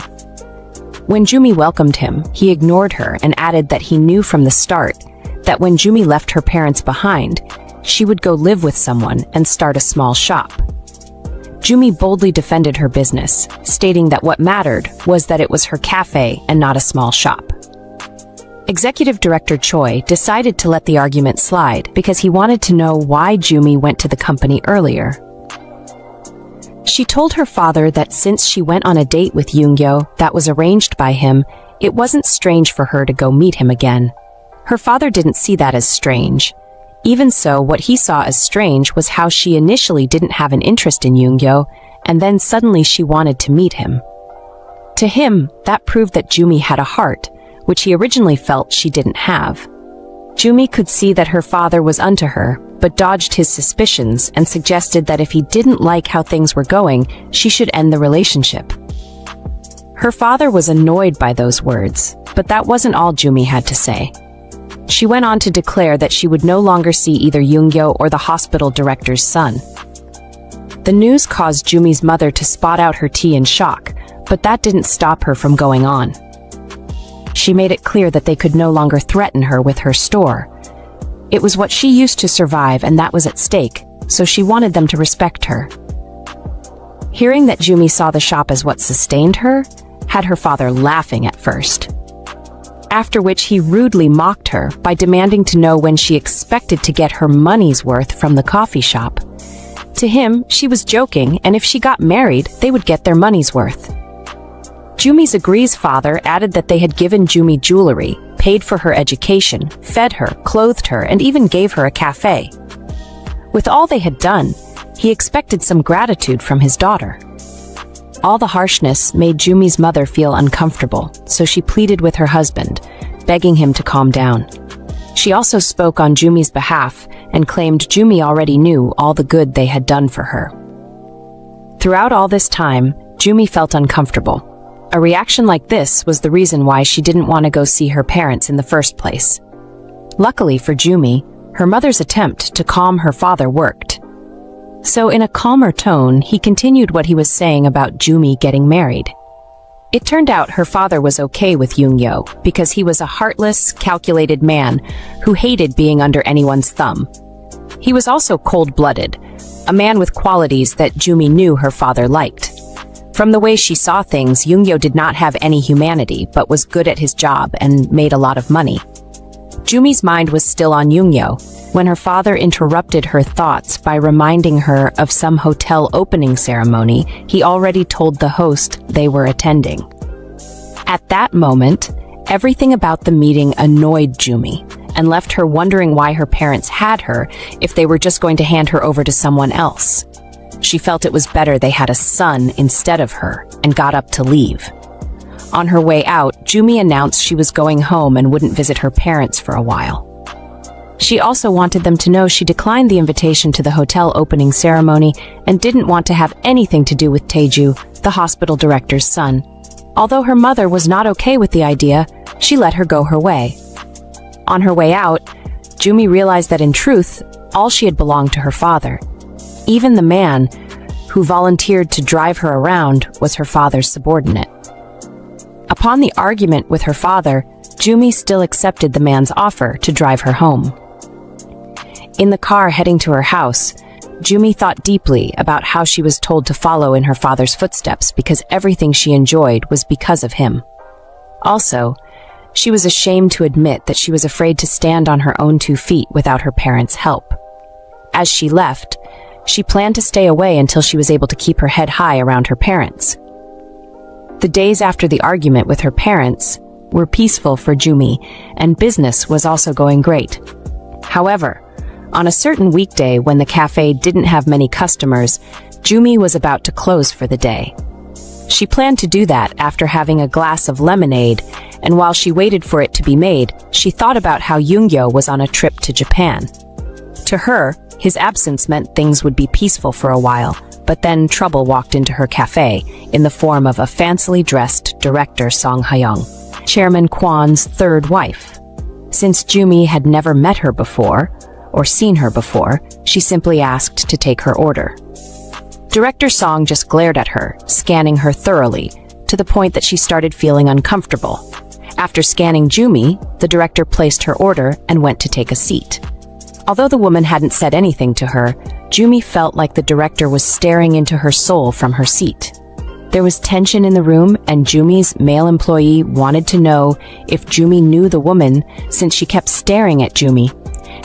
Speaker 1: When Jumi welcomed him, he ignored her and added that he knew from the start that when Jumi left her parents behind, she would go live with someone and start a small shop. Jumi boldly defended her business, stating that what mattered was that it was her cafe and not a small shop. Executive Director Choi decided to let the argument slide because he wanted to know why Jumi went to the company earlier. She told her father that since she went on a date with Yoongyo that was arranged by him, it wasn't strange for her to go meet him again. Her father didn't see that as strange. Even so, what he saw as strange was how she initially didn't have an interest in Yoongyo, and then suddenly she wanted to meet him. To him, that proved that Jumi had a heart, which he originally felt she didn't have. Jumi could see that her father was unto her, but dodged his suspicions and suggested that if he didn't like how things were going, she should end the relationship. Her father was annoyed by those words, but that wasn't all Jumi had to say. She went on to declare that she would no longer see either Yoongyo or the hospital director's son. The news caused Jumi's mother to spot out her tea in shock, but that didn't stop her from going on. She made it clear that they could no longer threaten her with her store. It was what she used to survive, and that was at stake, so she wanted them to respect her. Hearing that Jumi saw the shop as what sustained her, had her father laughing at first. After which he rudely mocked her by demanding to know when she expected to get her money's worth from the coffee shop. To him, she was joking, and if she got married, they would get their money's worth. Jumi's agree's father added that they had given Jumi jewelry, paid for her education, fed her, clothed her, and even gave her a cafe. With all they had done, he expected some gratitude from his daughter. All the harshness made Jumi's mother feel uncomfortable, so she pleaded with her husband, begging him to calm down. She also spoke on Jumi's behalf and claimed Jumi already knew all the good they had done for her. Throughout all this time, Jumi felt uncomfortable. A reaction like this was the reason why she didn't want to go see her parents in the first place. Luckily for Jumi, her mother's attempt to calm her father worked. So in a calmer tone, he continued what he was saying about Jumi getting married. It turned out her father was okay with Yoongyo because he was a heartless, calculated man who hated being under anyone's thumb. He was also cold-blooded, a man with qualities that Jumi knew her father liked. From the way she saw things, Yoongyo did not have any humanity but was good at his job and made a lot of money. Jumi's mind was still on Yoongyo when her father interrupted her thoughts by reminding her of some hotel opening ceremony he already told the host they were attending. At that moment, everything about the meeting annoyed Jumi and left her wondering why her parents had her if they were just going to hand her over to someone else. She felt it was better they had a son instead of her and got up to leave. On her way out, Jumi announced she was going home and wouldn't visit her parents for a while. She also wanted them to know she declined the invitation to the hotel opening ceremony and didn't want to have anything to do with Taeju, the hospital director's son. Although her mother was not okay with the idea, she let her go her way. On her way out, Jumi realized that in truth, all she had belonged to her father. Even the man who volunteered to drive her around was her father's subordinate. Upon the argument with her father, Jumi still accepted the man's offer to drive her home. In the car heading to her house, Jumi thought deeply about how she was told to follow in her father's footsteps because everything she enjoyed was because of him. Also, she was ashamed to admit that she was afraid to stand on her own 2 feet without her parents' help. As she left, she planned to stay away until she was able to keep her head high around her parents. The days after the argument with her parents were peaceful for Jumi, and business was also going great. However, on a certain weekday when the cafe didn't have many customers, Jumi was about to close for the day. She planned to do that after having a glass of lemonade, and while she waited for it to be made, she thought about how Yoongyo was on a trip to Japan. To her, his absence meant things would be peaceful for a while, but then trouble walked into her cafe in the form of a fancily dressed director Song Ha-young, Chairman Kwon's third wife. Since Jumi had never met her before, or seen her before, she simply asked to take her order. Director Song just glared at her, scanning her thoroughly, to the point that she started feeling uncomfortable. After scanning Jumi, the director placed her order and went to take a seat. Although the woman hadn't said anything to her, Jumi felt like the director was staring into her soul from her seat. There was tension in the room, and Jumi's male employee wanted to know if Jumi knew the woman since she kept staring at Jumi.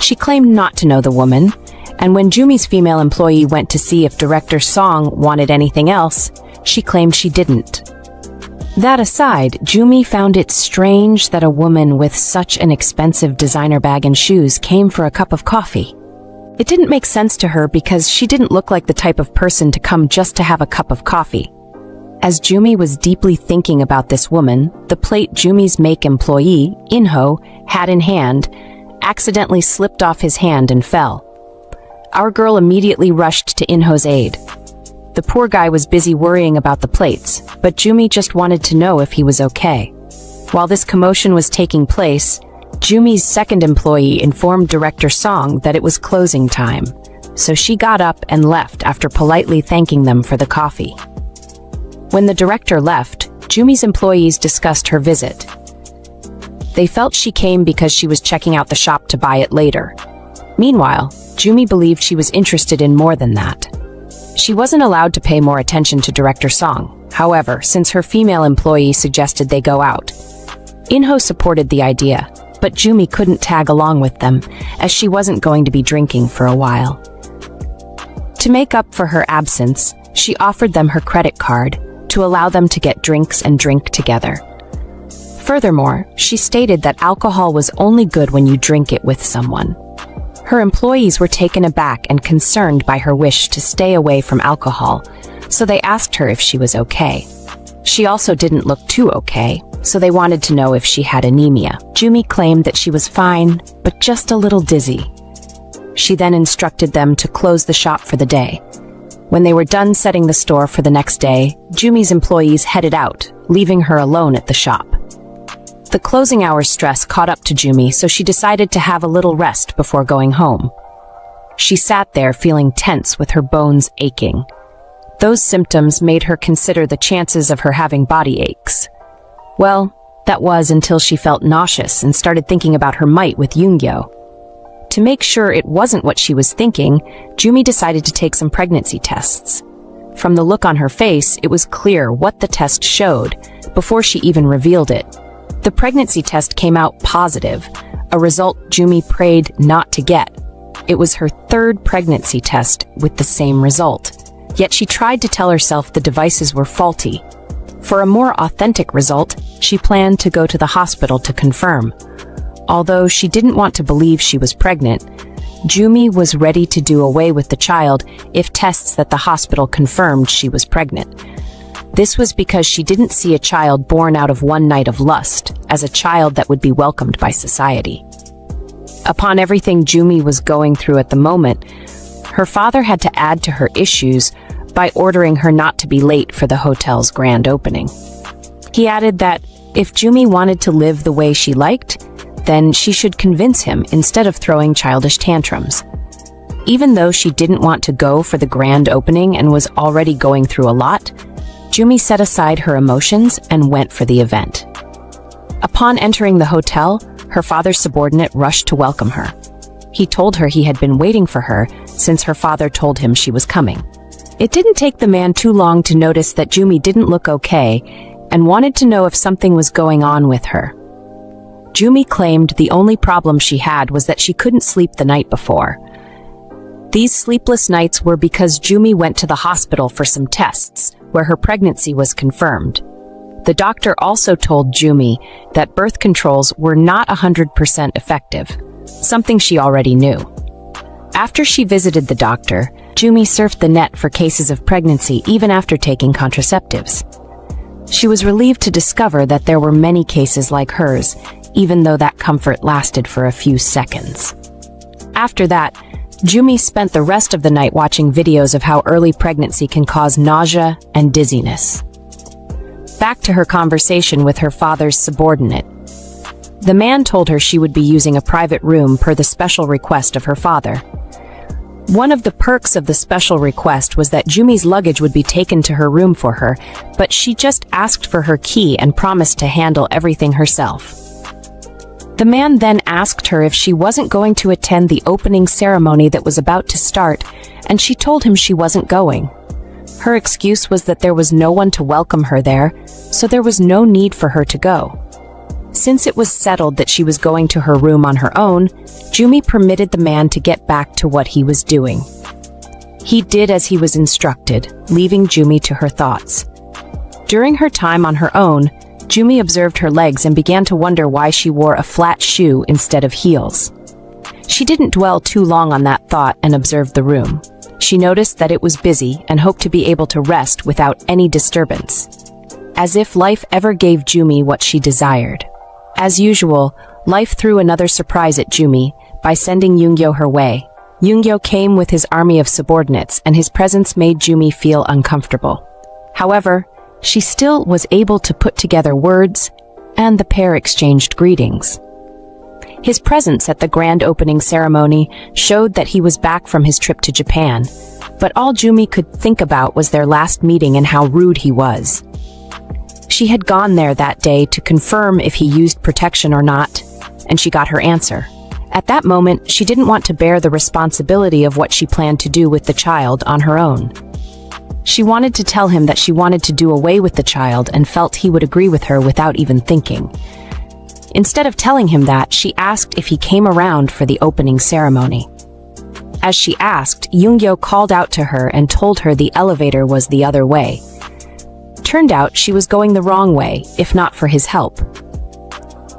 Speaker 1: She claimed not to know the woman, and when Jumi's female employee went to see if Director Song wanted anything else, she claimed she didn't. That aside, Jumi found it strange that a woman with such an expensive designer bag and shoes came for a cup of coffee. It didn't make sense to her because she didn't look like the type of person to come just to have a cup of coffee. As Jumi was deeply thinking about this woman, the plate Jumi's make employee, Inho, had in hand, accidentally slipped off his hand and fell. Our girl immediately rushed to Inho's aid. The poor guy was busy worrying about the plates, but Jumi just wanted to know if he was okay. While this commotion was taking place, Jumi's second employee informed Director Song that it was closing time, so she got up and left after politely thanking them for the coffee. When the director left, Jumi's employees discussed her visit. They felt she came because she was checking out the shop to buy it later. Meanwhile, Jumi believed she was interested in more than that. She wasn't allowed to pay more attention to Director Song, however, since her female employee suggested they go out. Inho supported the idea, but Jumi couldn't tag along with them, as she wasn't going to be drinking for a while. To make up for her absence, she offered them her credit card to allow them to get drinks and drink together. Furthermore, she stated that alcohol was only good when you drink it with someone. Her employees were taken aback and concerned by her wish to stay away from alcohol, so they asked her if she was okay. She also didn't look too okay, so they wanted to know if she had anemia. Jumi claimed that she was fine, but just a little dizzy. She then instructed them to close the shop for the day. When they were done setting the store for the next day, Jumi's employees headed out, leaving her alone at the shop. The closing hours stress caught up to Jumi, so she decided to have a little rest before going home. She sat there feeling tense with her bones aching. Those symptoms made her consider the chances of her having body aches. Well, that was until she felt nauseous and started thinking about her might with Yoongyo. To make sure it wasn't what she was thinking, Jumi decided to take some pregnancy tests. From the look on her face, it was clear what the test showed before she even revealed it. The pregnancy test came out positive, a result Jumi prayed not to get. It was her third pregnancy test with the same result. Yet she tried to tell herself the devices were faulty. For a more authentic result, she planned to go to the hospital to confirm. Although she didn't want to believe she was pregnant, Jumi was ready to do away with the child if tests at the hospital confirmed she was pregnant. This was because she didn't see a child born out of one night of lust as a child that would be welcomed by society. Upon everything Jumi was going through at the moment, her father had to add to her issues by ordering her not to be late for the hotel's grand opening. He added that if Jumi wanted to live the way she liked, then she should convince him instead of throwing childish tantrums. Even though she didn't want to go for the grand opening and was already going through a lot, Jumi set aside her emotions and went for the event. Upon entering the hotel, her father's subordinate rushed to welcome her. He told her he had been waiting for her since her father told him she was coming. It didn't take the man too long to notice that Jumi didn't look okay and wanted to know if something was going on with her. Jumi claimed the only problem she had was that she couldn't sleep the night before. These sleepless nights were because Jumi went to the hospital for some tests, where her pregnancy was confirmed. The doctor also told Jumi that birth controls were not 100% effective, something she already knew. After she visited the doctor, Jumi surfed the net for cases of pregnancy even after taking contraceptives. She was relieved to discover that there were many cases like hers, even though that comfort lasted for a few seconds. After that, Jumi spent the rest of the night watching videos of how early pregnancy can cause nausea and dizziness. Back to her conversation with her father's subordinate. The man told her she would be using a private room per the special request of her father. One of the perks of the special request was that Jumi's luggage would be taken to her room for her, but she just asked for her key and promised to handle everything herself. The man then asked her if she wasn't going to attend the opening ceremony that was about to start, and she told him she wasn't going. Her excuse was that there was no one to welcome her there, so there was no need for her to go. Since it was settled that she was going to her room on her own, Jumi permitted the man to get back to what he was doing. He did as he was instructed, leaving Jumi to her thoughts. During her time on her own, Jumi observed her legs and began to wonder why she wore a flat shoe instead of heels. She didn't dwell too long on that thought and observed the room. She noticed that it was busy and hoped to be able to rest without any disturbance. As if life ever gave Jumi what she desired. As usual, life threw another surprise at Jumi by sending Yoongyo her way. Yoongyo came with his army of subordinates, and his presence made Jumi feel uncomfortable. However, she still was able to put together words, and the pair exchanged greetings. His presence at the grand opening ceremony showed that he was back from his trip to Japan, but all Jumi could think about was their last meeting and how rude he was. She had gone there that day to confirm if he used protection or not, and she got her answer. At that moment, she didn't want to bear the responsibility of what she planned to do with the child on her own. She wanted to tell him that she wanted to do away with the child and felt he would agree with her without even thinking. Instead of telling him that, she asked if he came around for the opening ceremony. As she asked, Yoongyo called out to her and told her the elevator was the other way. Turned out she was going the wrong way, if not for his help.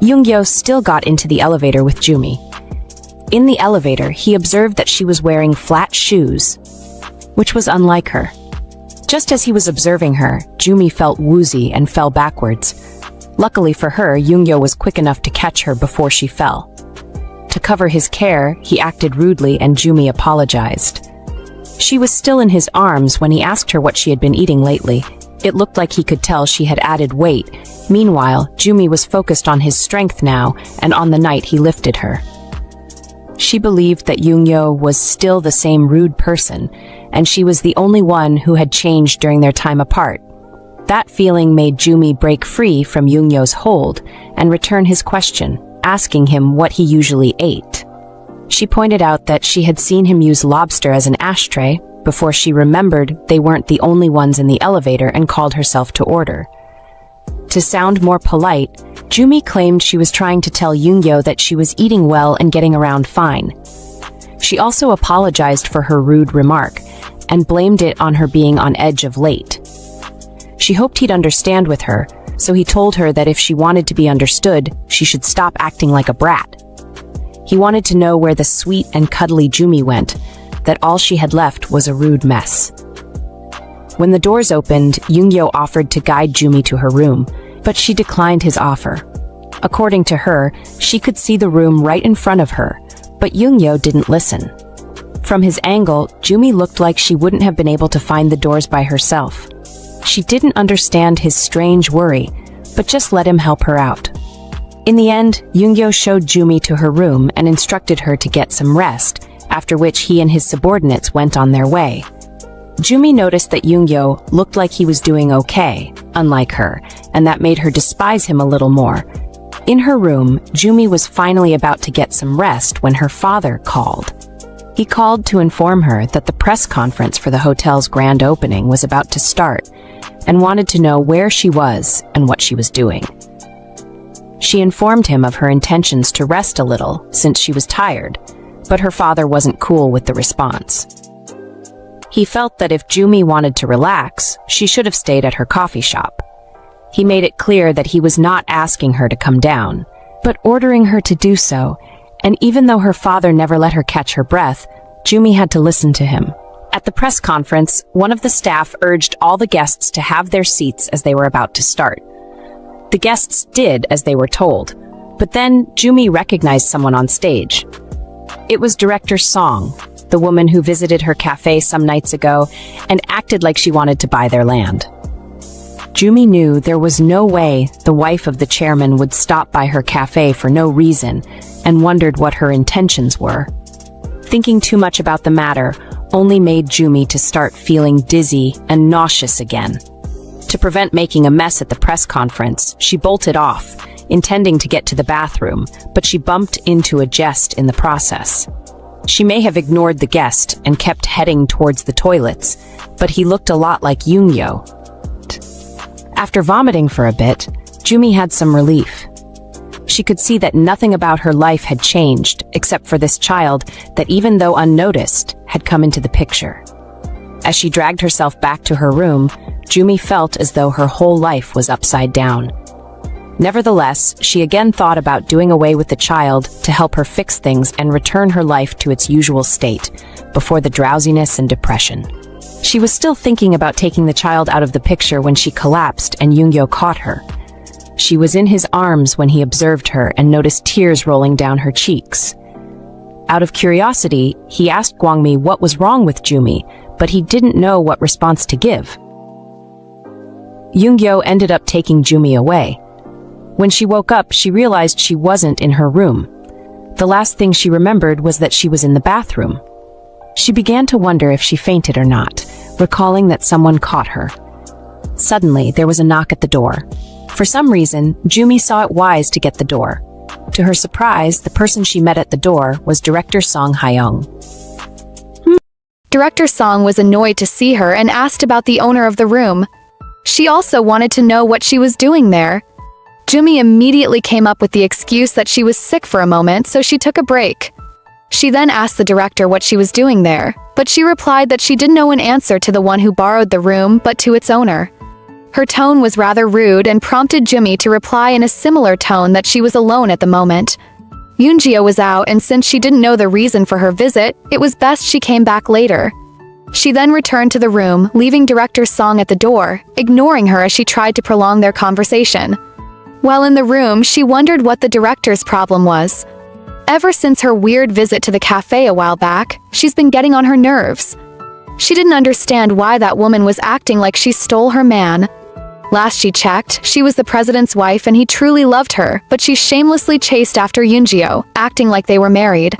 Speaker 1: Yoongyo still got into the elevator with Jumi. In the elevator, he observed that she was wearing flat shoes, which was unlike her. Just as he was observing her, Jumi felt woozy and fell backwards. Luckily for her, Yoongyo was quick enough to catch her before she fell. To cover his care, he acted rudely and Jumi apologized. She was still in his arms when he asked her what she had been eating lately. It looked like he could tell she had added weight. Meanwhile, Jumi was focused on his strength now and on the night he lifted her. She believed that Yoongyo was still the same rude person, and she was the only one who had changed during their time apart. That feeling made Jumi break free from Yoongyo's hold and return his question, asking him what he usually ate. She pointed out that she had seen him use lobster as an ashtray before she remembered they weren't the only ones in the elevator and called herself to order. To sound more polite, Jumi claimed she was trying to tell Yoongyo that she was eating well and getting around fine. She also apologized for her rude remark and blamed it on her being on edge of late. She hoped he'd understand with her, so he told her that if she wanted to be understood, she should stop acting like a brat. He wanted to know where the sweet and cuddly Jumi went, that all she had left was a rude mess. When the doors opened, Yoongyo offered to guide Jumi to her room, but she declined his offer. According to her, she could see the room right in front of her, but Yoongyo didn't listen. From his angle, Jumi looked like she wouldn't have been able to find the doors by herself. She didn't understand his strange worry, but just let him help her out. In the end, Yoongyo showed Jumi to her room and instructed her to get some rest, after which he and his subordinates went on their way. Jumi noticed that Yoongyo looked like he was doing okay, unlike her, and that made her despise him a little more. In her room, Jumi was finally about to get some rest when her father called. He called to inform her that the press conference for the hotel's grand opening was about to start, and wanted to know where she was and what she was doing. She informed him of her intentions to rest a little since she was tired, but her father wasn't cool with the response. He felt that if Jumi wanted to relax, she should have stayed at her coffee shop. He made it clear that he was not asking her to come down, but ordering her to do so, and even though her father never let her catch her breath, Jumi had to listen to him. At the press conference, one of the staff urged all the guests to have their seats as they were about to start. The guests did as they were told, but then Jumi recognized someone on stage. It was director Song, the woman who visited her cafe some nights ago and acted like she wanted to buy their land. Jumi knew there was no way the wife of the chairman would stop by her cafe for no reason and wondered what her intentions were. Thinking too much about the matter only made Jumi to start feeling dizzy and nauseous again. To prevent making a mess at the press conference, she bolted off, intending to get to the bathroom, but she bumped into a guest in the process. She may have ignored the guest and kept heading towards the toilets, but he looked a lot like Yoongyo. After vomiting for a bit, Jumi had some relief. She could see that nothing about her life had changed, except for this child that, even though unnoticed, had come into the picture. As she dragged herself back to her room, Jumi felt as though her whole life was upside down. Nevertheless, she again thought about doing away with the child to help her fix things and return her life to its usual state, before the drowsiness and depression. She was still thinking about taking the child out of the picture when she collapsed and Yoongyo caught her. She was in his arms when he observed her and noticed tears rolling down her cheeks. Out of curiosity, he asked Gwangmi what was wrong with Jumi, but he didn't know what response to give. Yoongyo ended up taking Jumi away. When she woke up, she realized she wasn't in her room. The last thing she remembered was that she was in the bathroom. She began to wonder if she fainted or not, recalling that someone caught her. Suddenly, there was a knock at the door. For some reason, Jumi saw it wise to get the door. To her surprise, the person she met at the door was director Song Hyung.
Speaker 2: Director Song was annoyed to see her and asked about the owner of the room. She also wanted to know what she was doing there. Jumi immediately came up with the excuse that she was sick for a moment, so she took a break. She then asked the director what she was doing there, but she replied that she didn't know an answer to the one who borrowed the room, but to its owner. Her tone was rather rude and prompted Jumi to reply in a similar tone that she was alone at the moment. Yoongyo was out, and since she didn't know the reason for her visit, it was best she came back later. She then returned to the room, leaving director Song at the door, ignoring her as she tried to prolong their conversation. While in the room, she wondered what the director's problem was. Ever since her weird visit to the cafe a while back, she's been getting on her nerves. She didn't understand why that woman was acting like she stole her man. Last she checked, she was the president's wife and he truly loved her, but she shamelessly chased after Yoongyo, acting like they were married.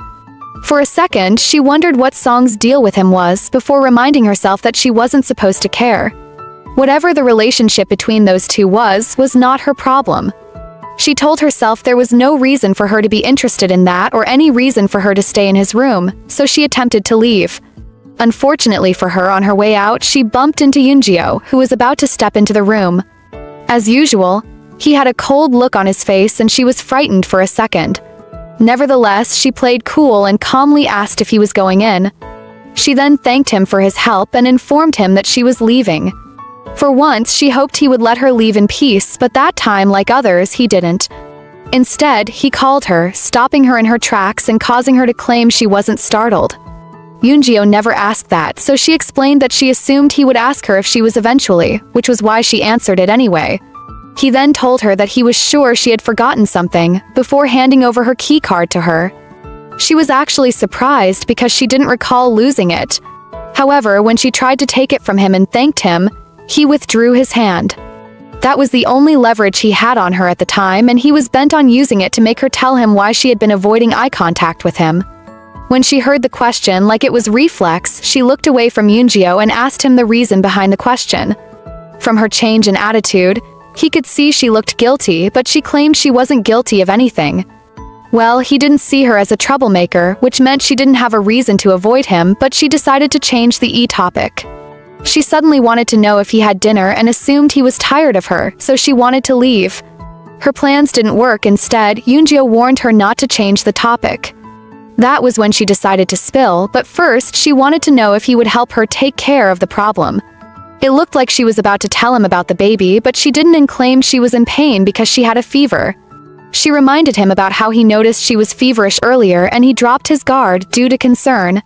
Speaker 2: For a second, she wondered what Song's deal with him was before reminding herself that she wasn't supposed to care. Whatever the relationship between those two was not her problem. She told herself there was no reason for her to be interested in that or any reason for her to stay in his room, so she attempted to leave. Unfortunately for her, on her way out, she bumped into Yoonggyo, who was about to step into the room. As usual, he had a cold look on his face and she was frightened for a second. Nevertheless, she played cool and calmly asked if he was going in. She then thanked him for his help and informed him that she was leaving. For once, she hoped he would let her leave in peace, but that time, like others, he didn't. Instead, he called her, stopping her in her tracks and causing her to claim she wasn't startled. Yoonggyo never asked that, so she explained that she assumed he would ask her if she was eventually, which was why she answered it anyway. He then told her that he was sure she had forgotten something, before handing over her key card to her. She was actually surprised because she didn't recall losing it. However, when she tried to take it from him and thanked him, he withdrew his hand. That was the only leverage he had on her at the time, and he was bent on using it to make her tell him why she had been avoiding eye contact with him. When she heard the question, like it was reflex, she looked away from Yoonggyo and asked him the reason behind the question. From her change in attitude, he could see she looked guilty, but she claimed she wasn't guilty of anything. Well, he didn't see her as a troublemaker, which meant she didn't have a reason to avoid him, but she decided to change the topic. She suddenly wanted to know if he had dinner and assumed he was tired of her, so she wanted to leave. Her plans didn't work. Instead, Yoonggyo warned her not to change the topic. That was when she decided to spill, but first she wanted to know if he would help her take care of the problem. It looked like she was about to tell him about the baby, but she didn't and claimed she was in pain because she had a fever. She reminded him about how he noticed she was feverish earlier and he dropped his guard due to concern.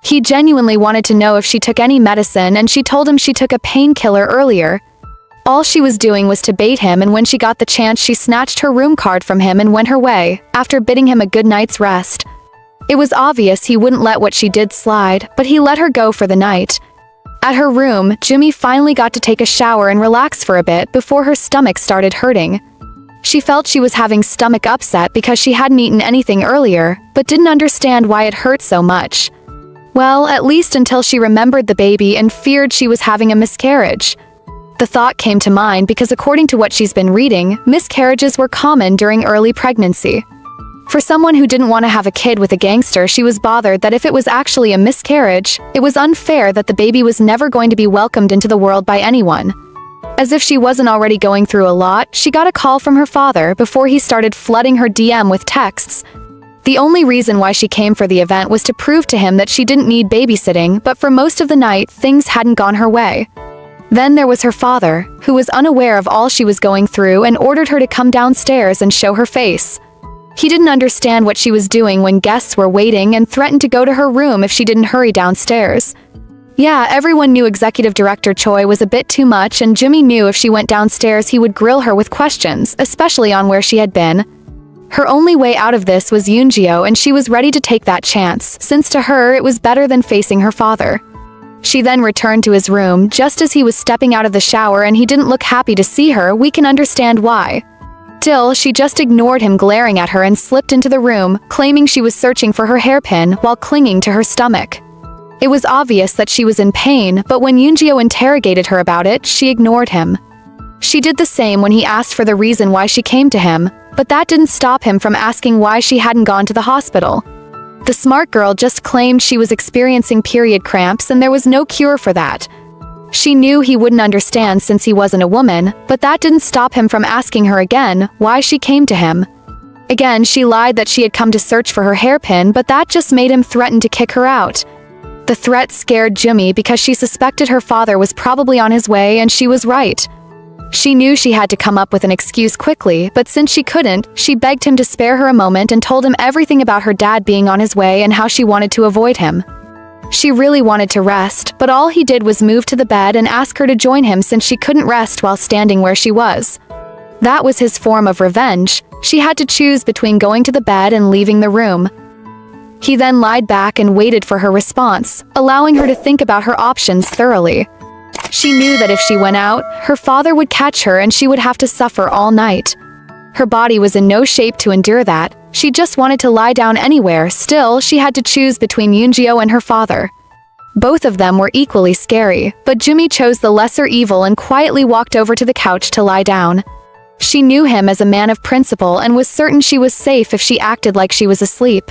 Speaker 2: He genuinely wanted to know if she took any medicine, and she told him she took a painkiller earlier. All she was doing was to bait him, and when she got the chance she snatched her room card from him and went her way, after bidding him a good night's rest. It was obvious he wouldn't let what she did slide, but he let her go for the night. At her room, Jumi finally got to take a shower and relax for a bit before her stomach started hurting. She felt she was having stomach upset because she hadn't eaten anything earlier, but didn't understand why it hurt so much. Well, at least until she remembered the baby and feared she was having a miscarriage. The thought came to mind because according to what she's been reading, miscarriages were common during early pregnancy. For someone who didn't want to have a kid with a gangster, she was bothered that if it was actually a miscarriage, it was unfair that the baby was never going to be welcomed into the world by anyone. As if she wasn't already going through a lot, she got a call from her father before he started flooding her DM with texts. The only reason why she came for the event was to prove to him that she didn't need babysitting, but for most of the night, things hadn't gone her way. Then there was her father, who was unaware of all she was going through and ordered her to come downstairs and show her face. He didn't understand what she was doing when guests were waiting and threatened to go to her room if she didn't hurry downstairs. Yeah, everyone knew Executive Director Choi was a bit too much, and Jimmy knew if she went downstairs he would grill her with questions, especially on where she had been. Her only way out of this was Yoonggyo, and she was ready to take that chance, since to her it was better than facing her father. She then returned to his room just as he was stepping out of the shower, and he didn't look happy to see her. We can understand why. Still, she just ignored him glaring at her and slipped into the room, claiming she was searching for her hairpin while clinging to her stomach. It was obvious that she was in pain, but when Yoonggyo interrogated her about it, she ignored him. She did the same when he asked for the reason why she came to him, but that didn't stop him from asking why she hadn't gone to the hospital. The smart girl just claimed she was experiencing period cramps and there was no cure for that. She knew he wouldn't understand since he wasn't a woman, but that didn't stop him from asking her again why she came to him. Again, she lied that she had come to search for her hairpin, but that just made him threaten to kick her out. The threat scared Jumi because she suspected her father was probably on his way, and she was right. She knew she had to come up with an excuse quickly, but since she couldn't, she begged him to spare her a moment and told him everything about her dad being on his way and how she wanted to avoid him. She really wanted to rest, but all he did was move to the bed and ask her to join him since she couldn't rest while standing where she was. That was his form of revenge. She had to choose between going to the bed and leaving the room. He then lied back and waited for her response, allowing her to think about her options thoroughly. She knew that if she went out, her father would catch her and she would have to suffer all night. Her body was in no shape to endure that. She just wanted to lie down anywhere. Still, she had to choose between Yoongyo and her father. Both of them were equally scary, but Jumi chose the lesser evil and quietly walked over to the couch to lie down. She knew him as a man of principle and was certain she was safe if she acted like she was asleep.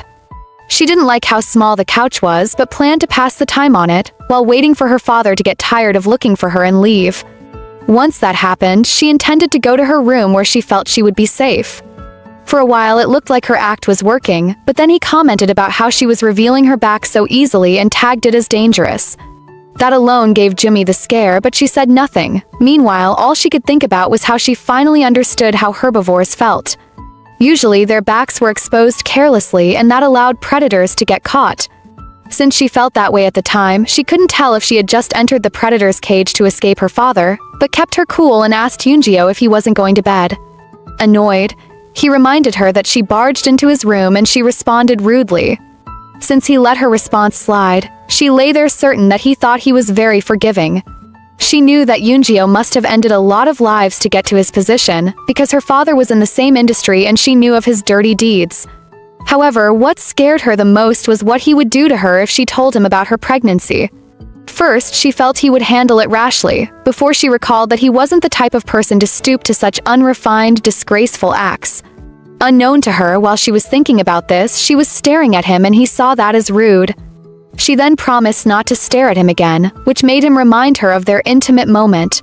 Speaker 2: She didn't like how small the couch was, but planned to pass the time on it, while waiting for her father to get tired of looking for her and leave. Once that happened, she intended to go to her room where she felt she would be safe. For a while it looked like her act was working, but then he commented about how she was revealing her back so easily and tagged it as dangerous. That alone gave Jumi the scare, but she said nothing. Meanwhile, all she could think about was how she finally understood how herbivores felt. Usually, their backs were exposed carelessly, and that allowed predators to get caught. Since she felt that way at the time, she couldn't tell if she had just entered the predator's cage to escape her father, but kept her cool and asked Yoongyo if he wasn't going to bed. Annoyed, he reminded her that she barged into his room and she responded rudely. Since he let her response slide, she lay there certain that he thought he was very forgiving. She knew that Yoongyo must have ended a lot of lives to get to his position, because her father was in the same industry and she knew of his dirty deeds. However, what scared her the most was what he would do to her if she told him about her pregnancy. First, she felt he would handle it rashly, before she recalled that he wasn't the type of person to stoop to such unrefined, disgraceful acts. Unknown to her, while she was thinking about this, she was staring at him and he saw that as rude. She then promised not to stare at him again, which made him remind her of their intimate moment.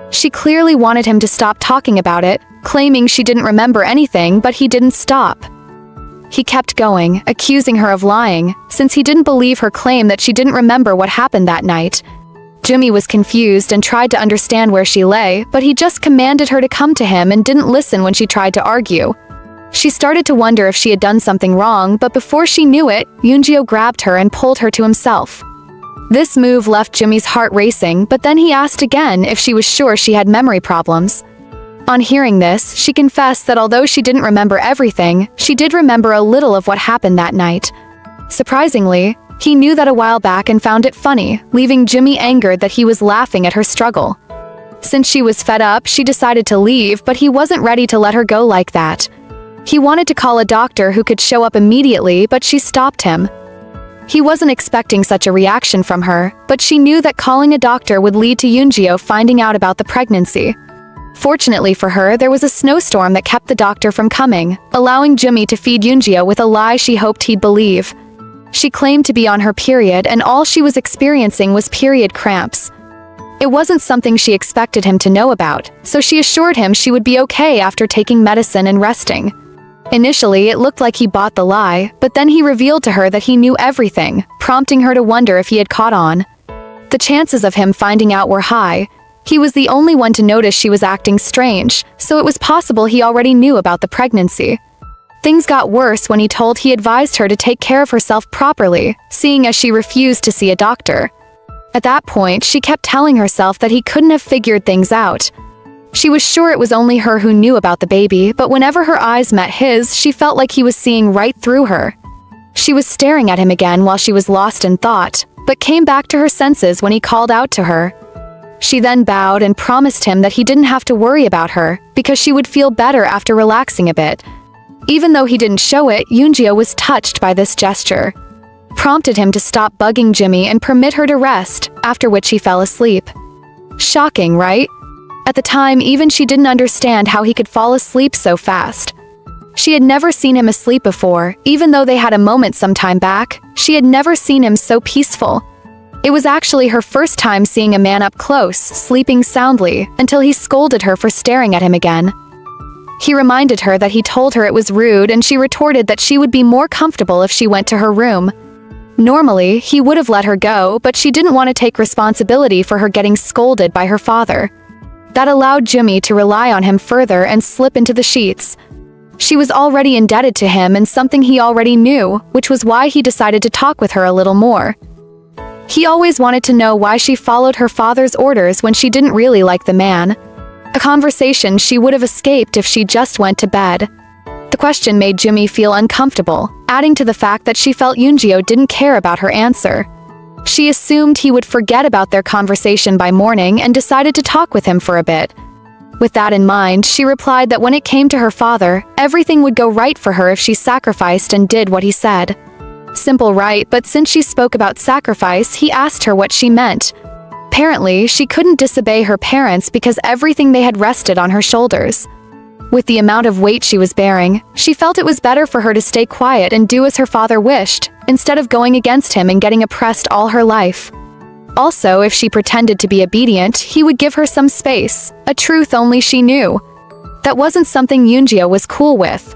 Speaker 2: She clearly wanted him to stop talking about it, claiming she didn't remember anything, but he didn't stop. He kept going, accusing her of lying, since he didn't believe her claim that she didn't remember what happened that night. Jumi was confused and tried to understand where she lay, but he just commanded her to come to him and didn't listen when she tried to argue. She started to wonder if she had done something wrong, but before she knew it, Yoongyo grabbed her and pulled her to himself. This move left Jumi's heart racing, but then he asked again if she was sure she had memory problems. On hearing this, she confessed that although she didn't remember everything, she did remember a little of what happened that night. Surprisingly, he knew that a while back and found it funny, leaving Jumi angered that he was laughing at her struggle. Since she was fed up, she decided to leave, but he wasn't ready to let her go like that. He wanted to call a doctor who could show up immediately, but she stopped him. He wasn't expecting such a reaction from her, but she knew that calling a doctor would lead to Yoongyo finding out about the pregnancy. Fortunately for her, there was a snowstorm that kept the doctor from coming, allowing Jumi to feed Yoongyo with a lie she hoped he'd believe. She claimed to be on her period and all she was experiencing was period cramps. It wasn't something she expected him to know about, so she assured him she would be okay after taking medicine and resting. Initially, it looked like he bought the lie, but then he revealed to her that he knew everything, prompting her to wonder if he had caught on. The chances of him finding out were high. He was the only one to notice she was acting strange, so it was possible he already knew about the pregnancy. Things got worse when he told he advised her to take care of herself properly, seeing as she refused to see a doctor. At that point, she kept telling herself that he couldn't have figured things out. She was sure it was only her who knew about the baby, but whenever her eyes met his, she felt like he was seeing right through her. She was staring at him again while she was lost in thought, but came back to her senses when he called out to her. She then bowed and promised him that he didn't have to worry about her, because she would feel better after relaxing a bit. Even though he didn't show it, Yoongyo was touched by this gesture. Prompted him to stop bugging Jumi and permit her to rest, after which he fell asleep. Shocking, right? At the time, even she didn't understand how he could fall asleep so fast. She had never seen him asleep before, even though they had a moment some time back. She had never seen him so peaceful. It was actually her first time seeing a man up close, sleeping soundly, until he scolded her for staring at him again. He reminded her that he told her it was rude, and she retorted that she would be more comfortable if she went to her room. Normally, he would have let her go, but she didn't want to take responsibility for her getting scolded by her father. That allowed Jumi to rely on him further and slip into the sheets. She was already indebted to him and something he already knew, which was why he decided to talk with her a little more. He always wanted to know why she followed her father's orders when she didn't really like the man. A conversation she would have escaped if she just went to bed. The question made Jumi feel uncomfortable, adding to the fact that she felt Yoongyo didn't care about her answer. She assumed he would forget about their conversation by morning and decided to talk with him for a bit. With that in mind, she replied that when it came to her father, everything would go right for her if she sacrificed and did what he said. Simple, right? But since she spoke about sacrifice, he asked her what she meant. Apparently, she couldn't disobey her parents because everything they had rested on her shoulders. With the amount of weight she was bearing, she felt it was better for her to stay quiet and do as her father wished, instead of going against him and getting oppressed all her life. Also, if she pretended to be obedient, he would give her some space, a truth only she knew. That wasn't something Yoonggyo was cool with.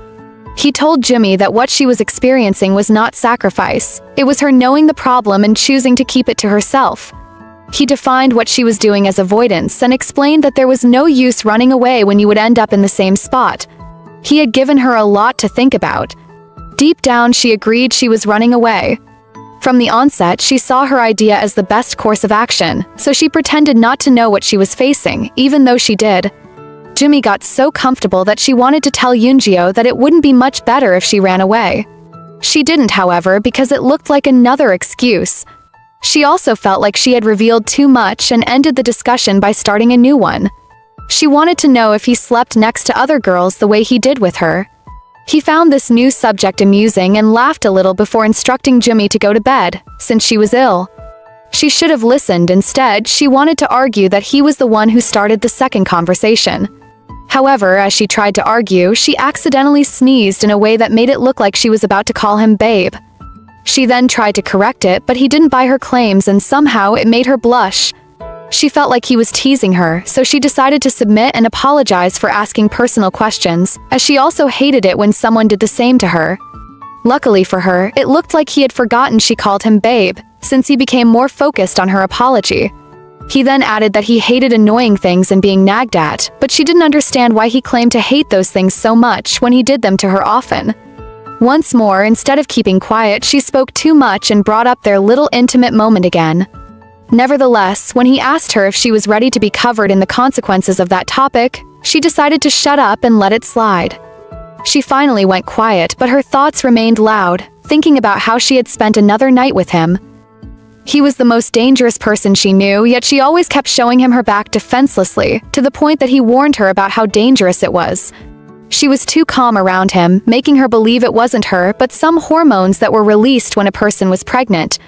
Speaker 2: He told Jumi that what she was experiencing was not sacrifice, it was her knowing the problem and choosing to keep it to herself. He defined what she was doing as avoidance and explained that there was no use running away when you would end up in the same spot. He had given her a lot to think about. Deep down, she agreed she was running away. From the onset, she saw her idea as the best course of action, so she pretended not to know what she was facing, even though she did. Jumi got so comfortable that she wanted to tell Yoonggyo that it wouldn't be much better if she ran away. She didn't, however, because it looked like another excuse. She also felt like she had revealed too much and ended the discussion by starting a new one. She wanted to know if he slept next to other girls the way he did with her. He found this new subject amusing and laughed a little before instructing Jumi to go to bed, since she was ill. She should have listened. Instead, she wanted to argue that he was the one who started the second conversation. However, as she tried to argue, she accidentally sneezed in a way that made it look like she was about to call him babe. She then tried to correct it, but he didn't buy her claims and somehow it made her blush. She felt like he was teasing her, so she decided to submit and apologize for asking personal questions, as she also hated it when someone did the same to her. Luckily for her, it looked like he had forgotten she called him babe, since he became more focused on her apology. He then added that he hated annoying things and being nagged at, but she didn't understand why he claimed to hate those things so much when he did them to her often. Once more, instead of keeping quiet, she spoke too much and brought up their little intimate moment again. Nevertheless, when he asked her if she was ready to be covered in the consequences of that topic, she decided to shut up and let it slide. She finally went quiet, but her thoughts remained loud, thinking about how she had spent another night with him. He was the most dangerous person she knew, yet she always kept showing him her back defenselessly, to the point that he warned her about how dangerous it was. She was too calm around him, making her believe it wasn't her, but some hormones that were released when a person was pregnant.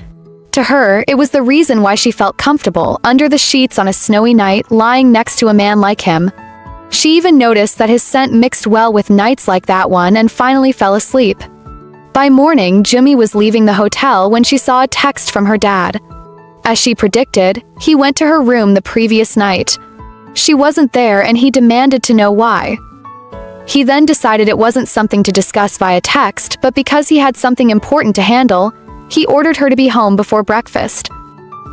Speaker 2: To her, it was the reason why she felt comfortable under the sheets on a snowy night, lying next to a man like him. She even noticed that his scent mixed well with nights like that one and finally fell asleep. By morning, Jumi was leaving the hotel when she saw a text from her dad. As she predicted, he went to her room the previous night. She wasn't there and he demanded to know why. He then decided it wasn't something to discuss via text, but because he had something important to handle, he ordered her to be home before breakfast.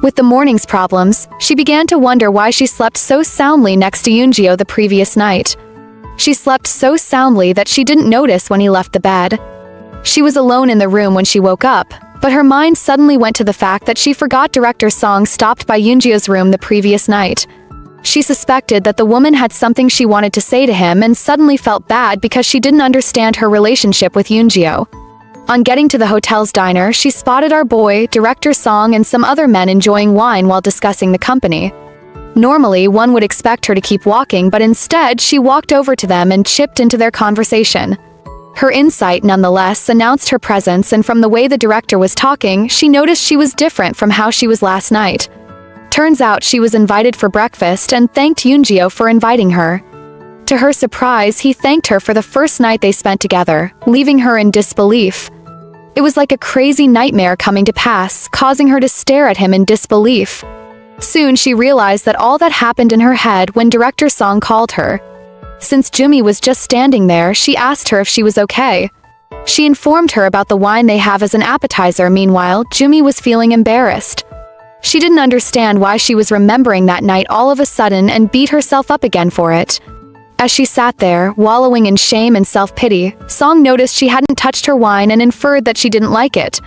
Speaker 2: With the morning's problems, she began to wonder why she slept so soundly next to Yoonggyo the previous night. She slept so soundly that she didn't notice when he left the bed. She was alone in the room when she woke up, but her mind suddenly went to the fact that she forgot Director Song stopped by Yoonggyo's room the previous night. She suspected that the woman had something she wanted to say to him and suddenly felt bad because she didn't understand her relationship with Yoonggyo. On getting to the hotel's diner, she spotted our boy, Director Song, and some other men enjoying wine while discussing the company. Normally, one would expect her to keep walking, but instead, she walked over to them and chipped into their conversation. Her insight, nonetheless, announced her presence, and from the way the director was talking, she noticed she was different from how she was last night. Turns out she was invited for breakfast and thanked Yoonggyo for inviting her. To her surprise, he thanked her for the first night they spent together, leaving her in disbelief. It was like a crazy nightmare coming to pass, causing her to stare at him in disbelief. Soon she realized that all that happened in her head when Director Song called her. Since Jumi was just standing there, she asked her if she was okay. She informed her about the wine they have as an appetizer. Meanwhile, Jumi was feeling embarrassed. She didn't understand why she was remembering that night all of a sudden and beat herself up again for it. As she sat there, wallowing in shame and self-pity, Song noticed she hadn't touched her wine and inferred that she didn't like it.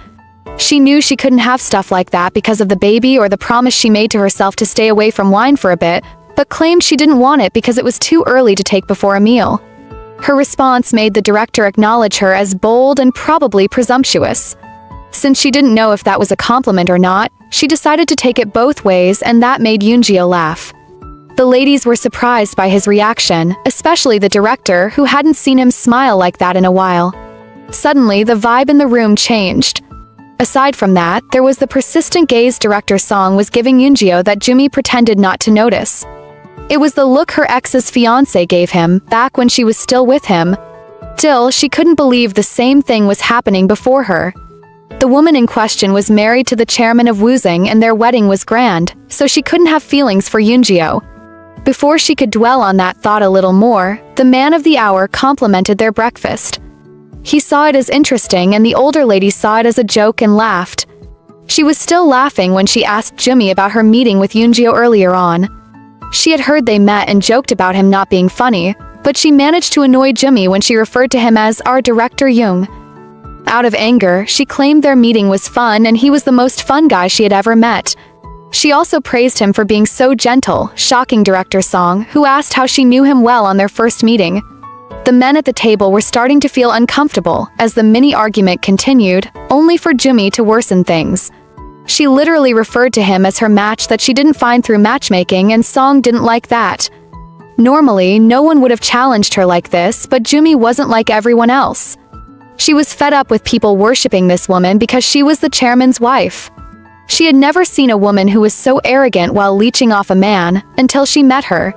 Speaker 2: She knew she couldn't have stuff like that because of the baby or the promise she made to herself to stay away from wine for a bit, but claimed she didn't want it because it was too early to take before a meal. Her response made the director acknowledge her as bold and probably presumptuous. Since she didn't know if that was a compliment or not, she decided to take it both ways, and that made Yoonggyo laugh. The ladies were surprised by his reaction, especially the director, who hadn't seen him smile like that in a while. Suddenly, the vibe in the room changed. Aside from that, there was the persistent gaze director Song was giving Yoonggyo that Jumi pretended not to notice. It was the look her ex's fiancé gave him, back when she was still with him. Still, she couldn't believe the same thing was happening before her. The woman in question was married to the chairman of Woosung and their wedding was grand, so she couldn't have feelings for Yoonggyo. Before she could dwell on that thought a little more, the man of the hour complimented their breakfast. He saw it as interesting and the older lady saw it as a joke and laughed. She was still laughing when she asked Jumi about her meeting with Yoonggyo earlier on. She had heard they met and joked about him not being funny, but she managed to annoy Jumi when she referred to him as our director Jung. Out of anger, she claimed their meeting was fun and he was the most fun guy she had ever met. She also praised him for being so gentle, shocking director Song, who asked how she knew him well on their first meeting. The men at the table were starting to feel uncomfortable as the mini-argument continued, only for Jumi to worsen things. She literally referred to him as her match that she didn't find through matchmaking, and Song didn't like that. Normally, no one would have challenged her like this, but Jumi wasn't like everyone else. She was fed up with people worshipping this woman because she was the chairman's wife. She had never seen a woman who was so arrogant while leeching off a man, until she met her.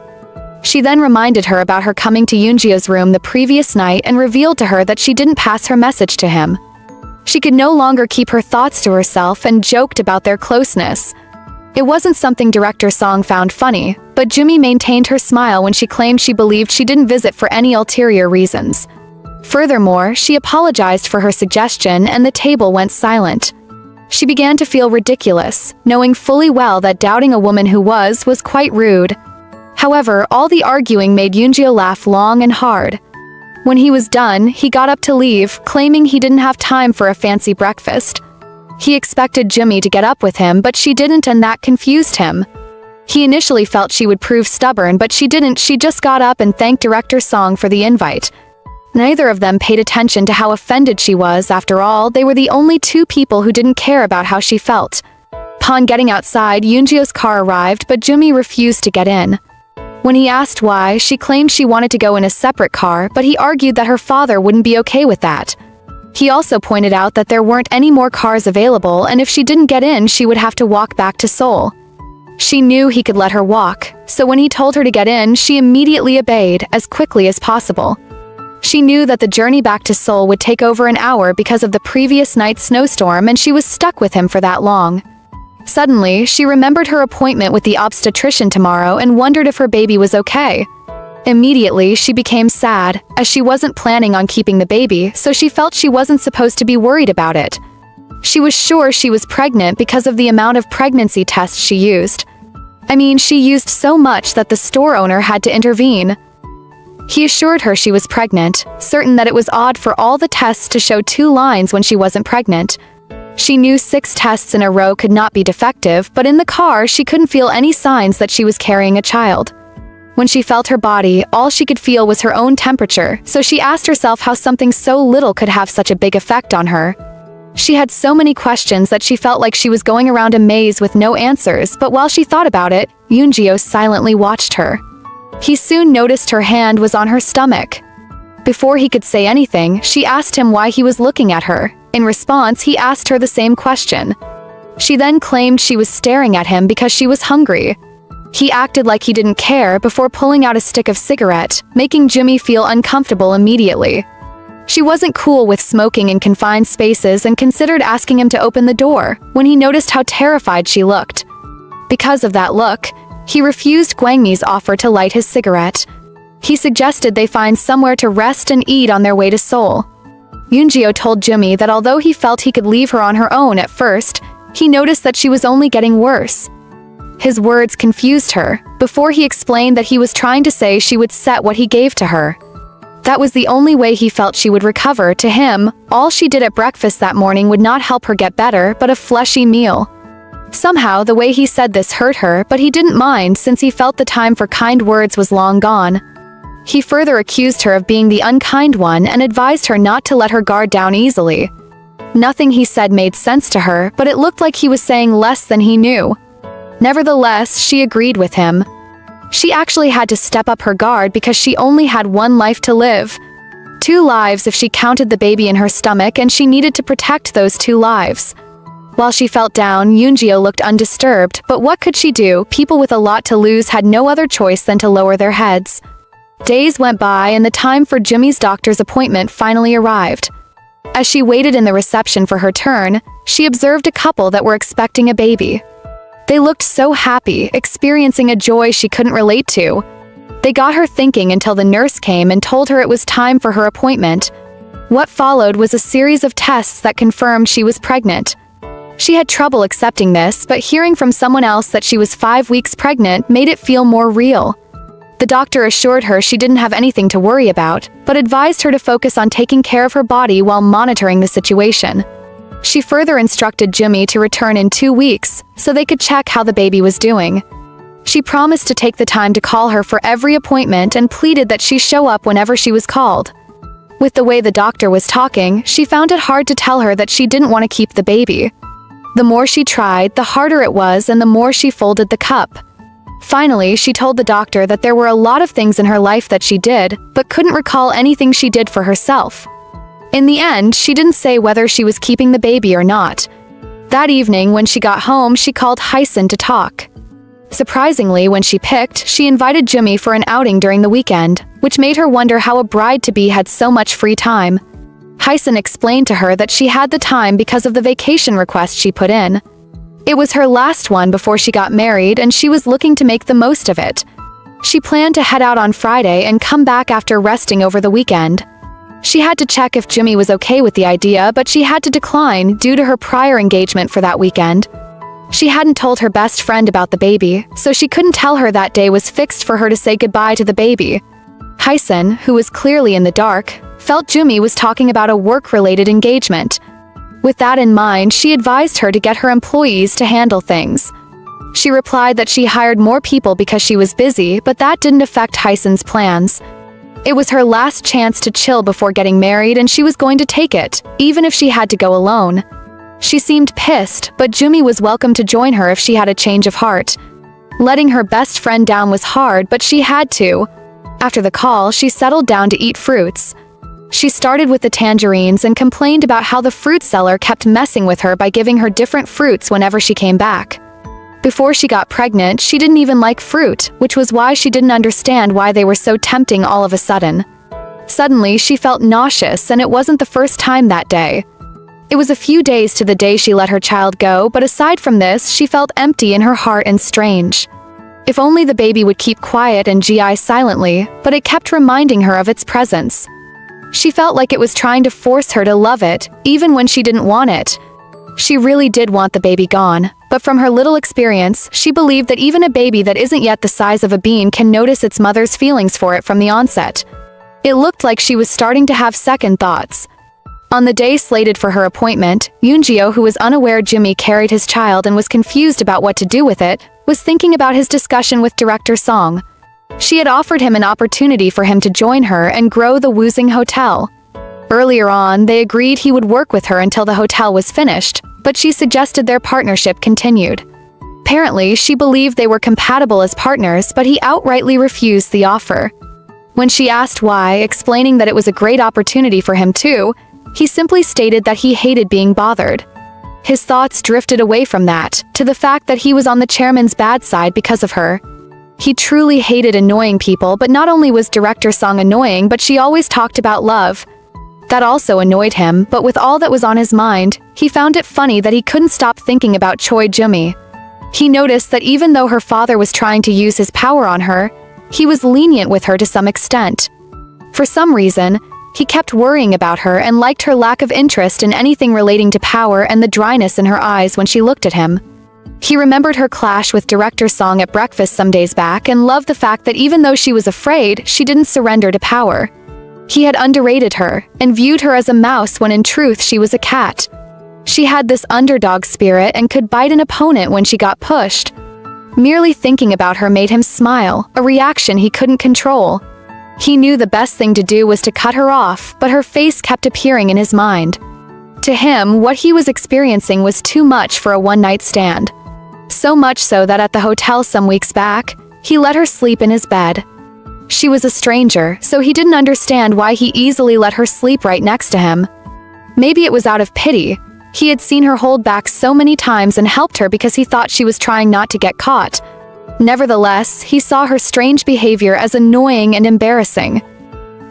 Speaker 2: She then reminded her about her coming to Yoonggyo's room the previous night and revealed to her that she didn't pass her message to him. She could no longer keep her thoughts to herself and joked about their closeness. It wasn't something director Song found funny, but Jumi maintained her smile when she claimed she believed she didn't visit for any ulterior reasons. Furthermore, she apologized for her suggestion and the table went silent. She began to feel ridiculous, knowing fully well that doubting a woman who was quite rude. However, all the arguing made Yoonggyo laugh long and hard. When he was done, he got up to leave, claiming he didn't have time for a fancy breakfast. He expected Jumi to get up with him, but she didn't, and that confused him. He initially felt she would prove stubborn, but she didn't. She just got up and thanked director Song for the invite. Neither of them paid attention to how offended she was. After all, they were the only two people who didn't care about how she felt. Upon getting outside, Yoonggyo's car arrived, but Jumi refused to get in. When he asked why, she claimed she wanted to go in a separate car, but he argued that her father wouldn't be okay with that. He also pointed out that there weren't any more cars available, and if she didn't get in, she would have to walk back to Seoul. She knew he could let her walk, so when he told her to get in, she immediately obeyed, as quickly as possible. She knew that the journey back to Seoul would take over an hour because of the previous night's snowstorm, and she was stuck with him for that long. Suddenly, she remembered her appointment with the obstetrician tomorrow and wondered if her baby was okay. Immediately, she became sad, as she wasn't planning on keeping the baby, so she felt she wasn't supposed to be worried about it. She was sure she was pregnant because of the amount of pregnancy tests she used. She used so much that the store owner had to intervene. He assured her she was pregnant, certain that it was odd for all the tests to show 2 lines when she wasn't pregnant. She knew 6 tests in a row could not be defective, but in the car she couldn't feel any signs that she was carrying a child. When she felt her body, all she could feel was her own temperature, so she asked herself how something so little could have such a big effect on her. She had so many questions that she felt like she was going around a maze with no answers, but while she thought about it, Yoonggyo silently watched her. He soon noticed her hand was on her stomach. Before he could say anything, she asked him why he was looking at her. In response, he asked her the same question. She then claimed she was staring at him because she was hungry. He acted like he didn't care before pulling out a stick of cigarette, making Jumi feel uncomfortable immediately. She wasn't cool with smoking in confined spaces and considered asking him to open the door, when he noticed how terrified she looked. Because of that look, he refused Gwangmi's offer to light his cigarette. He suggested they find somewhere to rest and eat on their way to Seoul. Yoonggyo told Jumi that although he felt he could leave her on her own at first, he noticed that she was only getting worse. His words confused her, before he explained that he was trying to say she would set what he gave to her. That was the only way he felt she would recover. To him, all she did at breakfast that morning would not help her get better, but a fleshy meal. Somehow, the way he said this hurt her, but he didn't mind since he felt the time for kind words was long gone. He further accused her of being the unkind one and advised her not to let her guard down easily. Nothing he said made sense to her, but it looked like he was saying less than he knew. Nevertheless, she agreed with him. She actually had to step up her guard because she only had one life to live. 2 lives if she counted the baby in her stomach, and she needed to protect those 2 lives. While she felt down, Yoongyo looked undisturbed, but what could she do? People with a lot to lose had no other choice than to lower their heads. Days went by and the time for Jumi's doctor's appointment finally arrived. As she waited in the reception for her turn, she observed a couple that were expecting a baby. They looked so happy, experiencing a joy she couldn't relate to. They got her thinking until the nurse came and told her it was time for her appointment. What followed was a series of tests that confirmed she was pregnant. She had trouble accepting this, but hearing from someone else that she was 5 weeks pregnant made it feel more real. The doctor assured her she didn't have anything to worry about, but advised her to focus on taking care of her body while monitoring the situation. She further instructed Jumi to return in 2 weeks, so they could check how the baby was doing. She promised to take the time to call her for every appointment and pleaded that she show up whenever she was called. With the way the doctor was talking, she found it hard to tell her that she didn't want to keep the baby. The more she tried, the harder it was, and the more she folded the cup. Finally, she told the doctor that there were a lot of things in her life that she did, but couldn't recall anything she did for herself. In the end, she didn't say whether she was keeping the baby or not. That evening, when she got home, she called Hyson to talk. Surprisingly, when she picked, she invited Jumi for an outing during the weekend, which made her wonder how a bride-to-be had so much free time. Hyson explained to her that she had the time because of the vacation request she put in. It was her last one before she got married, and she was looking to make the most of it. She planned to head out on Friday and come back after resting over the weekend. She had to check if Jumi was okay with the idea, but she had to decline due to her prior engagement for that weekend. She hadn't told her best friend about the baby, so she couldn't tell her that day was fixed for her to say goodbye to the baby. Hyson, who was clearly in the dark, felt Jumi was talking about a work-related engagement. With that in mind, she advised her to get her employees to handle things. She replied that she hired more people because she was busy, but that didn't affect Hyson's plans. It was her last chance to chill before getting married, and she was going to take it, even if she had to go alone. She seemed pissed, but Jumi was welcome to join her if she had a change of heart. Letting her best friend down was hard, but she had to. After the call, she settled down to eat fruits. She started with the tangerines and complained about how the fruit seller kept messing with her by giving her different fruits whenever she came back. Before she got pregnant, she didn't even like fruit, which was why she didn't understand why they were so tempting all of a sudden. Suddenly, she felt nauseous, and it wasn't the first time that day. It was a few days to the day she let her child go, but aside from this, she felt empty in her heart and strange. If only the baby would keep quiet and GI silently, but it kept reminding her of its presence. She felt like it was trying to force her to love it, even when she didn't want it. She really did want the baby gone, but from her little experience, she believed that even a baby that isn't yet the size of a bean can notice its mother's feelings for it from the onset. It looked like she was starting to have second thoughts. On the day slated for her appointment, Yoongyo, who was unaware Jumi carried his child and was confused about what to do with it, was thinking about his discussion with director Song. She had offered him an opportunity for him to join her and grow the Woosung hotel. Earlier on, they agreed he would work with her until the hotel was finished, but she suggested their partnership continued. Apparently, she believed they were compatible as partners, but he outrightly refused the offer. When she asked why, explaining that it was a great opportunity for him too, he simply stated that he hated being bothered. His thoughts drifted away from that, to the fact that he was on the chairman's bad side because of her. He truly hated annoying people, but not only was director Song annoying, but she always talked about love. That also annoyed him, but with all that was on his mind, he found it funny that he couldn't stop thinking about Choi Jumi. He noticed that even though her father was trying to use his power on her, he was lenient with her to some extent. For some reason, he kept worrying about her and liked her lack of interest in anything relating to power and the dryness in her eyes when she looked at him. He remembered her clash with director Song at breakfast some days back and loved the fact that even though she was afraid, she didn't surrender to power. He had underrated her and viewed her as a mouse when in truth she was a cat. She had this underdog spirit and could bite an opponent when she got pushed. Merely thinking about her made him smile, a reaction he couldn't control. He knew the best thing to do was to cut her off, but her face kept appearing in his mind. To him, what he was experiencing was too much for a one-night stand. So much so that at the hotel some weeks back, He let her sleep in his bed. She was a stranger, so he didn't understand why he easily let her sleep right next to him. Maybe it was out of pity. He had seen her hold back so many times and helped her because he thought she was trying not to get caught. Nevertheless, he saw her strange behavior as annoying and embarrassing.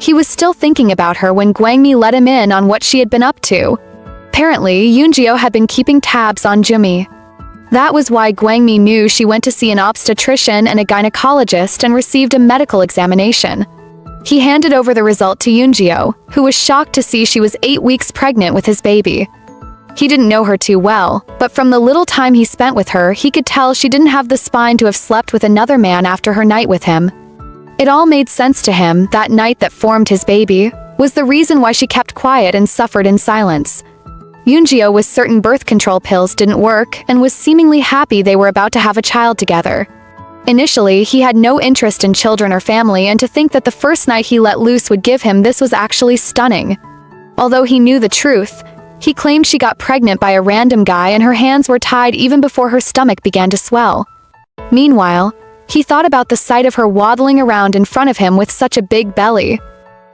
Speaker 2: He was still thinking about her when Gwangmi let him in on what she had been up to. Apparently, Yoonggyo had been keeping tabs on Jumi. That was why Gwangmi knew she went to see an obstetrician and a gynecologist and received a medical examination. He handed over the result to Yoonggyo, who was shocked to see she was 8 weeks pregnant with his baby. He didn't know her too well, but from the little time he spent with her, he could tell she didn't have the spine to have slept with another man after her night with him. It all made sense to him. That night that formed his baby was the reason why she kept quiet and suffered in silence. Yoonggyo was certain birth control pills didn't work and was seemingly happy they were about to have a child together. Initially, he had no interest in children or family, and to think that the first night he let loose would give him this was actually stunning. Although he knew the truth, he claimed she got pregnant by a random guy and her hands were tied even before her stomach began to swell. Meanwhile, he thought about the sight of her waddling around in front of him with such a big belly.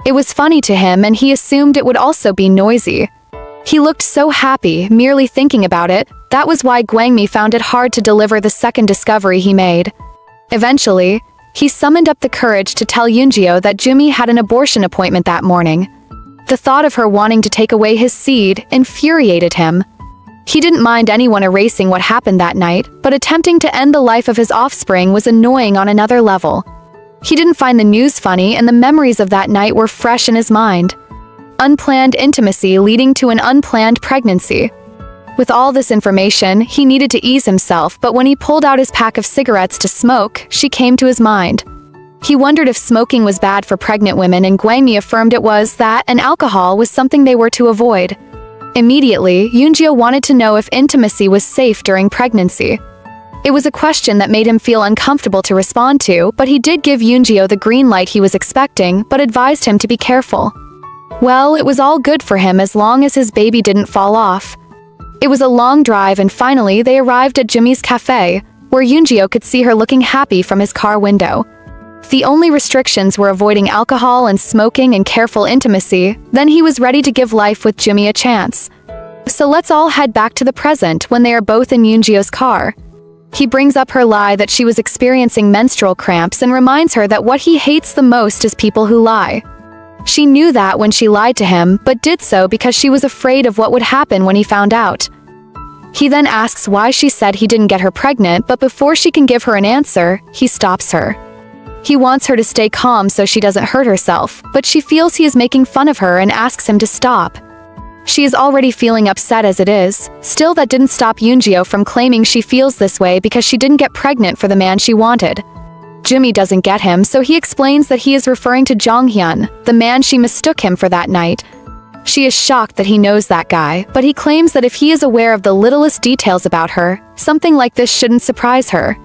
Speaker 2: It was funny to him and he assumed it would also be noisy. He looked so happy, merely thinking about it. That was why Gwangmi found it hard to deliver the second discovery he made. Eventually, he summoned up the courage to tell Yoonggyo that Jumi had an abortion appointment that morning. The thought of her wanting to take away his seed infuriated him. He didn't mind anyone erasing what happened that night, but attempting to end the life of his offspring was annoying on another level. He didn't find the news funny, and the memories of that night were fresh in his mind. Unplanned intimacy leading to an unplanned pregnancy. With all this information, he needed to ease himself, but when he pulled out his pack of cigarettes to smoke, she came to his mind. He wondered if smoking was bad for pregnant women, and Gwangmi affirmed it was, that and alcohol was something they were to avoid. Immediately, Yoonggyo wanted to know if intimacy was safe during pregnancy. It was a question that made him feel uncomfortable to respond to, but he did give Yoonggyo the green light he was expecting, but advised him to be careful. Well, it was all good for him as long as his baby didn't fall off. It was a long drive and finally they arrived at Jimmy's cafe, where Yoonggyo could see her looking happy from his car window. The only restrictions were avoiding alcohol and smoking and careful intimacy. Then he was ready to give life with Jimmy a chance. So let's all head back to the present when they are both in Yoonggyo's car. He brings up her lie that she was experiencing menstrual cramps and reminds her that what he hates the most is people who lie. She knew that when she lied to him, but did so because she was afraid of what would happen when he found out. He then asks why she said he didn't get her pregnant, but before she can give her an answer, he stops her. He wants her to stay calm so she doesn't hurt herself, but she feels he is making fun of her and asks him to stop. She is already feeling upset as it is. Still, that didn't stop Yoonggyo from claiming she feels this way because she didn't get pregnant for the man she wanted. Jimmy doesn't get him, so he explains that he is referring to Jonghyun, the man she mistook him for that night. She is shocked that he knows that guy, but he claims that if he is aware of the littlest details about her, something like this shouldn't surprise her.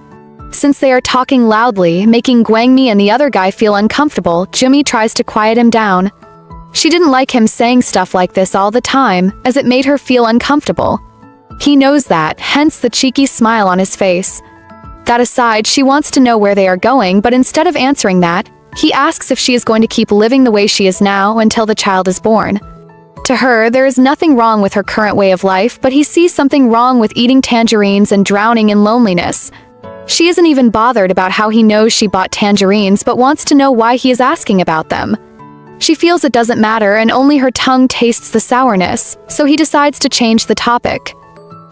Speaker 2: Since they are talking loudly, making Gwangmi and the other guy feel uncomfortable, Jimmy tries to quiet him down. She didn't like him saying stuff like this all the time, as it made her feel uncomfortable. He knows that, hence the cheeky smile on his face. That aside, she wants to know where they are going, but instead of answering that, he asks if she is going to keep living the way she is now until the child is born. To her, there is nothing wrong with her current way of life, but he sees something wrong with eating tangerines and drowning in loneliness. She isn't even bothered about how he knows she bought tangerines, but wants to know why he is asking about them. She feels it doesn't matter and only her tongue tastes the sourness, so he decides to change the topic.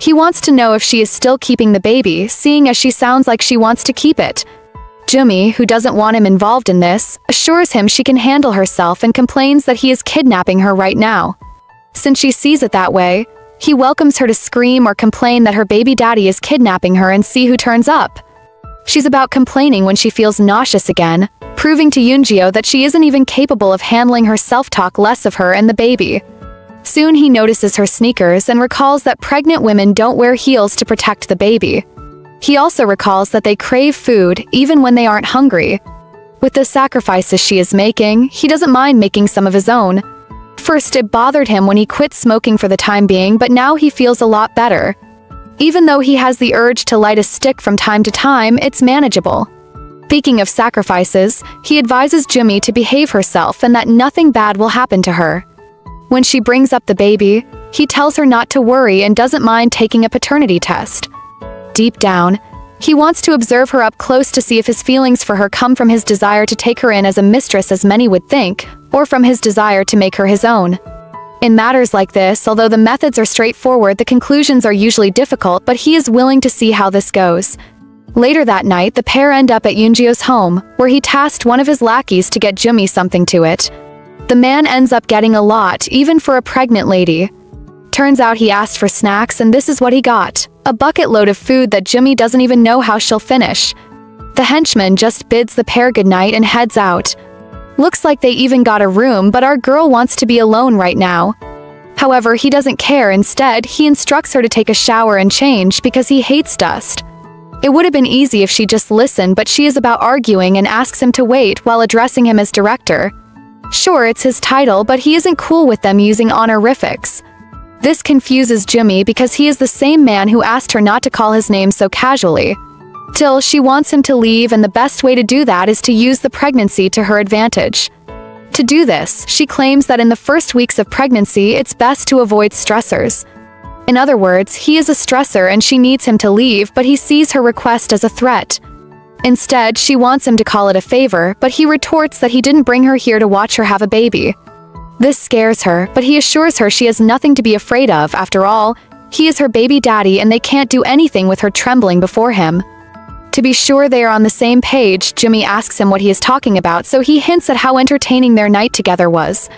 Speaker 2: He wants to know if she is still keeping the baby, seeing as she sounds like she wants to keep it. Jumi, who doesn't want him involved in this, assures him she can handle herself and complains that he is kidnapping her right now. Since she sees it that way, he welcomes her to scream or complain that her baby daddy is kidnapping her and see who turns up. She's about complaining when she feels nauseous again, proving to Yoonggyo that she isn't even capable of handling her self-talk, less of her and the baby. Soon he notices her sneakers and recalls that pregnant women don't wear heels to protect the baby. He also recalls that they crave food even when they aren't hungry. With the sacrifices she is making, he doesn't mind making some of his own. First, it bothered him when he quit smoking for the time being, but now he feels a lot better. Even though he has the urge to light a stick from time to time, it's manageable. Speaking of sacrifices, he advises Jumi to behave herself and that nothing bad will happen to her. When she brings up the baby, he tells her not to worry and doesn't mind taking a paternity test. Deep down, he wants to observe her up close to see if his feelings for her come from his desire to take her in as a mistress as many would think, or from his desire to make her his own. In matters like this, although the methods are straightforward, the conclusions are usually difficult, but he is willing to see how this goes. Later that night, the pair end up at Yoongyo's home, where he tasked one of his lackeys to get Jumi something to it. The man ends up getting a lot, even for a pregnant lady. Turns out he asked for snacks and this is what he got. A bucket load of food that Jumi doesn't even know how she'll finish. The henchman just bids the pair goodnight and heads out. Looks like they even got a room, but our girl wants to be alone right now. However, he doesn't care. Instead, he instructs her to take a shower and change because he hates dust. It would have been easy if she just listened, but she is about arguing and asks him to wait while addressing him as director. Sure, it's his title, but he isn't cool with them using honorifics. This confuses Jumi because he is the same man who asked her not to call his name so casually. Still, she wants him to leave, and the best way to do that is to use the pregnancy to her advantage. To do this, she claims that in the first weeks of pregnancy, it's best to avoid stressors. In other words, he is a stressor and she needs him to leave, but he sees her request as a threat. Instead, she wants him to call it a favor, but he retorts that he didn't bring her here to watch her have a baby. This scares her, but he assures her she has nothing to be afraid of. After all, he is her baby daddy and they can't do anything with her trembling before him. To be sure they are on the same page, Jumi asks him what he is talking about, so he hints at how entertaining their night together was.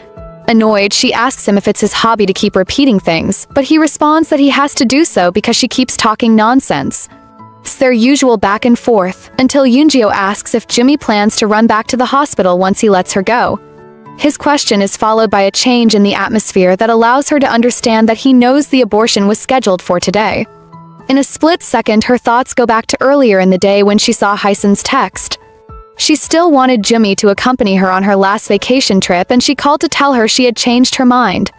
Speaker 2: Annoyed, she asks him if it's his hobby to keep repeating things, but he responds that he has to do so because she keeps talking nonsense. It's their usual back and forth, until Yoongyo asks if Jumi plans to run back to the hospital once he lets her go. His question is followed by a change in the atmosphere that allows her to understand that he knows the abortion was scheduled for today. In a split second, her thoughts go back to earlier in the day when she saw Hysun's text. She still wanted Jumi to accompany her on her last vacation trip, and she called to tell her she had changed her mind.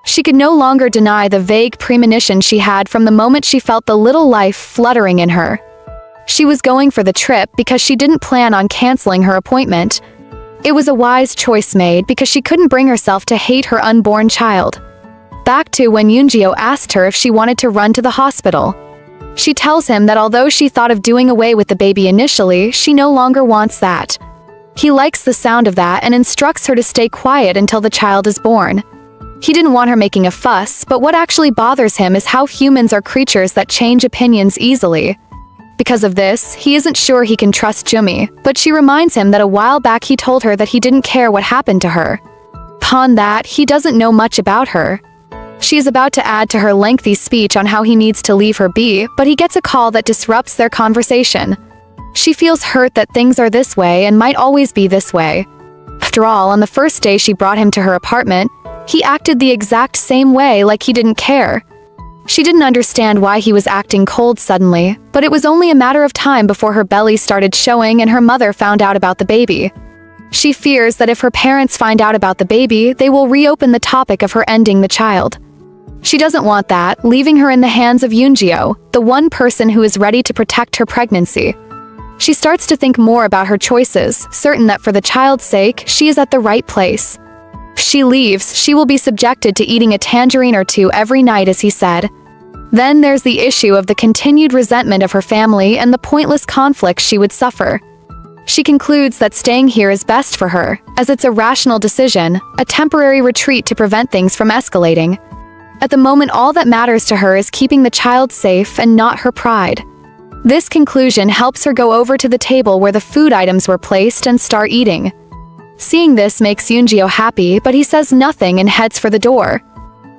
Speaker 2: She could no longer deny the vague premonition she had from the moment she felt the little life fluttering in her. She was going for the trip because she didn't plan on canceling her appointment. It was a wise choice made because she couldn't bring herself to hate her unborn child. Back to when Yoongyo asked her if she wanted to run to the hospital. She tells him that although she thought of doing away with the baby initially, she no longer wants that. He likes the sound of that and instructs her to stay quiet until the child is born. He didn't want her making a fuss, but what actually bothers him is how humans are creatures that change opinions easily. Because of this, he isn't sure he can trust Jumi, but she reminds him that a while back he told her that he didn't care what happened to her. Upon that, he doesn't know much about her. She is about to add to her lengthy speech on how he needs to leave her be, but he gets a call that disrupts their conversation. She feels hurt that things are this way and might always be this way. After all, on the first day she brought him to her apartment, he acted the exact same way, like he didn't care. She didn't understand why he was acting cold suddenly, but it was only a matter of time before her belly started showing and her mother found out about the baby. She fears that if her parents find out about the baby, they will reopen the topic of her ending the child. She doesn't want that, leaving her in the hands of Yoongyo, the one person who is ready to protect her pregnancy. She starts to think more about her choices, certain that for the child's sake, she is at the right place. If she leaves, she will be subjected to eating a tangerine or two every night, as he said. Then there's the issue of the continued resentment of her family and the pointless conflicts she would suffer. She concludes that staying here is best for her, as it's a rational decision, a temporary retreat to prevent things from escalating. At the moment, all that matters to her is keeping the child safe and not her pride. This conclusion helps her go over to the table where the food items were placed and start eating. Seeing this makes Yoongyo happy, but he says nothing and heads for the door.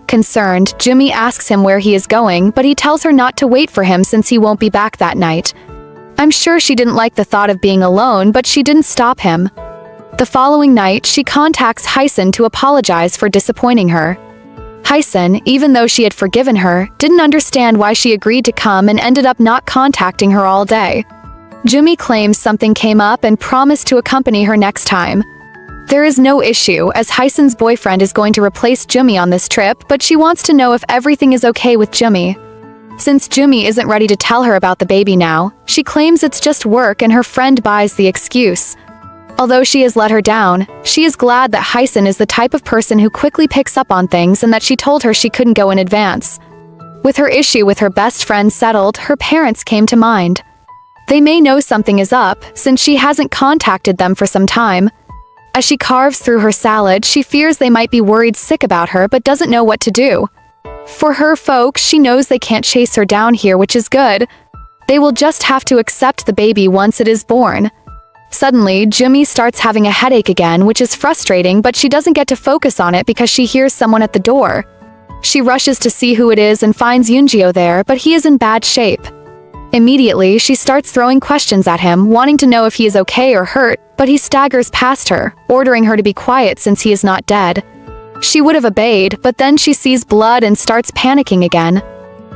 Speaker 2: Concerned, Jumi asks him where he is going, but he tells her not to wait for him since he won't be back that night. I'm sure she didn't like the thought of being alone, but she didn't stop him. The following night, she contacts Hysun to apologize for disappointing her. Hysun, even though she had forgiven her, didn't understand why she agreed to come and ended up not contacting her all day. Jumi claims something came up and promised to accompany her next time. There is no issue, as Hysun's boyfriend is going to replace Jumi on this trip, but she wants to know if everything is okay with Jumi. Since Jumi isn't ready to tell her about the baby now, she claims it's just work and her friend buys the excuse. Although she has let her down, she is glad that Hyson is the type of person who quickly picks up on things and that she told her she couldn't go in advance. With her issue with her best friend settled, her parents came to mind. They may know something is up, since she hasn't contacted them for some time. As she carves through her salad, she fears they might be worried sick about her but doesn't know what to do. For her folks, she knows they can't chase her down here, which is good. They will just have to accept the baby once it is born. Suddenly, Jumi starts having a headache again, which is frustrating, but she doesn't get to focus on it because she hears someone at the door. She rushes to see who it is and finds Yoongyo there, but he is in bad shape. Immediately, she starts throwing questions at him, wanting to know if he is okay or hurt, but he staggers past her, ordering her to be quiet since he is not dead. She would have obeyed, but then she sees blood and starts panicking again.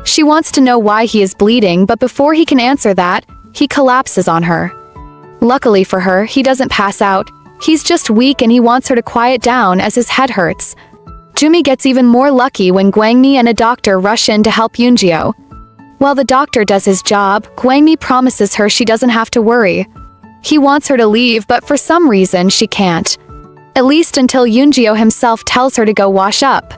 Speaker 2: She wants to know why he is bleeding, but before he can answer that, he collapses on her. Luckily for her, he doesn't pass out. He's just weak and he wants her to quiet down as his head hurts. Jumi gets even more lucky when Gwangmi and a doctor rush in to help Yoongyo. While the doctor does his job, Gwangmi promises her she doesn't have to worry. He wants her to leave, but for some reason she can't. At least until Yoongyo himself tells her to go wash up.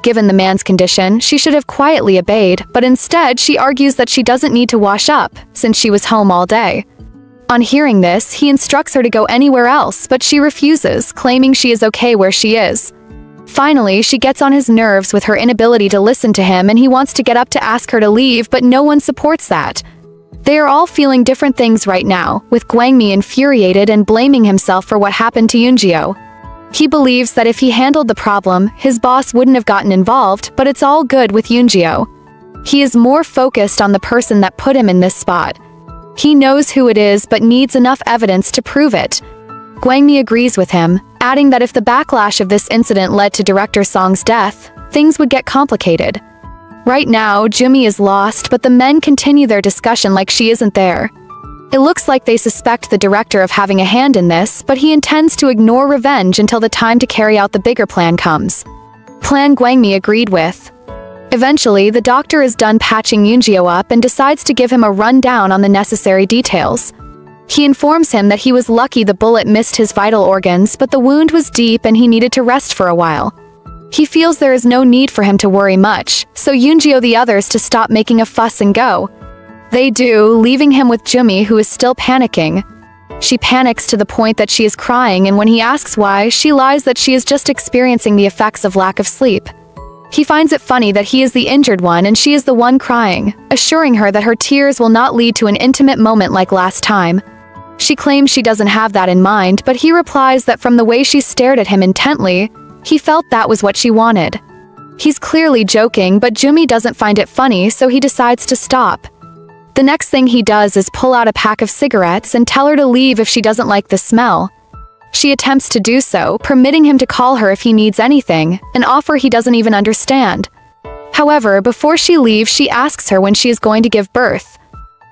Speaker 2: Given the man's condition, she should have quietly obeyed, but instead she argues that she doesn't need to wash up, since she was home all day. On hearing this, he instructs her to go anywhere else, but she refuses, claiming she is okay where she is. Finally, she gets on his nerves with her inability to listen to him and he wants to get up to ask her to leave, but no one supports that. They are all feeling different things right now, with Gwangmi infuriated and blaming himself for what happened to Yoongyo. He believes that if he handled the problem, his boss wouldn't have gotten involved, but it's all good with Yoongyo. He is more focused on the person that put him in this spot. He knows who it is but needs enough evidence to prove it. Gwangmi agrees with him, adding that if the backlash of this incident led to director Song's death, things would get complicated. Right now, Jumi is lost, but the men continue their discussion like she isn't there. It looks like they suspect the director of having a hand in this, but he intends to ignore revenge until the time to carry out the bigger plan comes. Plan Gwangmi agreed with. Eventually, the doctor is done patching Yoongyo up and decides to give him a rundown on the necessary details. He informs him that he was lucky the bullet missed his vital organs, but the wound was deep and he needed to rest for a while. He feels there is no need for him to worry much, so Yoongyo the others to stop making a fuss and go. They do, leaving him with Jumi, who is still panicking. She panics to the point that she is crying, and when he asks why, she lies that she is just experiencing the effects of lack of sleep. He finds it funny that he is the injured one and she is the one crying, assuring her that her tears will not lead to an intimate moment like last time. She claims she doesn't have that in mind, but he replies that from the way she stared at him intently, he felt that was what she wanted. He's clearly joking, but Jumi doesn't find it funny, so he decides to stop. The next thing he does is pull out a pack of cigarettes and tell her to leave if she doesn't like the smell. She attempts to do so, permitting him to call her if he needs anything, an offer he doesn't even understand. However, before she leaves, she asks her when she is going to give birth.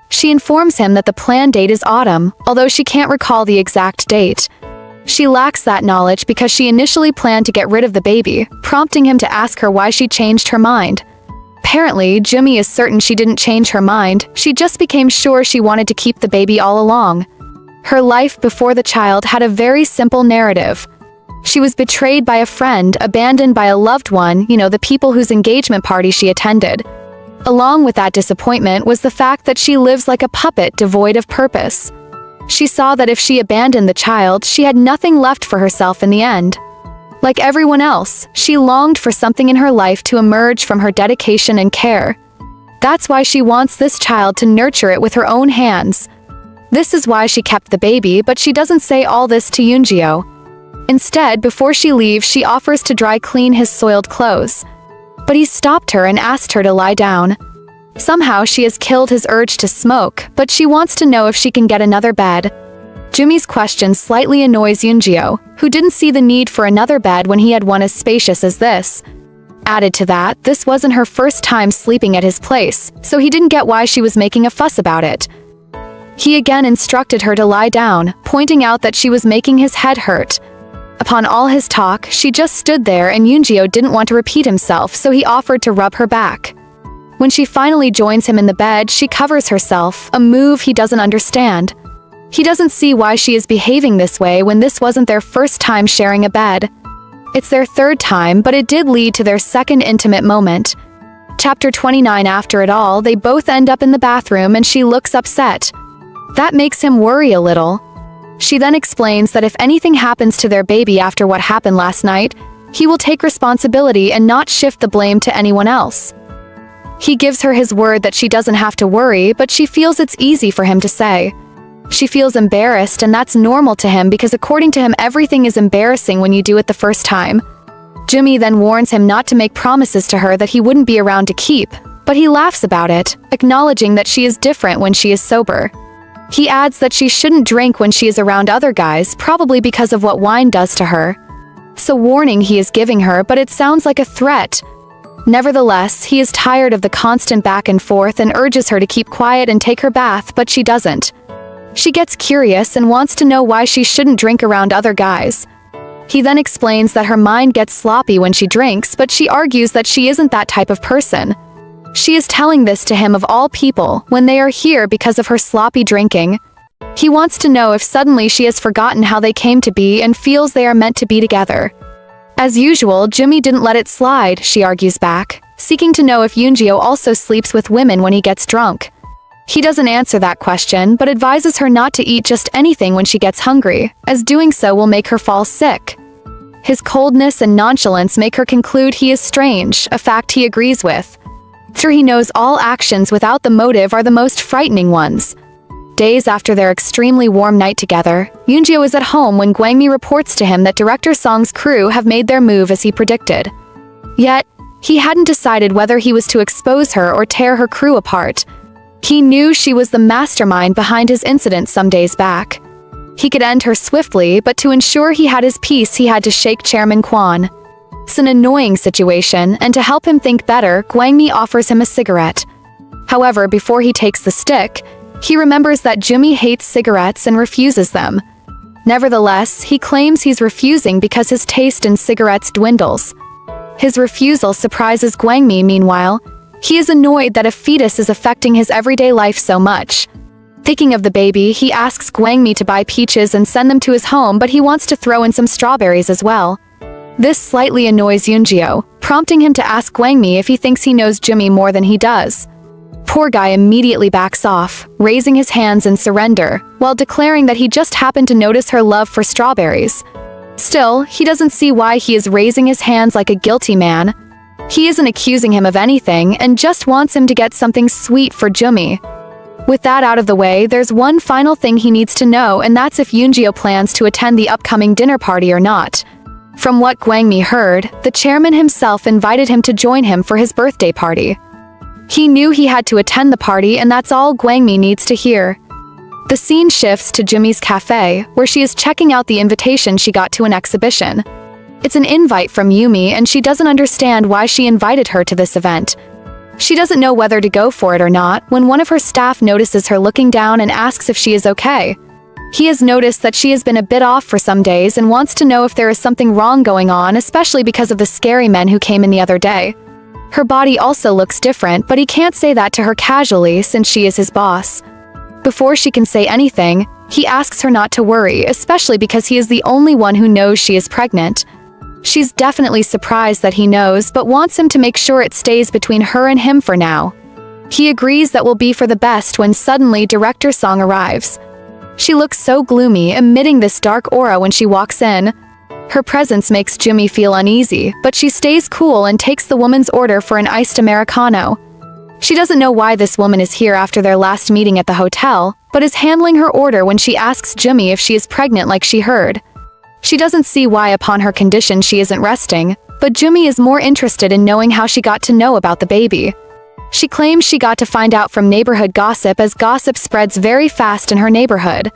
Speaker 2: She informs him that the planned date is autumn, although she can't recall the exact date. She lacks that knowledge because she initially planned to get rid of the baby, prompting him to ask her why she changed her mind. Apparently, Jumi is certain she didn't change her mind, she just became sure she wanted to keep the baby all along. Her life before the child had a very simple narrative. She was betrayed by a friend, abandoned by a loved one, the people whose engagement party she attended. Along with that disappointment was the fact that she lives like a puppet devoid of purpose. She saw that if she abandoned the child, she had nothing left for herself in the end. Like everyone else, she longed for something in her life to emerge from her dedication and care. That's why she wants this child to nurture it with her own hands. This is why she kept the baby, but she doesn't say all this to Yoongyo. Instead, before she leaves, she offers to dry clean his soiled clothes. But he stopped her and asked her to lie down. Somehow she has killed his urge to smoke, but she wants to know if she can get another bed. Jumi's question slightly annoys Yoongyo, who didn't see the need for another bed when he had one as spacious as this. Added to that, this wasn't her first time sleeping at his place, so he didn't get why she was making a fuss about it. He again instructed her to lie down, pointing out that she was making his head hurt. Upon all his talk, she just stood there and Yoongyo didn't want to repeat himself, so he offered to rub her back. When she finally joins him in the bed, she covers herself, a move he doesn't understand. He doesn't see why she is behaving this way when this wasn't their first time sharing a bed. It's their third time, but it did lead to their second intimate moment. Chapter 29. After it all, they both end up in the bathroom and she looks upset. That makes him worry a little. She then explains that if anything happens to their baby after what happened last night, he will take responsibility and not shift the blame to anyone else. He gives her his word that she doesn't have to worry, but she feels it's easy for him to say. She feels embarrassed, and that's normal to him because according to him everything is embarrassing when you do it the first time. Jumi then warns him not to make promises to her that he wouldn't be around to keep, but he laughs about it, acknowledging that she is different when she is sober. He adds that she shouldn't drink when she is around other guys, probably because of what wine does to her. It's a warning he is giving her, but it sounds like a threat. Nevertheless, he is tired of the constant back and forth and urges her to keep quiet and take her bath, but she doesn't. She gets curious and wants to know why she shouldn't drink around other guys. He then explains that her mind gets sloppy when she drinks, but she argues that she isn't that type of person. She is telling this to him of all people when they are here because of her sloppy drinking. He wants to know if suddenly she has forgotten how they came to be and feels they are meant to be together. As usual, Jumi didn't let it slide, she argues back, seeking to know if Yoongyo also sleeps with women when he gets drunk. He doesn't answer that question, but advises her not to eat just anything when she gets hungry, as doing so will make her fall sick. His coldness and nonchalance make her conclude he is strange, a fact he agrees with. After he knows all actions without the motive are the most frightening ones. Days after their extremely warm night together, Yoongyo is at home when Gwangmi reports to him that Director Song's crew have made their move as he predicted. Yet, he hadn't decided whether he was to expose her or tear her crew apart. He knew she was the mastermind behind his incident some days back. He could end her swiftly, but to ensure he had his peace he had to shake Chairman Kwon. It's an annoying situation, and to help him think better, Gwangmi offers him a cigarette. However, before he takes the stick, he remembers that Jumi hates cigarettes and refuses them. Nevertheless, he claims he's refusing because his taste in cigarettes dwindles. His refusal surprises Gwangmi. Meanwhile, he is annoyed that a fetus is affecting his everyday life so much. Thinking of the baby, he asks Gwangmi to buy peaches and send them to his home, but he wants to throw in some strawberries as well. This slightly annoys Yoongyo, prompting him to ask Gwangmi if he thinks he knows Jumi more than he does. Poor guy immediately backs off, raising his hands in surrender, while declaring that he just happened to notice her love for strawberries. Still, he doesn't see why he is raising his hands like a guilty man. He isn't accusing him of anything and just wants him to get something sweet for Jumi. With that out of the way, there's one final thing he needs to know, and that's if Yoongyo plans to attend the upcoming dinner party or not. From what Gwangmi heard, the chairman himself invited him to join him for his birthday party. He knew he had to attend the party, and that's all Gwangmi needs to hear. The scene shifts to Jumi's cafe, where she is checking out the invitation she got to an exhibition. It's an invite from Yumi, and she doesn't understand why she invited her to this event. She doesn't know whether to go for it or not when one of her staff notices her looking down and asks if she is okay. He has noticed that she has been a bit off for some days and wants to know if there is something wrong going on, especially because of the scary men who came in the other day. Her body also looks different, but he can't say that to her casually since she is his boss. Before she can say anything, he asks her not to worry, especially because he is the only one who knows she is pregnant. She's definitely surprised that he knows, but wants him to make sure it stays between her and him for now. He agrees that will be for the best when suddenly Director Song arrives. She looks so gloomy, emitting this dark aura when she walks in. Her presence makes Jumi feel uneasy, but she stays cool and takes the woman's order for an iced Americano. She doesn't know why this woman is here after their last meeting at the hotel, but is handling her order when she asks Jumi if she is pregnant like she heard. She doesn't see why upon her condition she isn't resting, but Jumi is more interested in knowing how she got to know about the baby. She claims she got to find out from neighborhood gossip, as gossip spreads very fast in her neighborhood.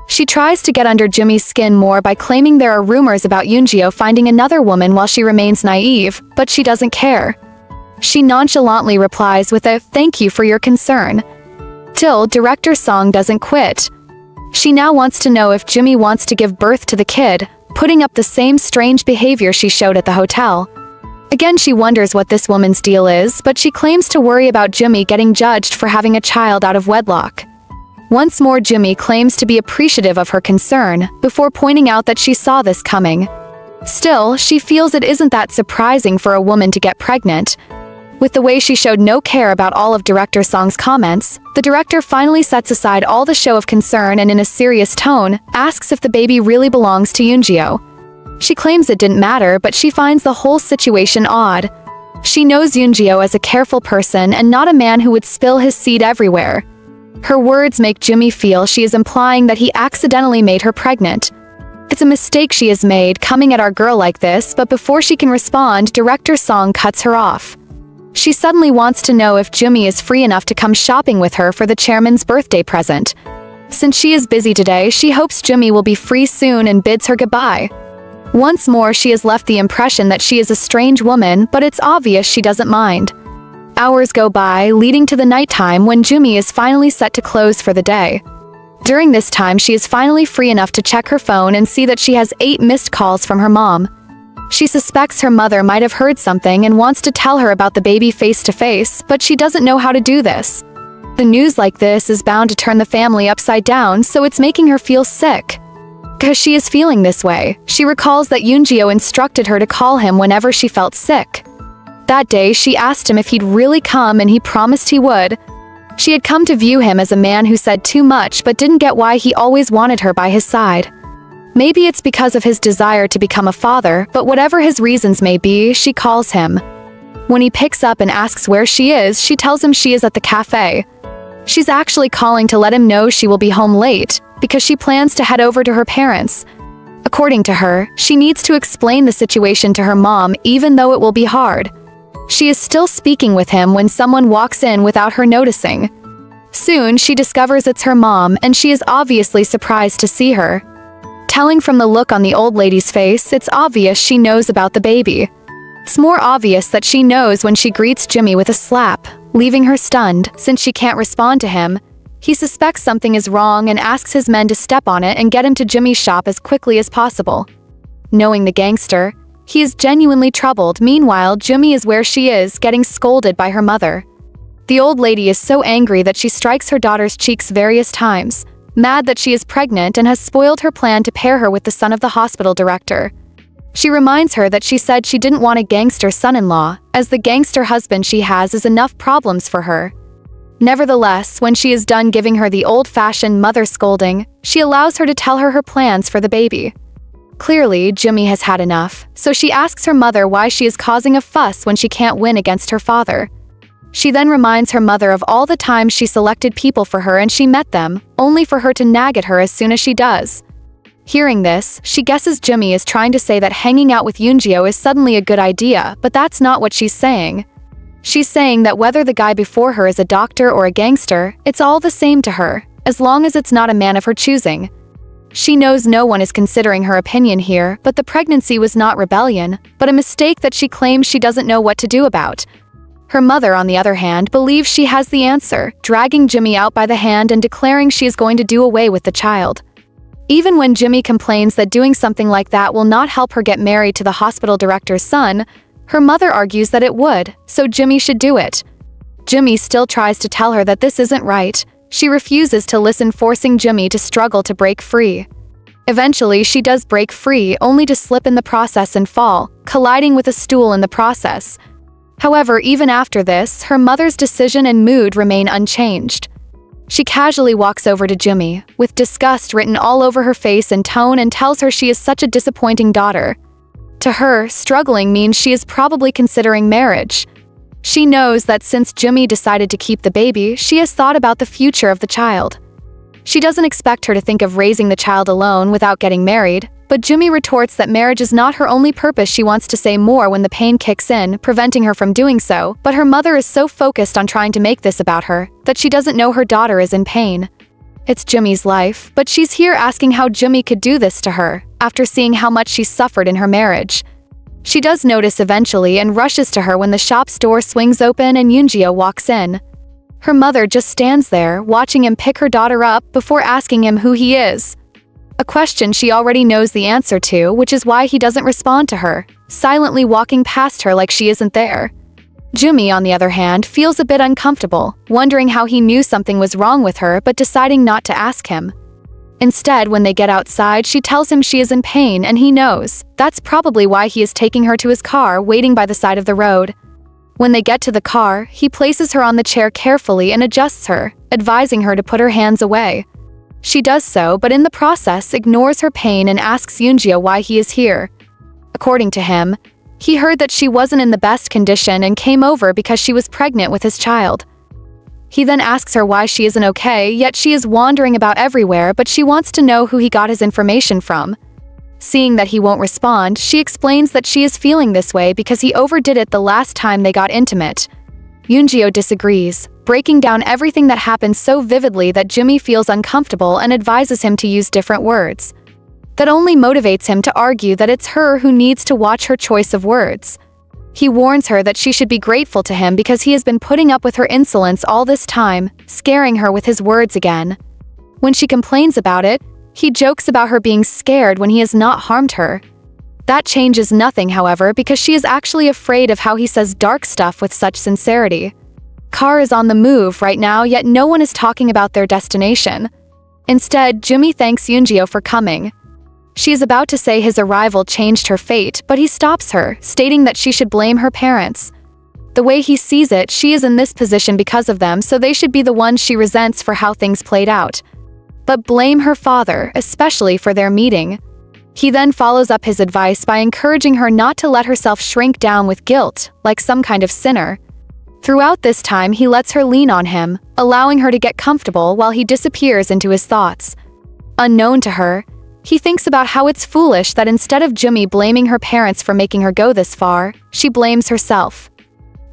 Speaker 2: She tries to get under Jumi's skin more by claiming there are rumors about Yoongyo finding another woman while she remains naive, but she doesn't care. She nonchalantly replies with a "thank you for your concern." Till Director Song doesn't quit. She now wants to know if Jumi wants to give birth to the kid, putting up the same strange behavior she showed at the hotel. Again, she wonders what this woman's deal is, but she claims to worry about Jumi getting judged for having a child out of wedlock. Once more, Jumi claims to be appreciative of her concern, before pointing out that she saw this coming. Still, she feels it isn't that surprising for a woman to get pregnant. With the way she showed no care about all of Director Song's comments, the director finally sets aside all the show of concern and in a serious tone, asks if the baby really belongs to Yoonggyo. She claims it didn't matter, but she finds the whole situation odd. She knows Yoonggyo as a careful person and not a man who would spill his seed everywhere. Her words make Jumi feel she is implying that he accidentally made her pregnant. It's a mistake she has made coming at our girl like this, but before she can respond, Director Song cuts her off. She suddenly wants to know if Jumi is free enough to come shopping with her for the chairman's birthday present. Since she is busy today, she hopes Jumi will be free soon and bids her goodbye. Once more, she has left the impression that she is a strange woman, but it's obvious she doesn't mind. Hours go by, leading to the nighttime when Jumi is finally set to close for the day. During this time, she is finally free enough to check her phone and see that she has 8 missed calls from her mom. She suspects her mother might have heard something and wants to tell her about the baby face to face, but she doesn't know how to do this. The news like this is bound to turn the family upside down, so it's making her feel sick. Because she is feeling this way, she recalls that Yoonggyo instructed her to call him whenever she felt sick. That day, she asked him if he'd really come and he promised he would. She had come to view him as a man who said too much but didn't get why he always wanted her by his side. Maybe it's because of his desire to become a father, but whatever his reasons may be, she calls him. When he picks up and asks where she is, she tells him she is at the cafe. She's actually calling to let him know she will be home late, because she plans to head over to her parents. According to her, she needs to explain the situation to her mom even though it will be hard. She is still speaking with him when someone walks in without her noticing. Soon, she discovers it's her mom and she is obviously surprised to see her. Telling from the look on the old lady's face, it's obvious she knows about the baby. It's more obvious that she knows when she greets Jumi with a slap, leaving her stunned since she can't respond to him. He suspects something is wrong and asks his men to step on it and get him to Jumi's shop as quickly as possible. Knowing the gangster, he is genuinely troubled. Meanwhile, Jumi is where she is, getting scolded by her mother. The old lady is so angry that she strikes her daughter's cheeks various times, mad that she is pregnant and has spoiled her plan to pair her with the son of the hospital director. She reminds her that she said she didn't want a gangster son-in-law, as the gangster husband she has is enough problems for her. Nevertheless, when she is done giving her the old-fashioned mother scolding, she allows her to tell her plans for the baby. Clearly, Jumi has had enough, so she asks her mother why she is causing a fuss when she can't win against her father. She then reminds her mother of all the times she selected people for her and she met them, only for her to nag at her as soon as she does. Hearing this, she guesses Jumi is trying to say that hanging out with Yoonggyo is suddenly a good idea, but that's not what she's saying. She's saying that whether the guy before her is a doctor or a gangster, it's all the same to her, as long as it's not a man of her choosing. She knows no one is considering her opinion here, but the pregnancy was not rebellion, but a mistake that she claims she doesn't know what to do about. Her mother, on the other hand, believes she has the answer, dragging Jumi out by the hand and declaring she is going to do away with the child. Even when Jumi complains that doing something like that will not help her get married to the hospital director's son, her mother argues that it would, so Jumi should do it. Jumi still tries to tell her that this isn't right. She refuses to listen, forcing Jumi to struggle to break free. Eventually, she does break free, only to slip in the process and fall, colliding with a stool in the process. However, even after this, her mother's decision and mood remain unchanged. She casually walks over to Jumi, with disgust written all over her face and tone, and tells her she is such a disappointing daughter. To her, struggling means she is probably considering marriage. She knows that since Jumi decided to keep the baby, she has thought about the future of the child. She doesn't expect her to think of raising the child alone without getting married, but Jumi retorts that marriage is not her only purpose. She wants to say more when the pain kicks in, preventing her from doing so, but her mother is so focused on trying to make this about her, that she doesn't know her daughter is in pain. It's Jumi's life, but she's here asking how Jumi could do this to her, after seeing how much she suffered in her marriage. She does notice eventually and rushes to her when the shop's door swings open and Yoonggyo walks in. Her mother just stands there, watching him pick her daughter up before asking him who he is. A question she already knows the answer to, which is why he doesn't respond to her, silently walking past her like she isn't there. Jumi, on the other hand, feels a bit uncomfortable, wondering how he knew something was wrong with her but deciding not to ask him. Instead, when they get outside, she tells him she is in pain and he knows. That's probably why he is taking her to his car, waiting by the side of the road. When they get to the car, he places her on the chair carefully and adjusts her, advising her to put her hands away. She does so, but in the process ignores her pain and asks Yoonggyo why he is here. According to him, he heard that she wasn't in the best condition and came over because she was pregnant with his child. He then asks her why she isn't okay, yet she is wandering about everywhere, but she wants to know who he got his information from. Seeing that he won't respond, she explains that she is feeling this way because he overdid it the last time they got intimate. Yoonggyo disagrees, breaking down everything that happened so vividly that Jumi feels uncomfortable and advises him to use different words. That only motivates him to argue that it's her who needs to watch her choice of words. He warns her that she should be grateful to him because he has been putting up with her insolence all this time, scaring her with his words again. When she complains about it, he jokes about her being scared when he has not harmed her. That changes nothing, however, because she is actually afraid of how he says dark stuff with such sincerity. Car is on the move right now, yet no one is talking about their destination. Instead, Jumi thanks Yoonggyo for coming. She is about to say his arrival changed her fate, but he stops her, stating that she should blame her parents. The way he sees it, she is in this position because of them, so they should be the ones she resents for how things played out. But blame her father, especially for their meeting. He then follows up his advice by encouraging her not to let herself shrink down with guilt, like some kind of sinner. Throughout this time, he lets her lean on him, allowing her to get comfortable while he disappears into his thoughts. Unknown to her, he thinks about how it's foolish that instead of Jumi blaming her parents for making her go this far, she blames herself.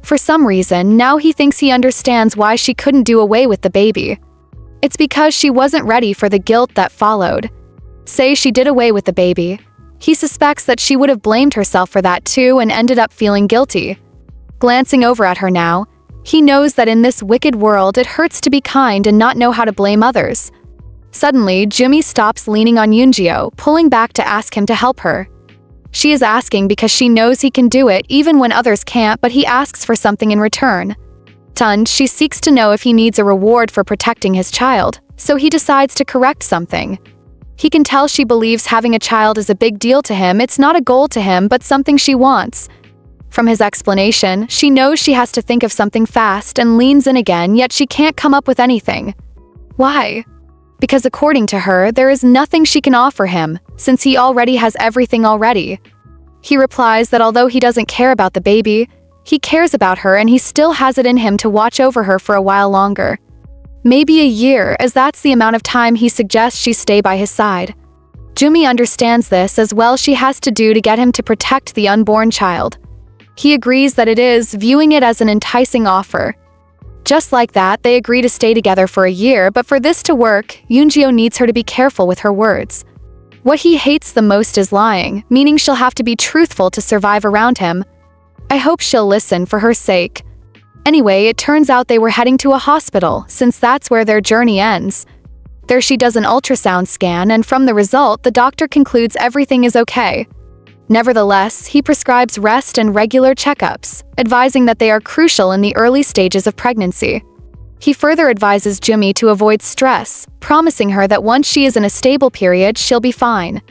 Speaker 2: For some reason, now he thinks he understands why she couldn't do away with the baby. It's because she wasn't ready for the guilt that followed. Say she did away with the baby. He suspects that she would have blamed herself for that too and ended up feeling guilty. Glancing over at her now, he knows that in this wicked world it hurts to be kind and not know how to blame others. Suddenly, Jumi stops leaning on Yoonggyo, pulling back to ask him to help her. She is asking because she knows he can do it even when others can't, but he asks for something in return. Stunned, she seeks to know if he needs a reward for protecting his child, so he decides to correct something. He can tell she believes having a child is a big deal to him. It's not a goal to him, but something she wants. From his explanation, she knows she has to think of something fast and leans in again, yet she can't come up with anything. Why? Because according to her, there is nothing she can offer him, since he already has everything already. He replies that although he doesn't care about the baby, he cares about her and he still has it in him to watch over her for a while longer. Maybe a year, as that's the amount of time he suggests she stay by his side. Jumi understands this as well she has to do to get him to protect the unborn child. He agrees that it is, viewing it as an enticing offer. Just like that, they agree to stay together for a year, but for this to work, Yoonggyo needs her to be careful with her words. What he hates the most is lying, meaning she'll have to be truthful to survive around him. I hope she'll listen for her sake. Anyway, it turns out they were heading to a hospital, since that's where their journey ends. There she does an ultrasound scan, and from the result, the doctor concludes everything is okay. Nevertheless, he prescribes rest and regular checkups, advising that they are crucial in the early stages of pregnancy. He further advises Jumi to avoid stress, promising her that once she is in a stable period, she'll be fine.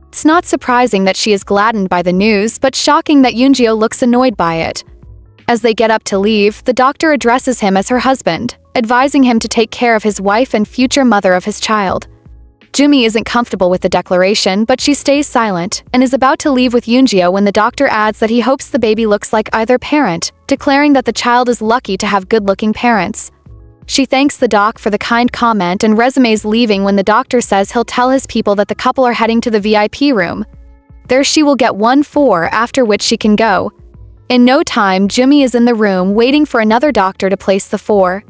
Speaker 2: It's not surprising that she is gladdened by the news, but shocking that Yoonggyo looks annoyed by it. As they get up to leave, the doctor addresses him as her husband, advising him to take care of his wife and future mother of his child. Jumi isn't comfortable with the declaration, but she stays silent and is about to leave with Yoonggyo when the doctor adds that he hopes the baby looks like either parent, declaring that the child is lucky to have good-looking parents. She thanks the doc for the kind comment and resumes leaving when the doctor says he'll tell his people that the couple are heading to the VIP room. There she will get 1-4, after which she can go. In no time, Jumi is in the room waiting for another doctor to place the 4.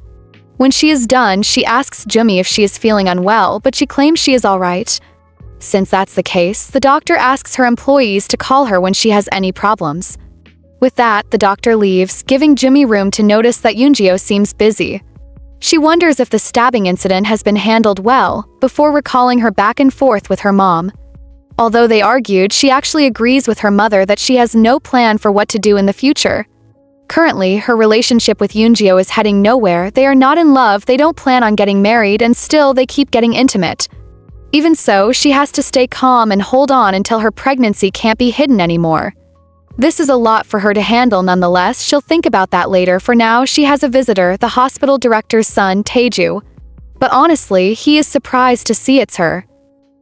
Speaker 2: When she is done, she asks Jumi if she is feeling unwell, but she claims she is alright. Since that's the case, the doctor asks her employees to call her when she has any problems. With that, the doctor leaves, giving Jumi room to notice that Yoonggyo seems busy. She wonders if the stabbing incident has been handled well, before recalling her back and forth with her mom. Although they argued, she actually agrees with her mother that she has no plan for what to do in the future. Currently, her relationship with Yoonggyo is heading nowhere. They are not in love, they don't plan on getting married, and still they keep getting intimate. Even so, she has to stay calm and hold on until her pregnancy can't be hidden anymore. This is a lot for her to handle nonetheless. She'll think about that later. For now, she has a visitor, the hospital director's son, Taeju. But honestly, he is surprised to see it's her.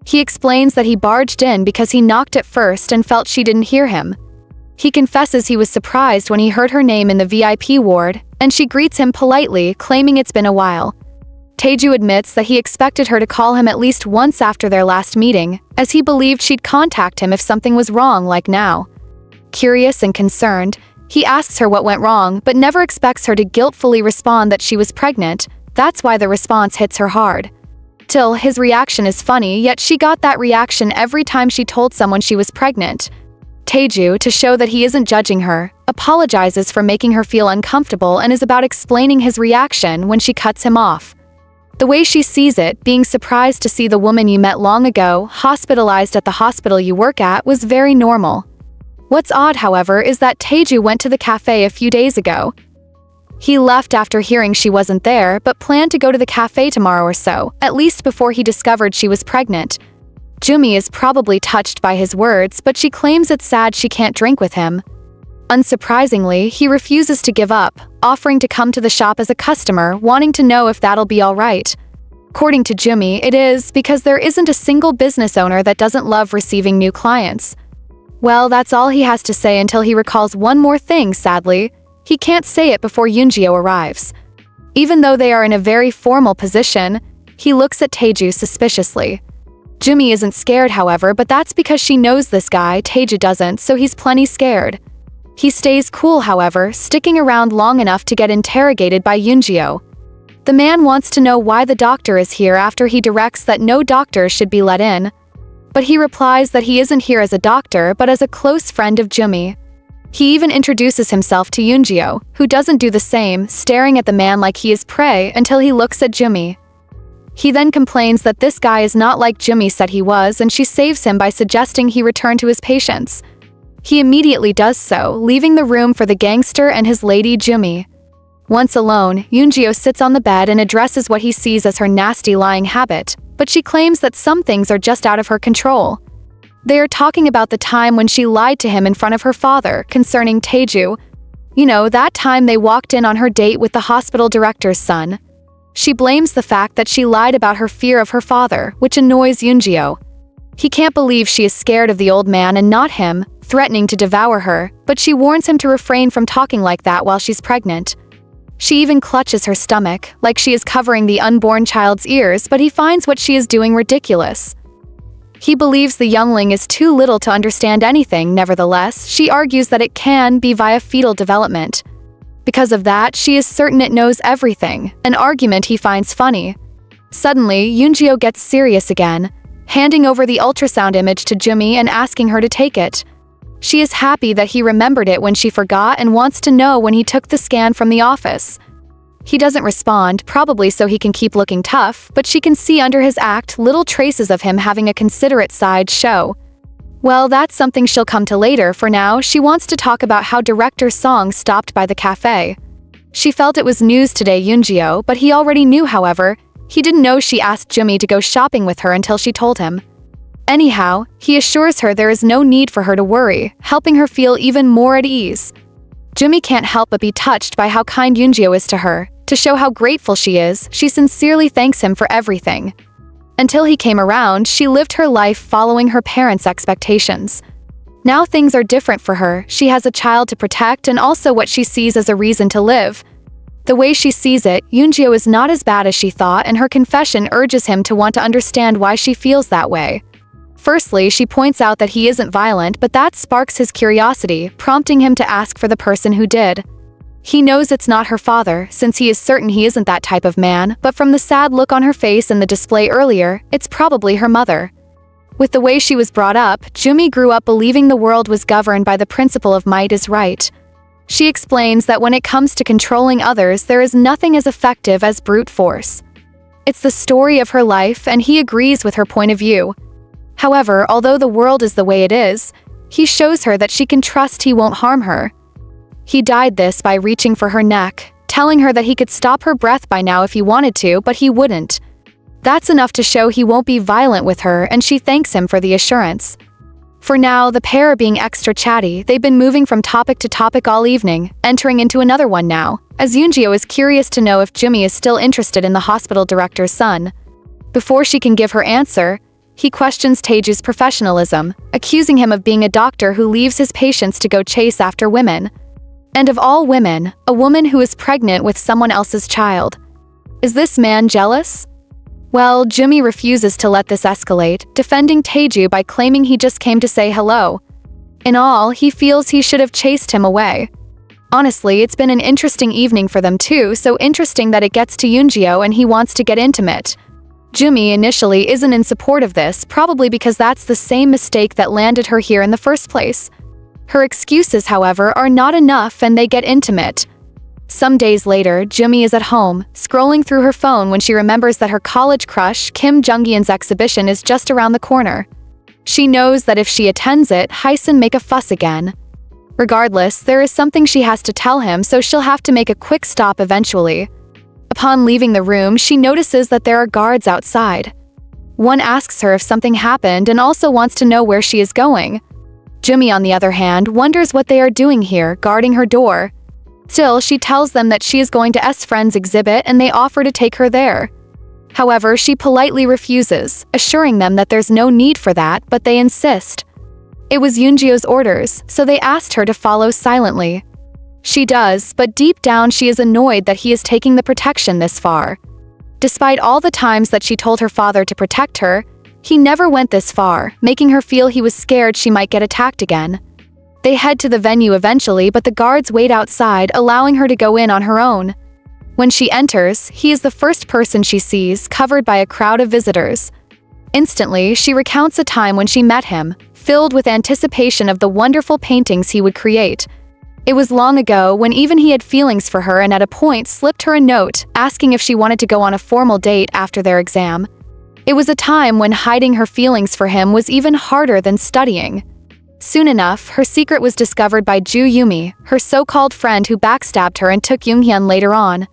Speaker 2: He explains that he barged in because he knocked at first and felt she didn't hear him. He confesses he was surprised when he heard her name in the VIP ward, and she greets him politely, claiming it's been a while. Taeju admits that he expected her to call him at least once after their last meeting, as he believed she'd contact him if something was wrong like now. Curious and concerned, he asks her what went wrong, but never expects her to guiltfully respond that she was pregnant. That's why the response hits her hard. Till his reaction is funny, yet she got that reaction every time she told someone she was pregnant. Taeju, to show that he isn't judging her, apologizes for making her feel uncomfortable and is about explaining his reaction when she cuts him off. The way she sees it, being surprised to see the woman you met long ago, hospitalized at the hospital you work at, was very normal. What's odd, however, is that Taeju went to the cafe a few days ago. He left after hearing she wasn't there, but planned to go to the cafe tomorrow or so, at least before he discovered she was pregnant. Jumi is probably touched by his words, but she claims it's sad she can't drink with him. Unsurprisingly, he refuses to give up, offering to come to the shop as a customer, wanting to know if that'll be alright. According to Jumi, it is, because there isn't a single business owner that doesn't love receiving new clients. Well, that's all he has to say until he recalls one more thing, sadly. He can't say it before Yoonggyo arrives. Even though they are in a very formal position, he looks at Taeju suspiciously. Jumi isn't scared, however, but that's because she knows this guy, Taeju doesn't, so he's plenty scared. He stays cool, however, sticking around long enough to get interrogated by Yoonggyo. The man wants to know why the doctor is here after he directs that no doctors should be let in. But he replies that he isn't here as a doctor but as a close friend of Jumi. He even introduces himself to Yoonggyo, who doesn't do the same, staring at the man like he is prey until he looks at Jumi. He then complains that this guy is not like Jumi said he was, and she saves him by suggesting he return to his patients. He immediately does so, leaving the room for the gangster and his lady Jumi. Once alone, Yoonggyo sits on the bed and addresses what he sees as her nasty lying habit, but she claims that some things are just out of her control. They are talking about the time when she lied to him in front of her father concerning Taeju. You know, that time they walked in on her date with the hospital director's son. She blames the fact that she lied about her fear of her father, which annoys Yoonggyo. He can't believe she is scared of the old man and not him, threatening to devour her, but she warns him to refrain from talking like that while she's pregnant. She even clutches her stomach, like she is covering the unborn child's ears, but he finds what she is doing ridiculous. He believes the youngling is too little to understand anything. Nevertheless, she argues that it can be via fetal development. Because of that, she is certain it knows everything, an argument he finds funny. Suddenly, Yoonggyo gets serious again, handing over the ultrasound image to Jumi and asking her to take it. She is happy that he remembered it when she forgot and wants to know when he took the scan from the office. He doesn't respond, probably so he can keep looking tough, but she can see under his act little traces of him having a considerate side show. Well, that's something she'll come to later. For now, she wants to talk about how director Song stopped by the cafe. She felt it was news today, Yoonggyo, but he already knew. However, he didn't know she asked Jumi to go shopping with her until she told him. Anyhow, he assures her there is no need for her to worry, helping her feel even more at ease. Jumi can't help but be touched by how kind Yoonggyo is to her. To show how grateful she is, she sincerely thanks him for everything. Until he came around, she lived her life following her parents' expectations. Now things are different for her. She has a child to protect and also what she sees as a reason to live. The way she sees it, Yoonggyo is not as bad as she thought, and her confession urges him to want to understand why she feels that way. Firstly, she points out that he isn't violent, but that sparks his curiosity, prompting him to ask for the person who did. He knows it's not her father, since he is certain he isn't that type of man, but from the sad look on her face in the display earlier, it's probably her mother. With the way she was brought up, Jumi grew up believing the world was governed by the principle of might is right. She explains that when it comes to controlling others, there is nothing as effective as brute force. It's the story of her life, and he agrees with her point of view. However, although the world is the way it is, he shows her that she can trust he won't harm her. He died this by reaching for her neck, telling her that he could stop her breath by now if he wanted to, but he wouldn't. That's enough to show he won't be violent with her, and she thanks him for the assurance. For now, the pair are being extra chatty. They've been moving from topic to topic all evening, entering into another one now, as Yoongyo is curious to know if Jumi is still interested in the hospital director's son. Before she can give her answer, he questions Taeju's professionalism, accusing him of being a doctor who leaves his patients to go chase after women. And of all women, a woman who is pregnant with someone else's child. Is this man jealous? Well, Jumi refuses to let this escalate, defending Taeju by claiming he just came to say hello. In all, he feels he should have chased him away. Honestly, it's been an interesting evening for them too, so interesting that it gets to Yoongyo and he wants to get intimate. Jumi initially isn't in support of this, probably because that's the same mistake that landed her here in the first place. Her excuses, however, are not enough and they get intimate. Some days later, Jumi is at home, scrolling through her phone when she remembers that her college crush, Kim Jung-yeon's exhibition is just around the corner. She knows that if she attends it, Hysun make a fuss again. Regardless, there is something she has to tell him, so she'll have to make a quick stop eventually. Upon leaving the room, she notices that there are guards outside. One asks her if something happened and also wants to know where she is going. Jumi, on the other hand, wonders what they are doing here, guarding her door. Still, she tells them that she is going to S-Friend's exhibit and they offer to take her there. However, she politely refuses, assuring them that there's no need for that, but they insist. It was Yoongyo's orders, so they asked her to follow silently. She does, but deep down she is annoyed that he is taking the protection this far. Despite all the times that she told her father to protect her, he never went this far, making her feel he was scared she might get attacked again. They head to the venue eventually, but the guards wait outside, allowing her to go in on her own. When she enters, he is the first person she sees, covered by a crowd of visitors. Instantly, she recounts a time when she met him, filled with anticipation of the wonderful paintings he would create. It was long ago when even he had feelings for her and at a point slipped her a note, asking if she wanted to go on a formal date after their exam. It was a time when hiding her feelings for him was even harder than studying. Soon enough, her secret was discovered by Ju Yumi, her so-called friend who backstabbed her and took Yoonghyun later on.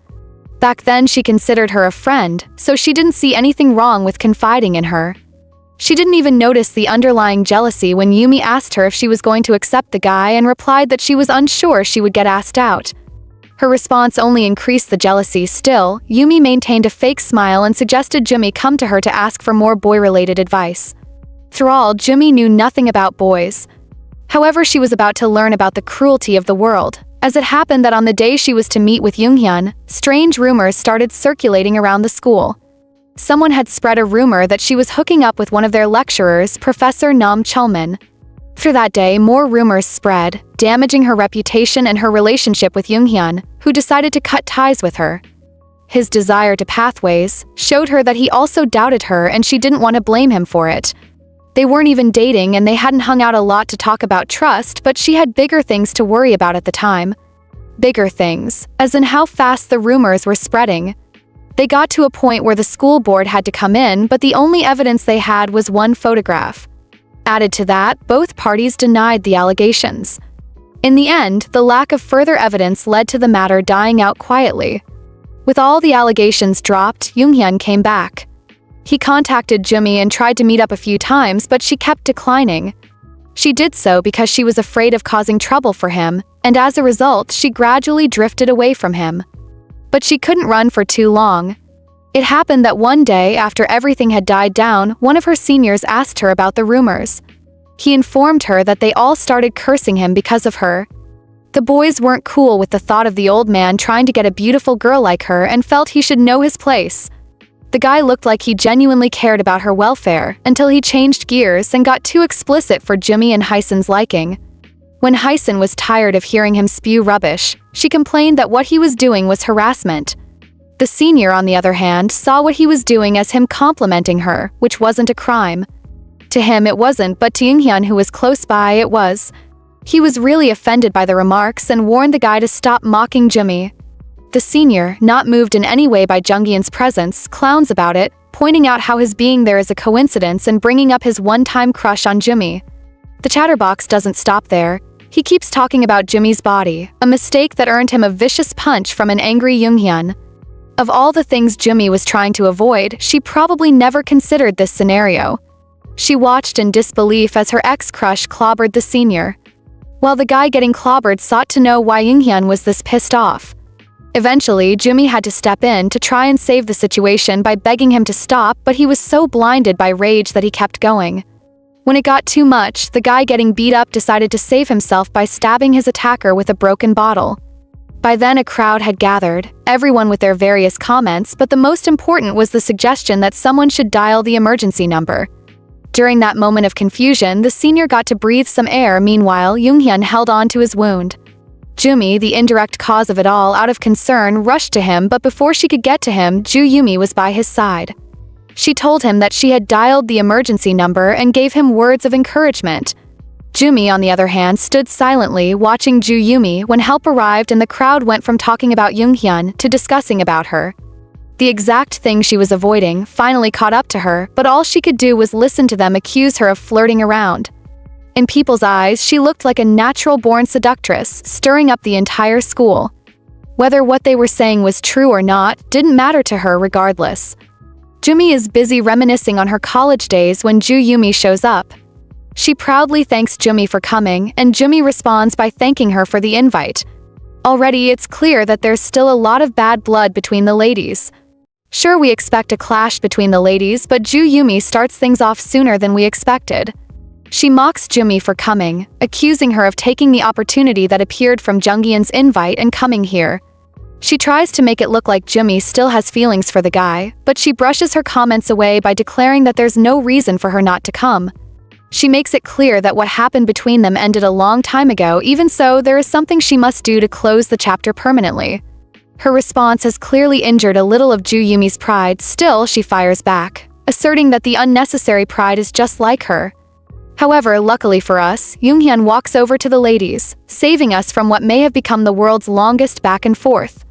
Speaker 2: Back then she considered her a friend, so she didn't see anything wrong with confiding in her. She didn't even notice the underlying jealousy when Yumi asked her if she was going to accept the guy and replied that she was unsure she would get asked out. Her response only increased the jealousy. Still, Yumi maintained a fake smile and suggested Jumi come to her to ask for more boy-related advice. Through all, Jumi knew nothing about boys. However, she was about to learn about the cruelty of the world, as it happened that on the day she was to meet with Yoonghyun, strange rumors started circulating around the school. Someone had spread a rumor that she was hooking up with one of their lecturers, Professor Nam Chulman. After that day, more rumors spread, damaging her reputation and her relationship with Yoonghyun, who decided to cut ties with her. His desire to pathways showed her that he also doubted her and she didn't want to blame him for it. They weren't even dating and they hadn't hung out a lot to talk about trust, but she had bigger things to worry about at the time. Bigger things, as in how fast the rumors were spreading. They got to a point where the school board had to come in, but the only evidence they had was one photograph. Added to that, both parties denied the allegations. In the end, the lack of further evidence led to the matter dying out quietly. With all the allegations dropped, Yoonghyun came back. He contacted Jumi and tried to meet up a few times, but she kept declining. She did so because she was afraid of causing trouble for him, and as a result, she gradually drifted away from him. But she couldn't run for too long. It happened that one day, after everything had died down, one of her seniors asked her about the rumors. He informed her that they all started cursing him because of her. The boys weren't cool with the thought of the old man trying to get a beautiful girl like her and felt he should know his place. The guy looked like he genuinely cared about her welfare, until he changed gears and got too explicit for Jumi and Hysun's liking. When Hysun was tired of hearing him spew rubbish, she complained that what he was doing was harassment. The senior, on the other hand, saw what he was doing as him complimenting her, which wasn't a crime. To him it wasn't, but to Yoonghyun, who was close by, it was. He was really offended by the remarks and warned the guy to stop mocking Jumi. The senior, not moved in any way by Jung Yoon's presence, clowns about it, pointing out how his being there is a coincidence and bringing up his one-time crush on Jumi. The chatterbox doesn't stop there. He keeps talking about Jumi's body, a mistake that earned him a vicious punch from an angry Yoonghyun. Of all the things Jumi was trying to avoid, she probably never considered this scenario. She watched in disbelief as her ex-crush clobbered the senior, while the guy getting clobbered sought to know why Yoonghyun was this pissed off. Eventually, Jumi had to step in to try and save the situation by begging him to stop, but he was so blinded by rage that he kept going. When it got too much, the guy getting beat up decided to save himself by stabbing his attacker with a broken bottle. By then a crowd had gathered, everyone with their various comments, but the most important was the suggestion that someone should dial the emergency number. During that moment of confusion, the senior got to breathe some air. Meanwhile, Yoonghyun held on to his wound. Jumi, the indirect cause of it all, out of concern, rushed to him, but before she could get to him, Ju Yumi was by his side. She told him that she had dialed the emergency number and gave him words of encouragement. Jumi, on the other hand, stood silently, watching Ju Yumi when help arrived and the crowd went from talking about Yoonghyun to discussing about her. The exact thing she was avoiding finally caught up to her, but all she could do was listen to them accuse her of flirting around. In people's eyes, she looked like a natural-born seductress, stirring up the entire school. Whether what they were saying was true or not didn't matter to her regardless. Jumi is busy reminiscing on her college days when Ju Yumi shows up. She proudly thanks Jumi for coming, and Jumi responds by thanking her for the invite. Already, it's clear that there's still a lot of bad blood between the ladies. Sure, we expect a clash between the ladies, but Ju Yumi starts things off sooner than we expected. She mocks Jumi for coming, accusing her of taking the opportunity that appeared from Jungyeon's invite and coming here. She tries to make it look like Jumi still has feelings for the guy, but she brushes her comments away by declaring that there's no reason for her not to come. She makes it clear that what happened between them ended a long time ago. Even so, there is something she must do to close the chapter permanently. Her response has clearly injured a little of Ju Yumi's pride. Still, she fires back, asserting that the unnecessary pride is just like her. However, luckily for us, Yoonghyun walks over to the ladies, saving us from what may have become the world's longest back and forth.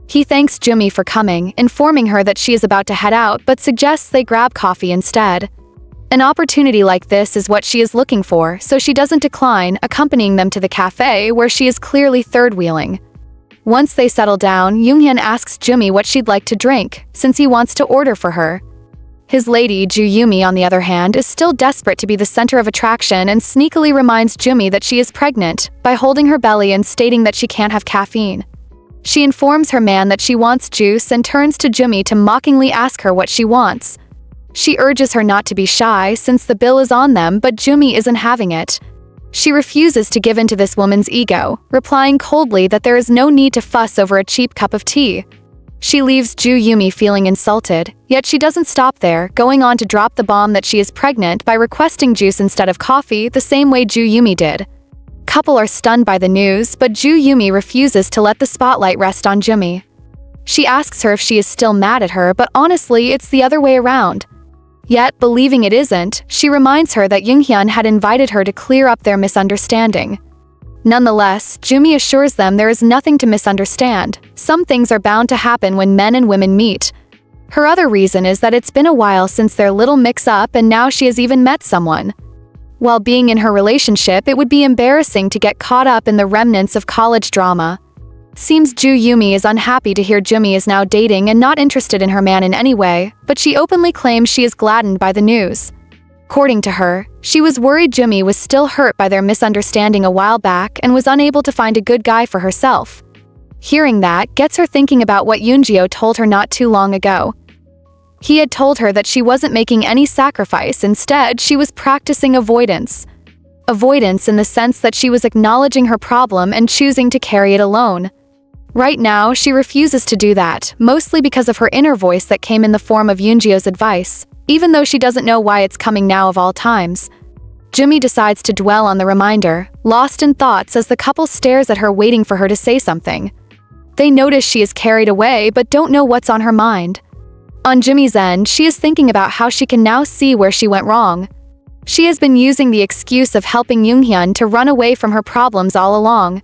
Speaker 2: He thanks Jumi for coming, informing her that she is about to head out, but suggests they grab coffee instead. An opportunity like this is what she is looking for, so she doesn't decline, accompanying them to the cafe where she is clearly third-wheeling. Once they settle down, Yoonghyun asks Jumi what she'd like to drink, since he wants to order for her. His lady, Ju Yumi, on the other hand, is still desperate to be the center of attraction and sneakily reminds Jumi that she is pregnant by holding her belly and stating that she can't have caffeine. She informs her man that she wants juice and turns to Jumi to mockingly ask her what she wants. She urges her not to be shy since the bill is on them, but Jumi isn't having it. She refuses to give in to this woman's ego, replying coldly that there is no need to fuss over a cheap cup of tea. She leaves Ju Yumi feeling insulted, yet she doesn't stop there, going on to drop the bomb that she is pregnant by requesting juice instead of coffee the same way Ju Yumi did. Couple are stunned by the news, but Ju Yumi refuses to let the spotlight rest on Jumi. She asks her if she is still mad at her, but honestly, it's the other way around. Yet, believing it isn't, she reminds her that Yoonghyun had invited her to clear up their misunderstanding. Nonetheless, Jumi assures them there is nothing to misunderstand. Some things are bound to happen when men and women meet. Her other reason is that it's been a while since their little mix-up and now she has even met someone. While being in her relationship, it would be embarrassing to get caught up in the remnants of college drama. Seems Ju Yumi is unhappy to hear Jumi is now dating and not interested in her man in any way, but she openly claims she is gladdened by the news. According to her, she was worried Jumi was still hurt by their misunderstanding a while back and was unable to find a good guy for herself. Hearing that gets her thinking about what Yoonggyo told her not too long ago. He had told her that she wasn't making any sacrifice, instead she was practicing avoidance. Avoidance in the sense that she was acknowledging her problem and choosing to carry it alone. Right now, she refuses to do that, mostly because of her inner voice that came in the form of Yoonggyo's advice, even though she doesn't know why it's coming now of all times. Jumi decides to dwell on the reminder, lost in thoughts as the couple stares at her waiting for her to say something. They notice she is carried away but don't know what's on her mind. On Jumi's end, she is thinking about how she can now see where she went wrong. She has been using the excuse of helping Yoonghyun to run away from her problems all along.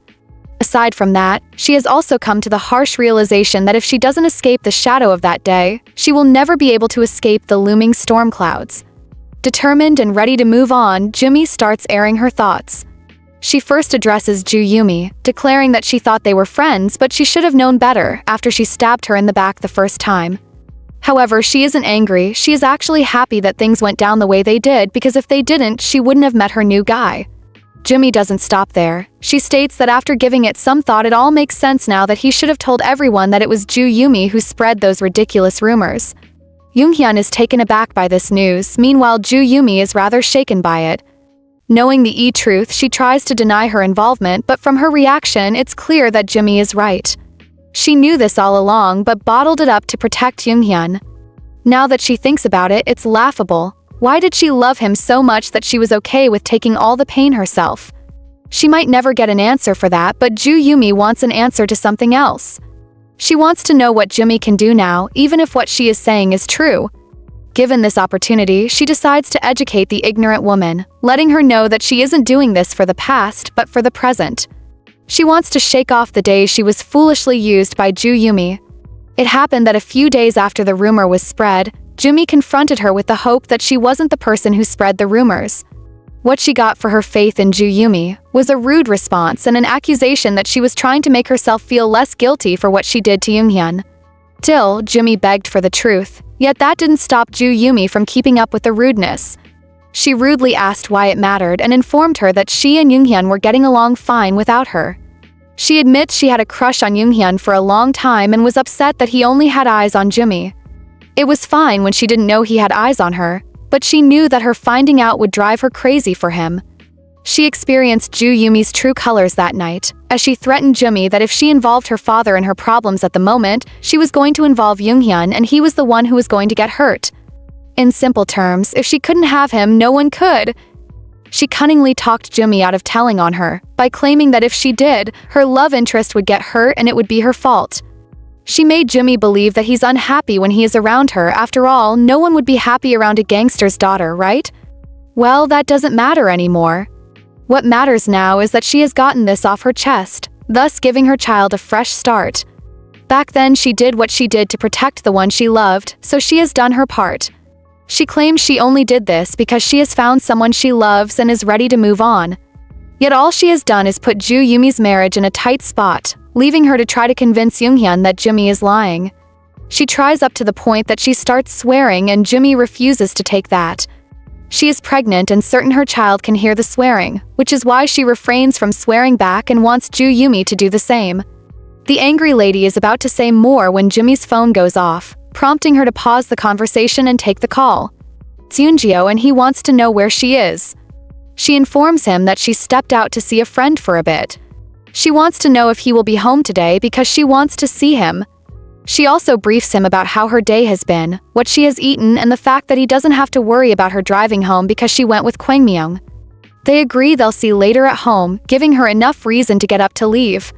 Speaker 2: Aside from that, she has also come to the harsh realization that if she doesn't escape the shadow of that day, she will never be able to escape the looming storm clouds. Determined and ready to move on, Jumi starts airing her thoughts. She first addresses Choi Jumi, declaring that she thought they were friends, but she should have known better after she stabbed her in the back the first time. However, she isn't angry, she is actually happy that things went down the way they did, because if they didn't, she wouldn't have met her new guy. Jumi doesn't stop there. She states that after giving it some thought, it all makes sense now that he should have told everyone that it was Choi Jumi who spread those ridiculous rumors. Yoonghyun is taken aback by this news, meanwhile Choi Jumi is rather shaken by it. Knowing the truth, she tries to deny her involvement, but from her reaction, it's clear that Jumi is right. She knew this all along, but bottled it up to protect Yoonghyun. Now that she thinks about it, it's laughable. Why did she love him so much that she was okay with taking all the pain herself? She might never get an answer for that, but Choi Jumi wants an answer to something else. She wants to know what Jumi can do now, even if what she is saying is true. Given this opportunity, she decides to educate the ignorant woman, letting her know that she isn't doing this for the past, but for the present. She wants to shake off the days she was foolishly used by Choi Jumi. It happened that a few days after the rumor was spread, Jumi confronted her with the hope that she wasn't the person who spread the rumors. What she got for her faith in Choi Jumi was a rude response and an accusation that she was trying to make herself feel less guilty for what she did to Yoonghyun. Still, Jumi begged for the truth, yet that didn't stop Choi Jumi from keeping up with the rudeness. She rudely asked why it mattered and informed her that she and Yoonghyun were getting along fine without her. She admits she had a crush on Yoonghyun for a long time and was upset that he only had eyes on Jumi. It was fine when she didn't know he had eyes on her, but she knew that her finding out would drive her crazy for him. She experienced Choi Jumi's true colors that night, as she threatened Jumi that if she involved her father in her problems at the moment, she was going to involve Yoonghyun and he was the one who was going to get hurt. In simple terms, if she couldn't have him, no one could. She cunningly talked Jumi out of telling on her, by claiming that if she did, her love interest would get hurt and it would be her fault. She made Jumi believe that he's unhappy when he is around her. After all, no one would be happy around a gangster's daughter, right? Well, that doesn't matter anymore. What matters now is that she has gotten this off her chest, thus giving her child a fresh start. Back then she did what she did to protect the one she loved, so she has done her part. She claims she only did this because she has found someone she loves and is ready to move on. Yet all she has done is put Choi Jumi's marriage in a tight spot, leaving her to try to convince Yoonghyun that Jumi is lying. She tries up to the point that she starts swearing and Jumi refuses to take that. She is pregnant and certain her child can hear the swearing, which is why she refrains from swearing back and wants Choi Jumi to do the same. The angry lady is about to say more when Jumi's phone goes off, prompting her to pause the conversation and take the call. It's Yoonjio and he wants to know where she is. She informs him that she stepped out to see a friend for a bit. She wants to know if he will be home today because she wants to see him. She also briefs him about how her day has been, what she has eaten, and the fact that he doesn't have to worry about her driving home because she went with Kwangmyeong. They agree they'll see later at home, giving her enough reason to get up to leave.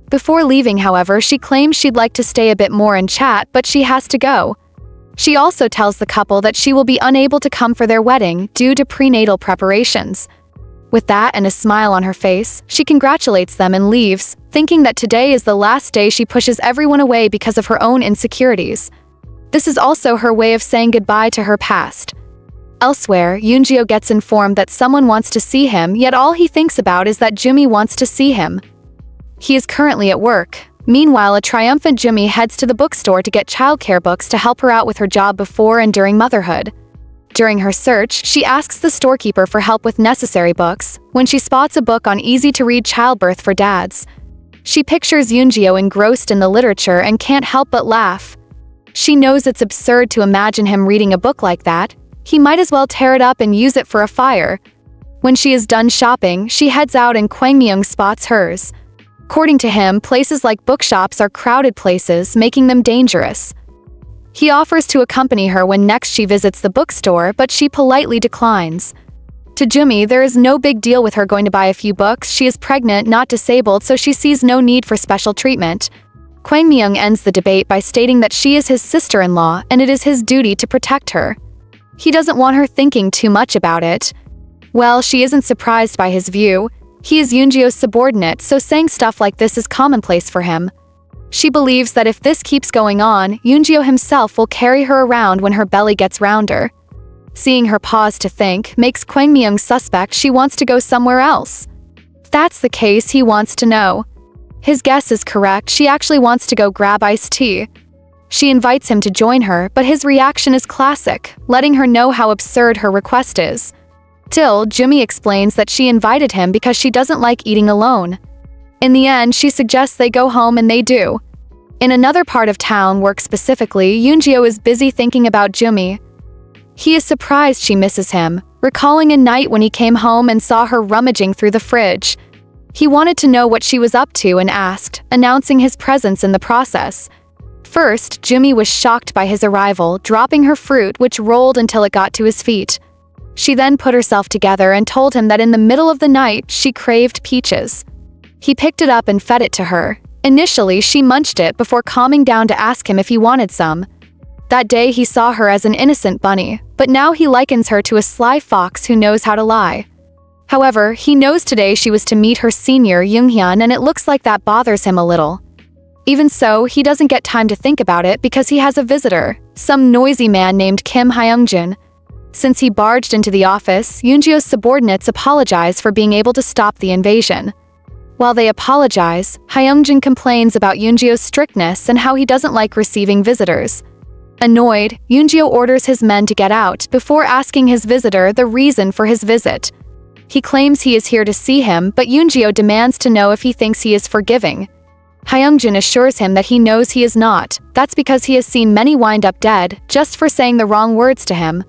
Speaker 2: Before leaving, however, she claims she'd like to stay a bit more and chat, but she has to go. She also tells the couple that she will be unable to come for their wedding due to prenatal preparations. With that and a smile on her face, she congratulates them and leaves, thinking that today is the last day she pushes everyone away because of her own insecurities. This is also her way of saying goodbye to her past. Elsewhere, Yoonjio gets informed that someone wants to see him, yet all he thinks about is that Jumi wants to see him. He is currently at work. Meanwhile, a triumphant Jumi heads to the bookstore to get childcare books to help her out with her job before and during motherhood. During her search, she asks the storekeeper for help with necessary books, when she spots a book on easy-to-read childbirth for dads. She pictures Yoonjio engrossed in the literature and can't help but laugh. She knows it's absurd to imagine him reading a book like that. He might as well tear it up and use it for a fire. When she is done shopping, she heads out and Kwangmyeong spots hers. According to him, places like bookshops are crowded places, making them dangerous. He offers to accompany her when next she visits the bookstore, but she politely declines. To Jumi, there is no big deal with her going to buy a few books. She is pregnant, not disabled, so she sees no need for special treatment. Kwangmyeong ends the debate by stating that she is his sister-in-law and it is his duty to protect her. He doesn't want her thinking too much about it. Well, she isn't surprised by his view. He is Yoongyo's subordinate, so saying stuff like this is commonplace for him. She believes that if this keeps going on, Yoongyo himself will carry her around when her belly gets rounder. Seeing her pause to think makes Kwangmyung suspect she wants to go somewhere else. If that's the case, he wants to know. His guess is correct, she actually wants to go grab iced tea. She invites him to join her, but his reaction is classic, letting her know how absurd her request is. Till, Jumi explains that she invited him because she doesn't like eating alone. In the end, she suggests they go home and they do. In another part of town, work specifically, Yoongyo is busy thinking about Jumi. He is surprised she misses him, recalling a night when he came home and saw her rummaging through the fridge. He wanted to know what she was up to and asked, announcing his presence in the process. First, Jumi was shocked by his arrival, dropping her fruit, which rolled until it got to his feet. She then put herself together and told him that in the middle of the night, she craved peaches. He picked it up and fed it to her. Initially, she munched it before calming down to ask him if he wanted some. That day, he saw her as an innocent bunny, but now he likens her to a sly fox who knows how to lie. However, he knows today she was to meet her senior, Yoonghyun, and it looks like that bothers him a little. Even so, he doesn't get time to think about it because he has a visitor, some noisy man named Kim Hyungjun. Since he barged into the office, Yoongyo's subordinates apologize for being able to stop the invasion. While they apologize, Hyungjun complains about Yoongyo's strictness and how he doesn't like receiving visitors. Annoyed, Yoongyo orders his men to get out before asking his visitor the reason for his visit. He claims he is here to see him, but Yoongyo demands to know if he thinks he is forgiving. Hyungjun assures him that he knows he is not. That's because he has seen many wind up dead just for saying the wrong words to him.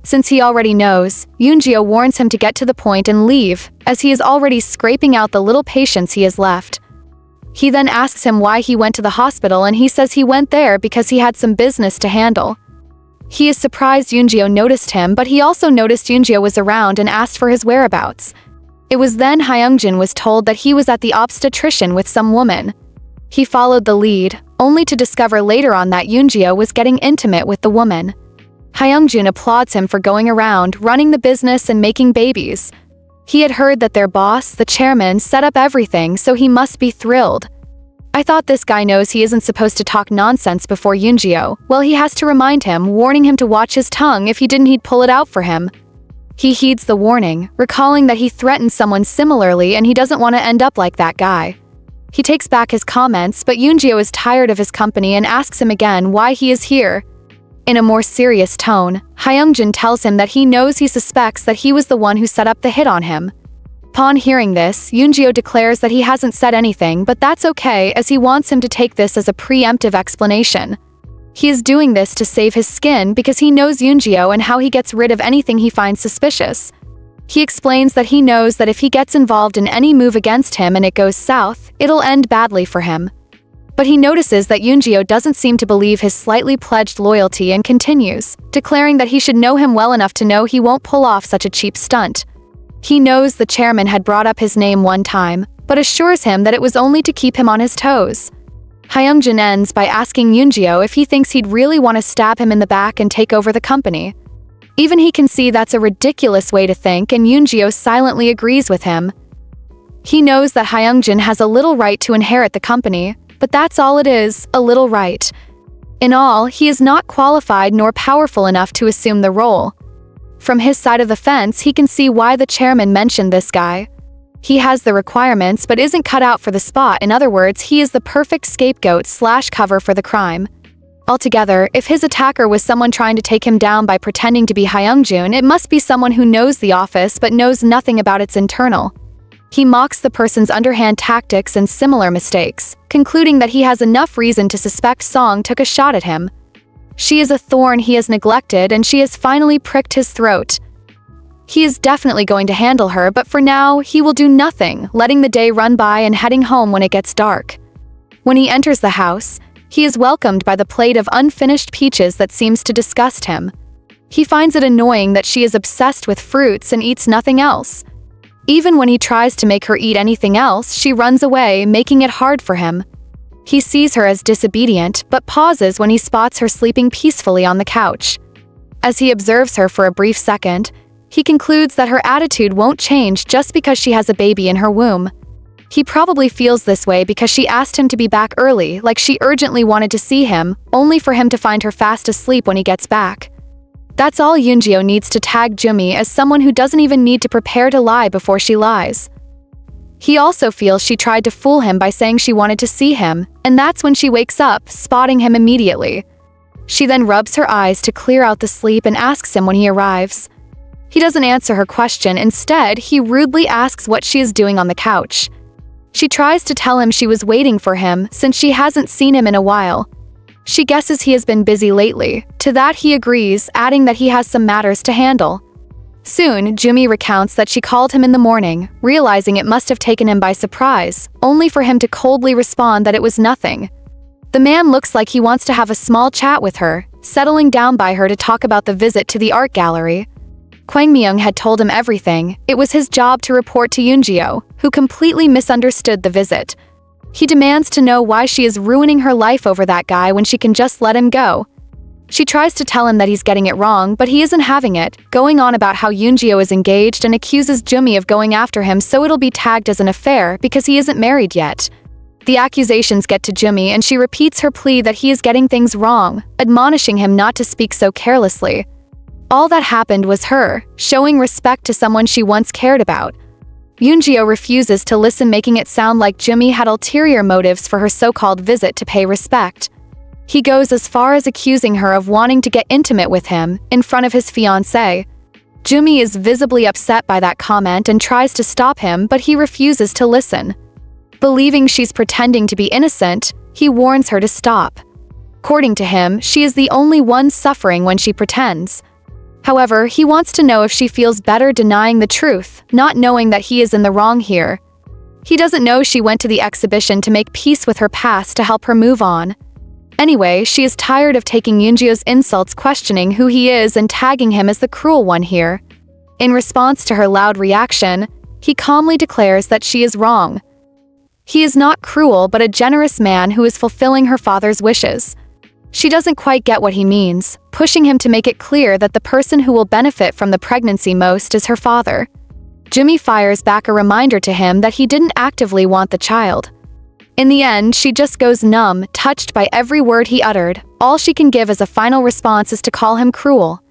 Speaker 2: Since he already knows, Yoongyo warns him to get to the point and leave, as he is already scraping out the little patience he has left. He then asks him why he went to the hospital and he says he went there because he had some business to handle. He is surprised Yoongyo noticed him, but he also noticed Yoongyo was around and asked for his whereabouts. It was then Hyungjun was told that he was at the obstetrician with some woman. He followed the lead, only to discover later on that Yoongyo was getting intimate with the woman. Hyungjun applauds him for going around, running the business and making babies. He had heard that their boss, the chairman, set up everything, so he must be thrilled. I thought this guy knows he isn't supposed to talk nonsense before Yoongyo. Well, he has to remind him, warning him to watch his tongue. If he didn't, he'd pull it out for him. He heeds the warning, recalling that he threatened someone similarly and he doesn't want to end up like that guy. He takes back his comments, but Yoongyo is tired of his company and asks him again why he is here. In a more serious tone, Hyungjun tells him that he knows he suspects that he was the one who set up the hit on him. Upon hearing this, Yoongyo declares that he hasn't said anything, but that's okay as he wants him to take this as a preemptive explanation. He is doing this to save his skin because he knows Yoongyo and how he gets rid of anything he finds suspicious. He explains that he knows that if he gets involved in any move against him and it goes south, it'll end badly for him. But he notices that Yoongyo doesn't seem to believe his slightly pledged loyalty and continues, declaring that he should know him well enough to know he won't pull off such a cheap stunt. He knows the chairman had brought up his name one time, but assures him that it was only to keep him on his toes. Hyungjun ends by asking Yoongyo if he thinks he'd really want to stab him in the back and take over the company. Even he can see that's a ridiculous way to think, and Yoongyo silently agrees with him. He knows that Hyungjun has a little right to inherit the company, but that's all it is, a little right. In all, he is not qualified nor powerful enough to assume the role. From his side of the fence, he can see why the chairman mentioned this guy. He has the requirements but isn't cut out for the spot. In other words, he is the perfect scapegoat/cover for the crime. Altogether, if his attacker was someone trying to take him down by pretending to be Hyungjun, it must be someone who knows the office but knows nothing about its internal. He mocks the person's underhand tactics and similar mistakes, concluding that he has enough reason to suspect Song took a shot at him. She is a thorn he has neglected and she has finally pricked his throat. He is definitely going to handle her, but for now, he will do nothing, letting the day run by and heading home when it gets dark. When he enters the house, he is welcomed by the plate of unfinished peaches that seems to disgust him. He finds it annoying that she is obsessed with fruits and eats nothing else. Even when he tries to make her eat anything else, she runs away, making it hard for him. He sees her as disobedient, but pauses when he spots her sleeping peacefully on the couch. As he observes her for a brief second, He concludes that her attitude won't change just because she has a baby in her womb. He probably feels this way because she asked him to be back early, like she urgently wanted to see him, only for him to find her fast asleep when he gets back. That's all Yoongyo needs to tag Jumi as someone who doesn't even need to prepare to lie before she lies. He also feels she tried to fool him by saying she wanted to see him, and that's when she wakes up, spotting him immediately. She then rubs her eyes to clear out the sleep and asks him when he arrives. He doesn't answer her question. Instead, he rudely asks what she is doing on the couch. She tries to tell him she was waiting for him since she hasn't seen him in a while. She guesses he has been busy lately. To that he agrees, adding that he has some matters to handle. Soon, Jumi recounts that she called him in the morning, realizing it must have taken him by surprise, only for him to coldly respond that it was nothing. The man looks like he wants to have a small chat with her, settling down by her to talk about the visit to the art gallery. Kwang Myung had told him everything. It was his job to report to Yoongyo, who completely misunderstood the visit. He demands to know why she is ruining her life over that guy when she can just let him go. She tries to tell him that he's getting it wrong, but he isn't having it, going on about how Yoongyo is engaged and accuses Jumi of going after him so it'll be tagged as an affair because he isn't married yet. The accusations get to Jumi and she repeats her plea that he is getting things wrong, admonishing him not to speak so carelessly. All that happened was her showing respect to someone she once cared about. Yoongyo refuses to listen, making it sound like Jumi had ulterior motives for her so-called visit to pay respect. He goes as far as accusing her of wanting to get intimate with him in front of his fiancée. Jumi is visibly upset by that comment and tries to stop him, but he refuses to listen. Believing she's pretending to be innocent, he warns her to stop. According to him, she is the only one suffering when she pretends. However, he wants to know if she feels better denying the truth, not knowing that he is in the wrong here. He doesn't know she went to the exhibition to make peace with her past to help her move on. Anyway, she is tired of taking Yoongyo's insults, questioning who he is and tagging him as the cruel one here. In response to her loud reaction, he calmly declares that she is wrong. He is not cruel but a generous man who is fulfilling her father's wishes. She doesn't quite get what he means, pushing him to make it clear that the person who will benefit from the pregnancy most is her father. Jumi fires back a reminder to him that he didn't actively want the child. In the end, she just goes numb, touched by every word he uttered. All she can give as a final response is to call him cruel.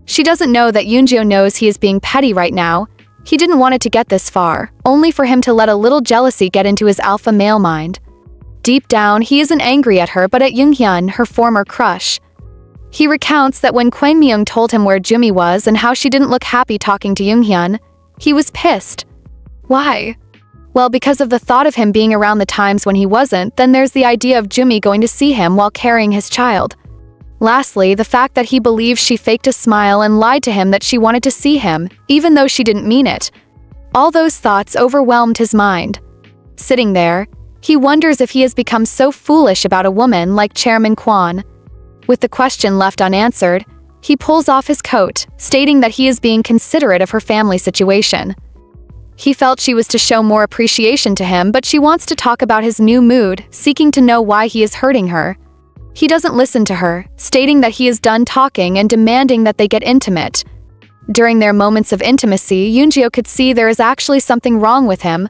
Speaker 2: She doesn't know that Yoongyo knows he is being petty right now. He didn't want it to get this far, only for him to let a little jealousy get into his alpha male mind. Deep down, he isn't angry at her but at Yoonghyun, her former crush. He recounts that when Kwang Myung told him where Jumi was and how she didn't look happy talking to Yoonghyun, he was pissed. Why? Well, because of the thought of him being around the times when he wasn't. Then there's the idea of Jumi going to see him while carrying his child. Lastly, the fact that he believes she faked a smile and lied to him that she wanted to see him, even though she didn't mean it. All those thoughts overwhelmed his mind. Sitting there, he wonders if he has become so foolish about a woman like Chairman Kwon. With the question left unanswered, he pulls off his coat, stating that he is being considerate of her family situation. He felt she was to show more appreciation to him, but she wants to talk about his new mood, seeking to know why he is hurting her. He doesn't listen to her, stating that he is done talking and demanding that they get intimate. During their moments of intimacy, Yoongyo could see there is actually something wrong with him.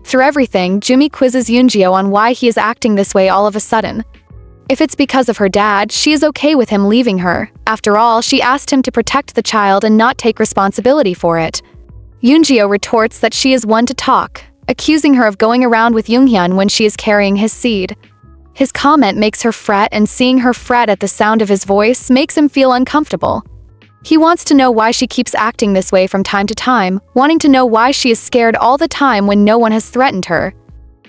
Speaker 2: Through everything, Jumi quizzes Yoongyo on why he is acting this way all of a sudden. If it's because of her dad, she is okay with him leaving her. After all, she asked him to protect the child and not take responsibility for it. Yoongyo retorts that she is one to talk, accusing her of going around with Yoonghyun when she is carrying his seed. His comment makes her fret, and seeing her fret at the sound of his voice makes him feel uncomfortable. He wants to know why she keeps acting this way from time to time, wanting to know why she is scared all the time when no one has threatened her.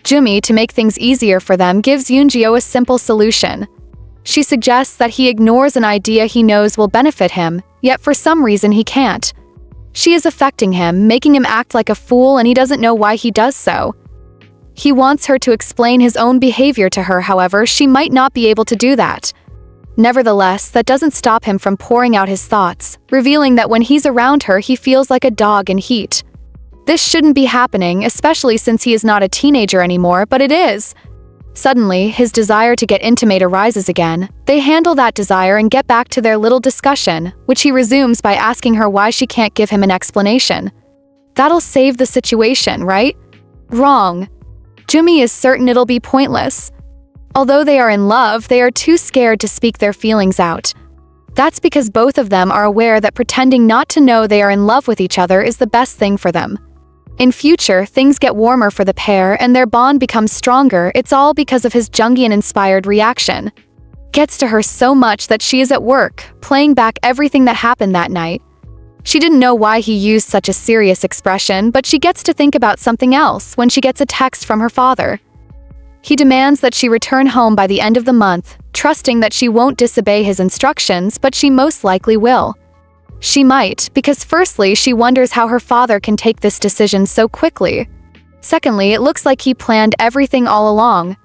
Speaker 2: Jumi, to make things easier for them, gives Yoongyo a simple solution. She suggests that he ignores an idea he knows will benefit him, yet for some reason he can't. She is affecting him, making him act like a fool, and he doesn't know why he does so. He wants her to explain his own behavior to her, however, she might not be able to do that. Nevertheless, that doesn't stop him from pouring out his thoughts, revealing that when he's around her he feels like a dog in heat. This shouldn't be happening, especially since he is not a teenager anymore, but it is. Suddenly, his desire to get intimate arises again. They handle that desire and get back to their little discussion, which he resumes by asking her why she can't give him an explanation. That'll save the situation, right? Wrong. Jumi is certain it'll be pointless. Although they are in love, they are too scared to speak their feelings out. That's because both of them are aware that pretending not to know they are in love with each other is the best thing for them. In future, things get warmer for the pair and their bond becomes stronger. It's all because of his Jungian-inspired reaction. Gets to her so much that she is at work, playing back everything that happened that night. She didn't know why he used such a serious expression, but she gets to think about something else when she gets a text from her father. He demands that she return home by the end of the month, trusting that she won't disobey his instructions, but she most likely will. She might, because firstly, she wonders how her father can take this decision so quickly. Secondly, it looks like he planned everything all along.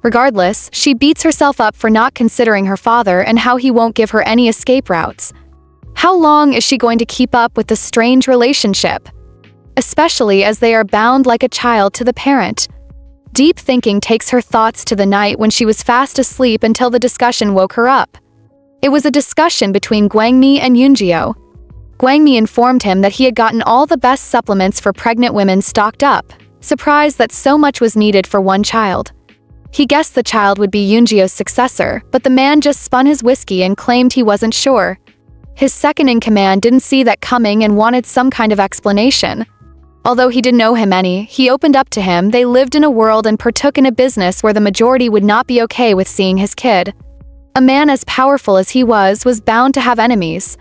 Speaker 2: Regardless, she beats herself up for not considering her father and how he won't give her any escape routes. How long is she going to keep up with the strange relationship? Especially as they are bound like a child to the parent. Deep thinking takes her thoughts to the night when she was fast asleep until the discussion woke her up. It was a discussion between Gwangmi and Yoongyo. Gwangmi informed him that he had gotten all the best supplements for pregnant women stocked up, surprised that so much was needed for one child. He guessed the child would be Yoongyo's successor, but the man just spun his whiskey and claimed he wasn't sure. His second-in-command didn't see that coming and wanted some kind of explanation. Although he didn't owe him any, he opened up to him. They lived in a world and partook in a business where the majority would not be okay with seeing his kid. A man as powerful as he was bound to have enemies.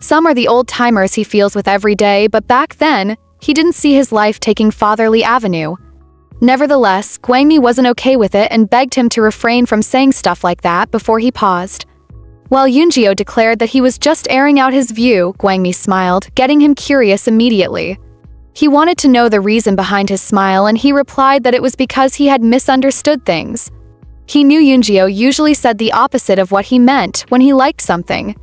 Speaker 2: Some are the old-timers he feels with every day, but back then, he didn't see his life taking fatherly avenue. Nevertheless, Gwangmi wasn't okay with it and begged him to refrain from saying stuff like that before he paused. While Yoongyo declared that he was just airing out his view, Gwangmi smiled, getting him curious immediately. He wanted to know the reason behind his smile and he replied that it was because he had misunderstood things. He knew Yoongyo usually said the opposite of what he meant when he liked something.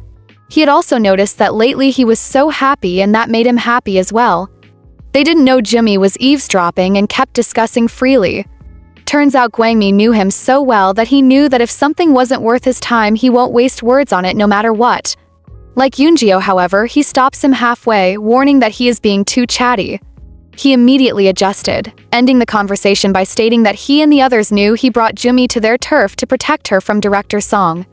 Speaker 2: He had also noticed that lately he was so happy and that made him happy as well. They didn't know Jumi was eavesdropping and kept discussing freely. Turns out Gwangmi knew him so well that he knew that if something wasn't worth his time he won't waste words on it no matter what. Like Yoongyo, however, he stops him halfway, warning that he is being too chatty. He immediately adjusted, ending the conversation by stating that he and the others knew he brought Jumi to their turf to protect her from Director Song.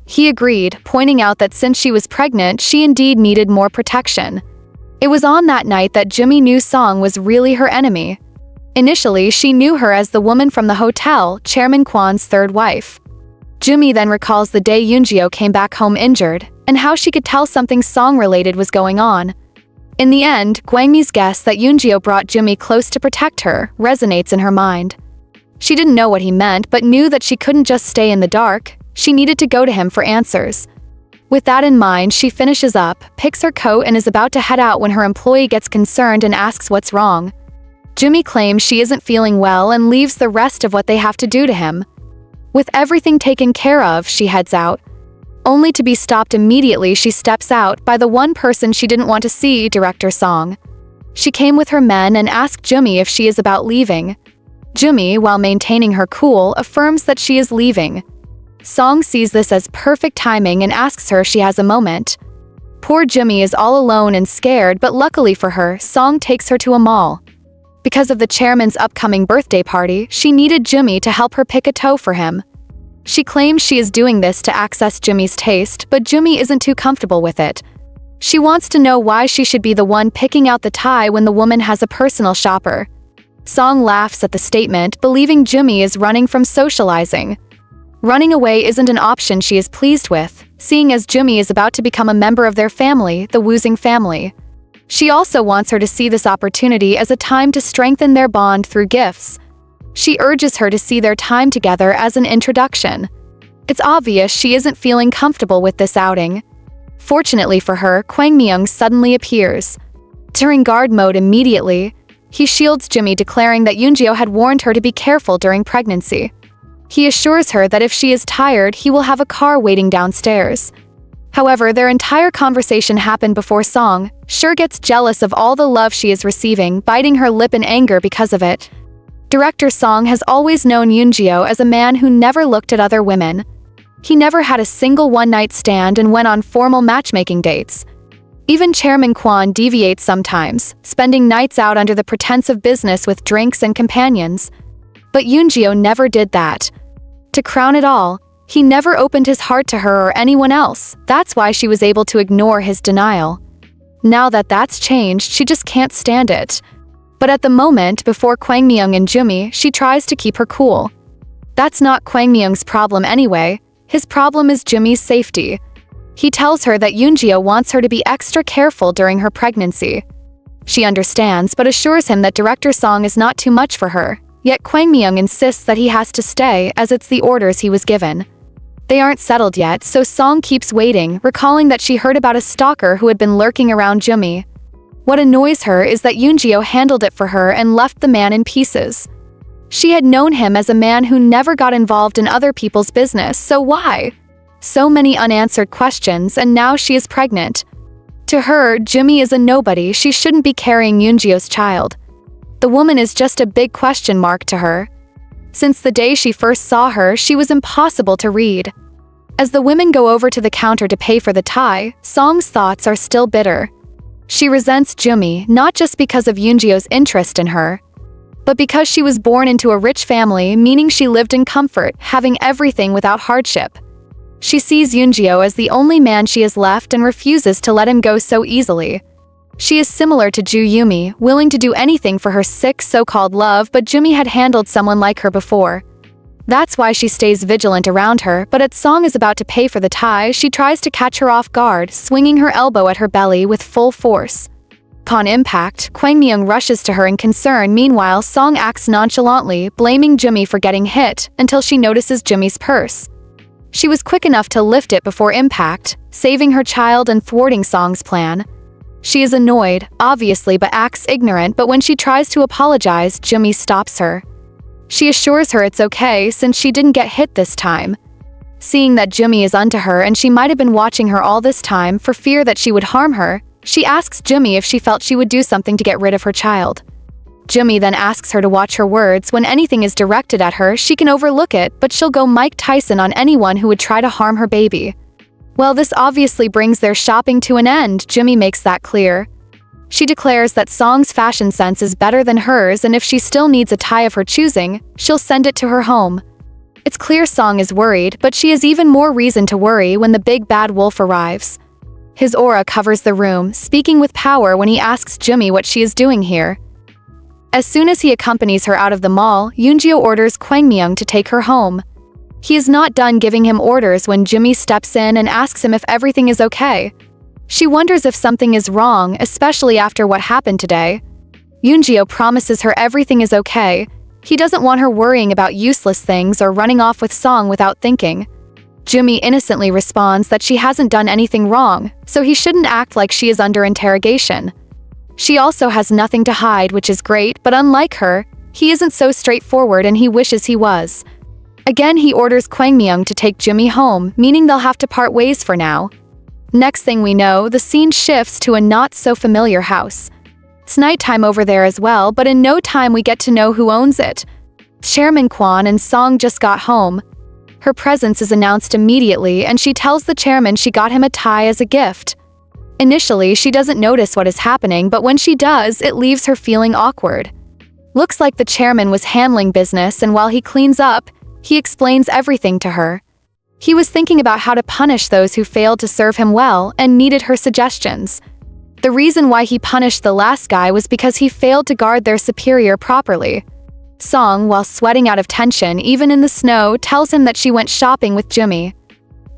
Speaker 2: He agreed, pointing out that since she was pregnant, she indeed needed more protection. It was on that night that Jumi knew Song was really her enemy. Initially, she knew her as the woman from the hotel, Chairman Kwan's third wife. Jumi then recalls the day Yoongyo came back home injured, and how she could tell something Song-related was going on. In the end, Gwangmi's guess that Yoongyo brought Jumi close to protect her resonates in her mind. She didn't know what he meant, but knew that she couldn't just stay in the dark. She needed to go to him for answers. With that in mind, she finishes up, picks her coat and is about to head out when her employee gets concerned and asks what's wrong. Jumi claims she isn't feeling well and leaves the rest of what they have to do to him. With everything taken care of, she heads out. Only to be stopped immediately, she steps out by the one person she didn't want to see, Director Song. She came with her men and asked Jumi if she is about leaving. Jumi, while maintaining her cool, affirms that she is leaving. Song sees this as perfect timing and asks her if she has a moment. Poor Jumi is all alone and scared, but luckily for her, Song takes her to a mall. Because of the chairman's upcoming birthday party, she needed Jumi to help her pick a toe for him. She claims she is doing this to access Jumi's taste, but Jumi isn't too comfortable with it. She wants to know why she should be the one picking out the tie when the woman has a personal shopper. Song laughs at the statement, believing Jumi is running from socializing. Running away isn't an option she is pleased with, seeing as Jumi is about to become a member of their family, the Woosung family. She also wants her to see this opportunity as a time to strengthen their bond through gifts. She urges her to see their time together as an introduction. It's obvious she isn't feeling comfortable with this outing. Fortunately for her, Kwang Myung suddenly appears. During guard mode immediately, he shields Jumi, declaring that Yoongyo had warned her to be careful during pregnancy. He assures her that if she is tired, he will have a car waiting downstairs. However, their entire conversation happened before Song. Sure gets jealous of all the love she is receiving, biting her lip in anger because of it. Director Song has always known Yoongyo as a man who never looked at other women. He never had a single one-night stand and went on formal matchmaking dates. Even Chairman Kwon deviates sometimes, spending nights out under the pretense of business with drinks and companions. But Yoongyo never did that. To crown it all, he never opened his heart to her or anyone else. That's why she was able to ignore his denial. Now that that's changed, she just can't stand it. But at the moment, before Kwangmyeong and Jumi, she tries to keep her cool. That's not Kwangmyeong's problem anyway. His problem is Jumi's safety. He tells her that Yoongyo wants her to be extra careful during her pregnancy. She understands but assures him that Director Song is not too much for her. Yet Kwangmyeong insists that he has to stay as it's the orders he was given. They aren't settled yet, so Song keeps waiting, recalling that she heard about a stalker who had been lurking around Jumi. What annoys her is that Yoongyo handled it for her and left the man in pieces. She had known him as a man who never got involved in other people's business, so why? So many unanswered questions, and now she is pregnant. To her, Jumi is a nobody. She shouldn't be carrying Yoongyo's child. The woman is just a big question mark to her. Since the day she first saw her, she was impossible to read. As the women go over to the counter to pay for the Thai, Song's thoughts are still bitter. She resents Jumi, not just because of Yoongyo's interest in her, but because she was born into a rich family, meaning she lived in comfort, having everything without hardship. She sees Yoongyo as the only man she has left and refuses to let him go so easily. She is similar to Ju Yumi, willing to do anything for her sick so-called love, but Jumi had handled someone like her before. That's why she stays vigilant around her, but as Song is about to pay for the Thai, she tries to catch her off guard, swinging her elbow at her belly with full force. Upon impact, Kwangmyeong rushes to her in concern. Meanwhile, Song acts nonchalantly, blaming Jumi for getting hit, until she notices Jumi's purse. She was quick enough to lift it before impact, saving her child and thwarting Song's plan. She is annoyed, obviously, but acts ignorant, but when she tries to apologize, Jumi stops her. She assures her it's okay since she didn't get hit this time. Seeing that Jumi is onto her and she might have been watching her all this time for fear that she would harm her, she asks Jumi if she felt she would do something to get rid of her child. Jumi then asks her to watch her words. When anything is directed at her, she can overlook it, but she'll go Mike Tyson on anyone who would try to harm her baby. Well, this obviously brings their shopping to an end. Jumi makes that clear. She declares that Song's fashion sense is better than hers, and if she still needs a tie of her choosing, she'll send it to her home. It's clear Song is worried, but she has even more reason to worry when the big bad wolf arrives. His aura covers the room, speaking with power when he asks Jumi what she is doing here. As soon as he accompanies her out of the mall, Yoongyo orders Kwangmyeong to take her home. He is not done giving him orders when Jumi steps in and asks him if everything is okay. She wonders if something is wrong, especially after what happened today. Yoongyo promises her everything is okay. He doesn't want her worrying about useless things or running off with Song without thinking. Jumi innocently responds that she hasn't done anything wrong, so he shouldn't act like she is under interrogation. She also has nothing to hide, which is great, but unlike her, he isn't so straightforward and he wishes he was. Again, he orders Kwangmyeong to take Jumi home, meaning they'll have to part ways for now. Next thing we know, the scene shifts to a not-so-familiar house. It's nighttime over there as well, but in no time we get to know who owns it. Chairman Kwon and Song just got home. Her presence is announced immediately, and she tells the chairman she got him a tie as a gift. Initially, she doesn't notice what is happening, but when she does, it leaves her feeling awkward. Looks like the chairman was handling business, and while he cleans up, he explains everything to her. He was thinking about how to punish those who failed to serve him well and needed her suggestions. The reason why he punished the last guy was because he failed to guard their superior properly. Song, while sweating out of tension even in the snow, tells him that she went shopping with Jumi.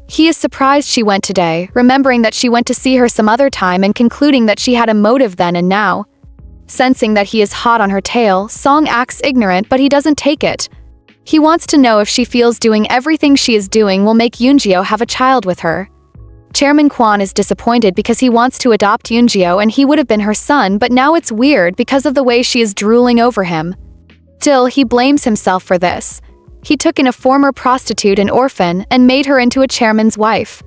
Speaker 2: He is surprised she went today, remembering that she went to see her some other time and concluding that she had a motive then and now. Sensing that he is hot on her tail, Song acts ignorant, but he doesn't take it. He wants to know if she feels doing everything she is doing will make Yoongyo have a child with her. Chairman Kwon is disappointed because he wants to adopt Yoongyo and he would have been her son, but now it's weird because of the way she is drooling over him. Still, he blames himself for this. He took in a former prostitute and orphan and made her into a chairman's wife.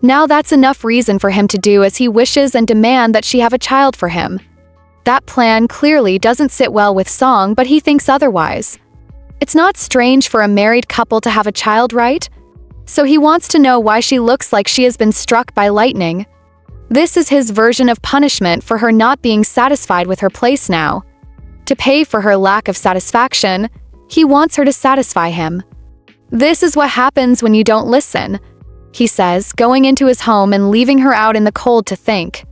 Speaker 2: Now that's enough reason for him to do as he wishes and demand that she have a child for him. That plan clearly doesn't sit well with Song, but he thinks otherwise. It's not strange for a married couple to have a child, right? So he wants to know why she looks like she has been struck by lightning. This is his version of punishment for her not being satisfied with her place now. To pay for her lack of satisfaction, he wants her to satisfy him. This is what happens when you don't listen, he says, going into his home and leaving her out in the cold to think.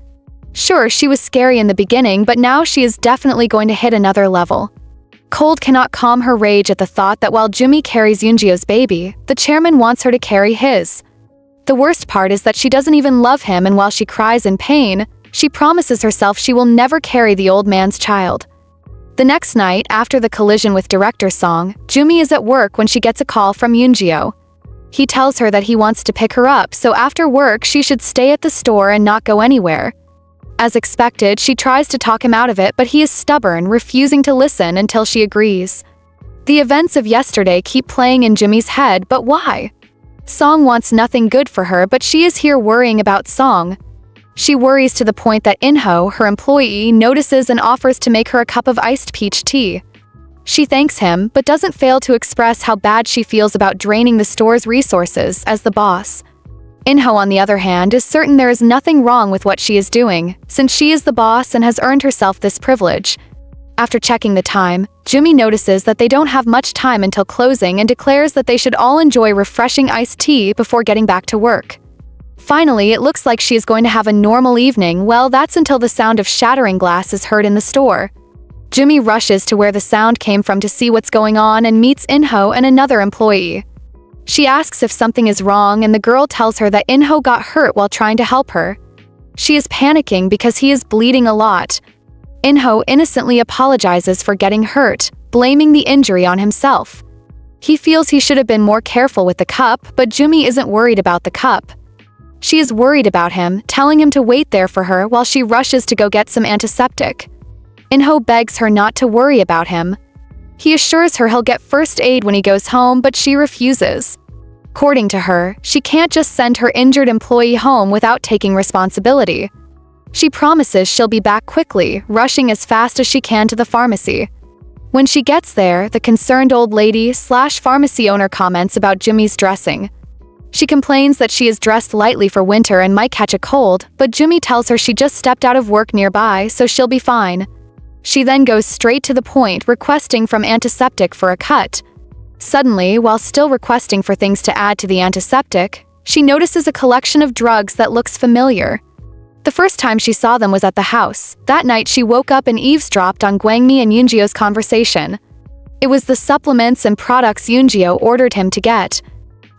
Speaker 2: Sure, she was scary in the beginning, but now she is definitely going to hit another level. Cold cannot calm her rage at the thought that while Jumi carries Yoongyo's baby, the chairman wants her to carry his. The worst part is that she doesn't even love him, and while she cries in pain, she promises herself she will never carry the old man's child. The next night, after the collision with director Song, Jumi is at work when she gets a call from Yoongyo. He tells her that he wants to pick her up, so after work she should stay at the store and not go anywhere. As expected, she tries to talk him out of it, but he is stubborn, refusing to listen until she agrees. The events of yesterday keep playing in Jumi's head, but why? Song wants nothing good for her, but she is here worrying about Song. She worries to the point that In-ho, her employee, notices and offers to make her a cup of iced peach tea. She thanks him, but doesn't fail to express how bad she feels about draining the store's resources as the boss. In-ho, on the other hand, is certain there is nothing wrong with what she is doing, since she is the boss and has earned herself this privilege. After checking the time, Jumi notices that they don't have much time until closing and declares that they should all enjoy refreshing iced tea before getting back to work. Finally, it looks like she is going to have a normal evening. Well, that's until the sound of shattering glass is heard in the store. Jumi rushes to where the sound came from to see what's going on and meets In-ho and another employee. She asks if something is wrong, and the girl tells her that In-ho got hurt while trying to help her. She is panicking because he is bleeding a lot. In-ho innocently apologizes for getting hurt, blaming the injury on himself. He feels he should have been more careful with the cup, but Jumi isn't worried about the cup. She is worried about him, telling him to wait there for her while she rushes to go get some antiseptic. In-ho begs her not to worry about him. He assures her he'll get first aid when he goes home, but she refuses. According to her, she can't just send her injured employee home without taking responsibility. She promises she'll be back quickly, rushing as fast as she can to the pharmacy. When she gets there, the concerned old lady/pharmacy owner comments about Jumi's dressing. She complains that she is dressed lightly for winter and might catch a cold, but Jumi tells her she just stepped out of work nearby, so she'll be fine. She then goes straight to the point, requesting from antiseptic for a cut. Suddenly, while still requesting for things to add to the antiseptic, she notices a collection of drugs that looks familiar. The first time she saw them was at the house. That night she woke up and eavesdropped on Gwangmi and Yoongyo's conversation. It was the supplements and products Yoongyo ordered him to get.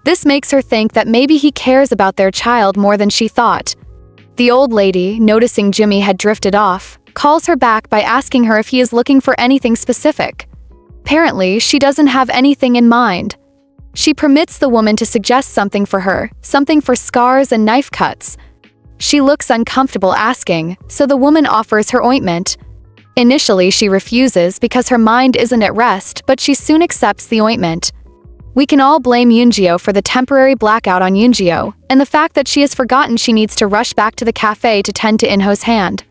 Speaker 2: This makes her think that maybe he cares about their child more than she thought. The old lady, noticing Jumi had drifted off, calls her back by asking her if he is looking for anything specific. Apparently, she doesn't have anything in mind. She permits the woman to suggest something for her, something for scars and knife cuts. She looks uncomfortable asking, so the woman offers her ointment. Initially, she refuses because her mind isn't at rest, but she soon accepts the ointment. We can all blame Yoongyo for the temporary blackout on Yoongyo, and the fact that she has forgotten she needs to rush back to the cafe to tend to In-ho's hand.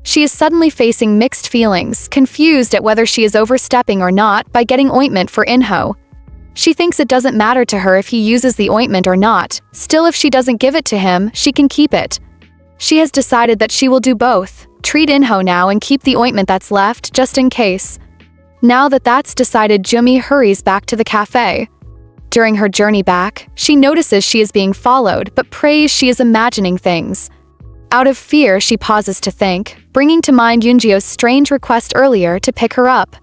Speaker 2: She is suddenly facing mixed feelings, confused at whether she is overstepping or not by getting ointment for In-ho. She thinks it doesn't matter to her if he uses the ointment or not. Still, if she doesn't give it to him, she can keep it. She has decided that she will do both, treat In-ho now and keep the ointment that's left, just in case. Now that that's decided, Jumi hurries back to the cafe. During her journey back, she notices she is being followed, but prays she is imagining things. Out of fear, she pauses to think, bringing to mind Yoongyo's strange request earlier to pick her up.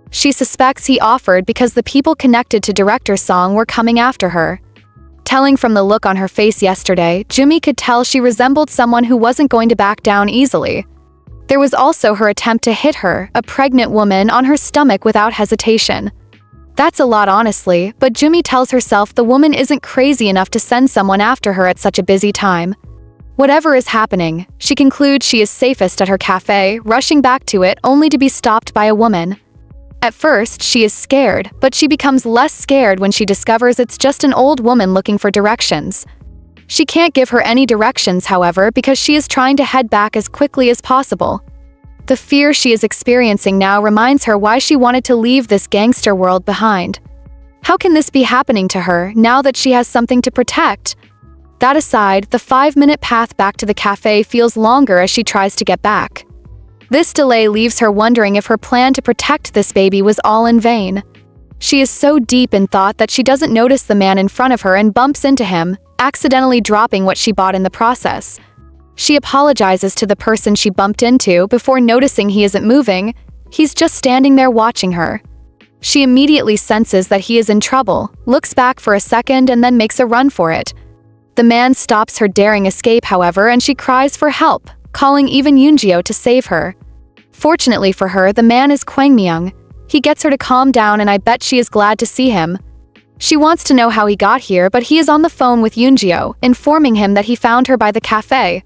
Speaker 2: She suspects he offered because the people connected to director Song were coming after her. Telling from the look on her face yesterday, Jumi could tell she resembled someone who wasn't going to back down easily. There was also her attempt to hit her, a pregnant woman, on her stomach without hesitation. That's a lot, honestly, but Jumi tells herself the woman isn't crazy enough to send someone after her at such a busy time. Whatever is happening, she concludes she is safest at her cafe, rushing back to it only to be stopped by a woman. At first, she is scared, but she becomes less scared when she discovers it's just an old woman looking for directions. She can't give her any directions, however, because she is trying to head back as quickly as possible. The fear she is experiencing now reminds her why she wanted to leave this gangster world behind. How can this be happening to her now that she has something to protect? That aside, the 5-minute path back to the cafe feels longer as she tries to get back. This delay leaves her wondering if her plan to protect this baby was all in vain. She is so deep in thought that she doesn't notice the man in front of her and bumps into him, accidentally dropping what she bought in the process. She apologizes to the person she bumped into before noticing he isn't moving. He's just standing there watching her. She immediately senses that he is in trouble, looks back for a second and then makes a run for it. The man stops her daring escape, however, and she cries for help, calling even Yoongyo to save her. Fortunately for her, the man is Kwangmyung. He gets her to calm down and I bet she is glad to see him. She wants to know how he got here, but he is on the phone with Yoongyo, informing him that he found her by the cafe.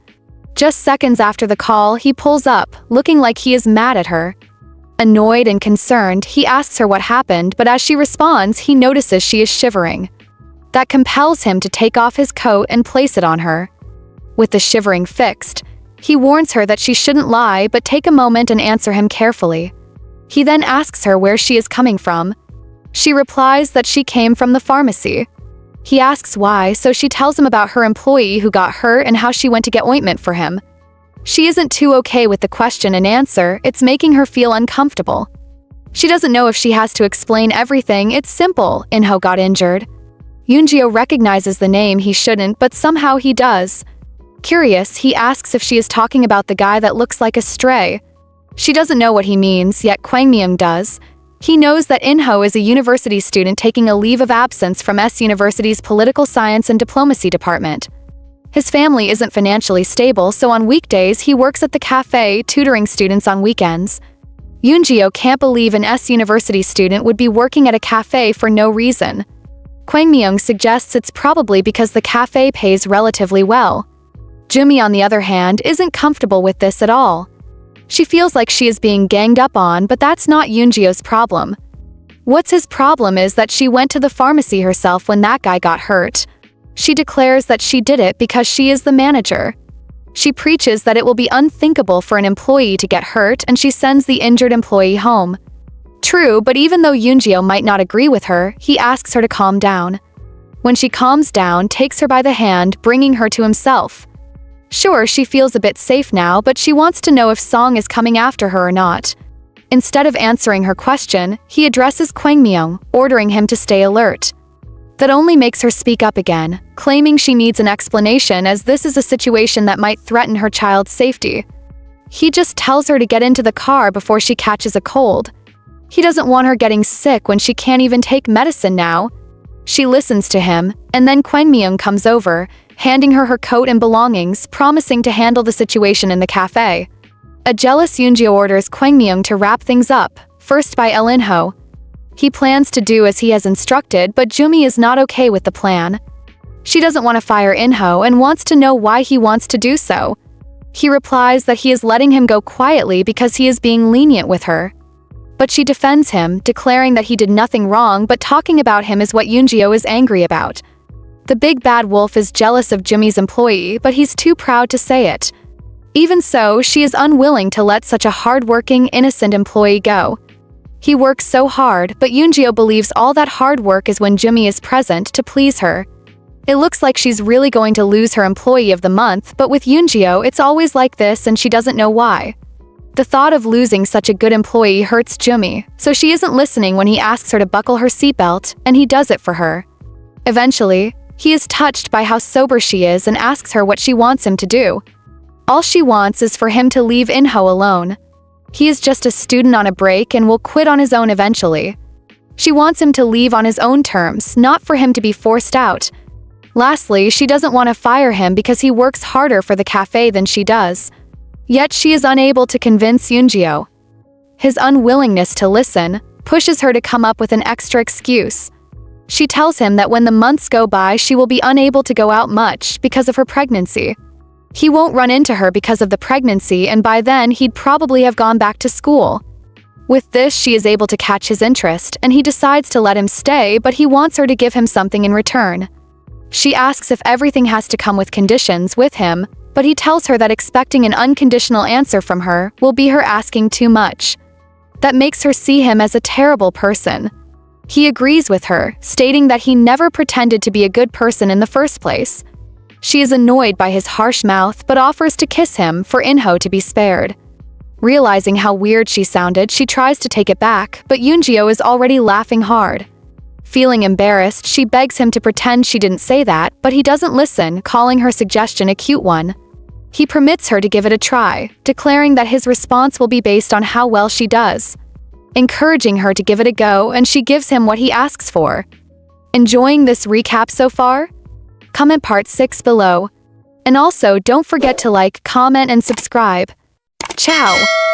Speaker 2: Just seconds after the call, he pulls up, looking like he is mad at her. Annoyed and concerned, he asks her what happened, but as she responds, he notices she is shivering. That compels him to take off his coat and place it on her. With the shivering fixed, he warns her that she shouldn't lie but take a moment and answer him carefully. He then asks her where she is coming from. She replies that she came from the pharmacy. He asks why, so she tells him about her employee who got hurt and how she went to get ointment for him. She isn't too okay with the question and answer, it's making her feel uncomfortable. She doesn't know if she has to explain everything, it's simple, In-ho got injured. Yoongyo recognizes the name he shouldn't, but somehow he does. Curious, he asks if she is talking about the guy that looks like a stray. She doesn't know what he means, yet Kwangmyung does. He knows that In-ho is a university student taking a leave of absence from S University's Political Science and Diplomacy department. His family isn't financially stable, so on weekdays he works at the cafe, tutoring students on weekends. Yoongyo can't believe an S University student would be working at a cafe for no reason. Kwangmyung suggests it's probably because the cafe pays relatively well. Jumi, on the other hand, isn't comfortable with this at all. She feels like she is being ganged up on, but that's not Yoongyo's problem. What's his problem is that she went to the pharmacy herself when that guy got hurt. She declares that she did it because she is the manager. She preaches that it will be unthinkable for an employee to get hurt and she sends the injured employee home. True, but even though Yoongyo might not agree with her, he asks her to calm down. When she calms down, takes her by the hand, bringing her to himself. Sure, she feels a bit safe now, but she wants to know if Song is coming after her or not. Instead of answering her question, he addresses Kwangmyung, ordering him to stay alert. That only makes her speak up again, claiming she needs an explanation as this is a situation that might threaten her child's safety. He just tells her to get into the car before she catches a cold. He doesn't want her getting sick when she can't even take medicine now. She listens to him, and then Kwangmyung comes over, handing her her coat and belongings, promising to handle the situation in the cafe. A jealous Yoongyo orders Kwangmyung to wrap things up, first by In-ho. He plans to do as he has instructed, but Jumi is not okay with the plan. She doesn't want to fire In-ho and wants to know why he wants to do so. He replies that he is letting him go quietly because he is being lenient with her. But she defends him, declaring that he did nothing wrong, but talking about him is what Yoongyo is angry about. The big bad wolf is jealous of Jumi's employee, but he's too proud to say it. Even so, she is unwilling to let such a hard-working, innocent employee go. He works so hard, but Yoongyo believes all that hard work is when Jumi is present to please her. It looks like she's really going to lose her employee of the month, but with Yoongyo, it's always like this and she doesn't know why. The thought of losing such a good employee hurts Jumi, so she isn't listening when he asks her to buckle her seatbelt, and he does it for her. Eventually, he is touched by how sober she is and asks her what she wants him to do. All she wants is for him to leave In-ho alone. He is just a student on a break and will quit on his own eventually. She wants him to leave on his own terms, not for him to be forced out. Lastly, she doesn't want to fire him because he works harder for the cafe than she does. Yet she is unable to convince Yoongyo. His unwillingness to listen pushes her to come up with an extra excuse. She tells him that when the months go by, she will be unable to go out much because of her pregnancy. He won't run into her because of the pregnancy, and by then he'd probably have gone back to school. With this, she is able to catch his interest, and he decides to let him stay, but he wants her to give him something in return. She asks if everything has to come with conditions with him, but he tells her that expecting an unconditional answer from her will be her asking too much. That makes her see him as a terrible person. He agrees with her, stating that he never pretended to be a good person in the first place. She is annoyed by his harsh mouth but offers to kiss him for Inho to be spared. Realizing how weird she sounded, she tries to take it back, but Yoonggyo is already laughing hard. Feeling embarrassed, she begs him to pretend she didn't say that, but he doesn't listen, calling her suggestion a cute one. He permits her to give it a try, declaring that his response will be based on how well she does, encouraging her to give it a go, and she gives him what he asks for. Enjoying this recap so far? Comment part 6 below. And also, don't forget to like, comment, and subscribe. Ciao!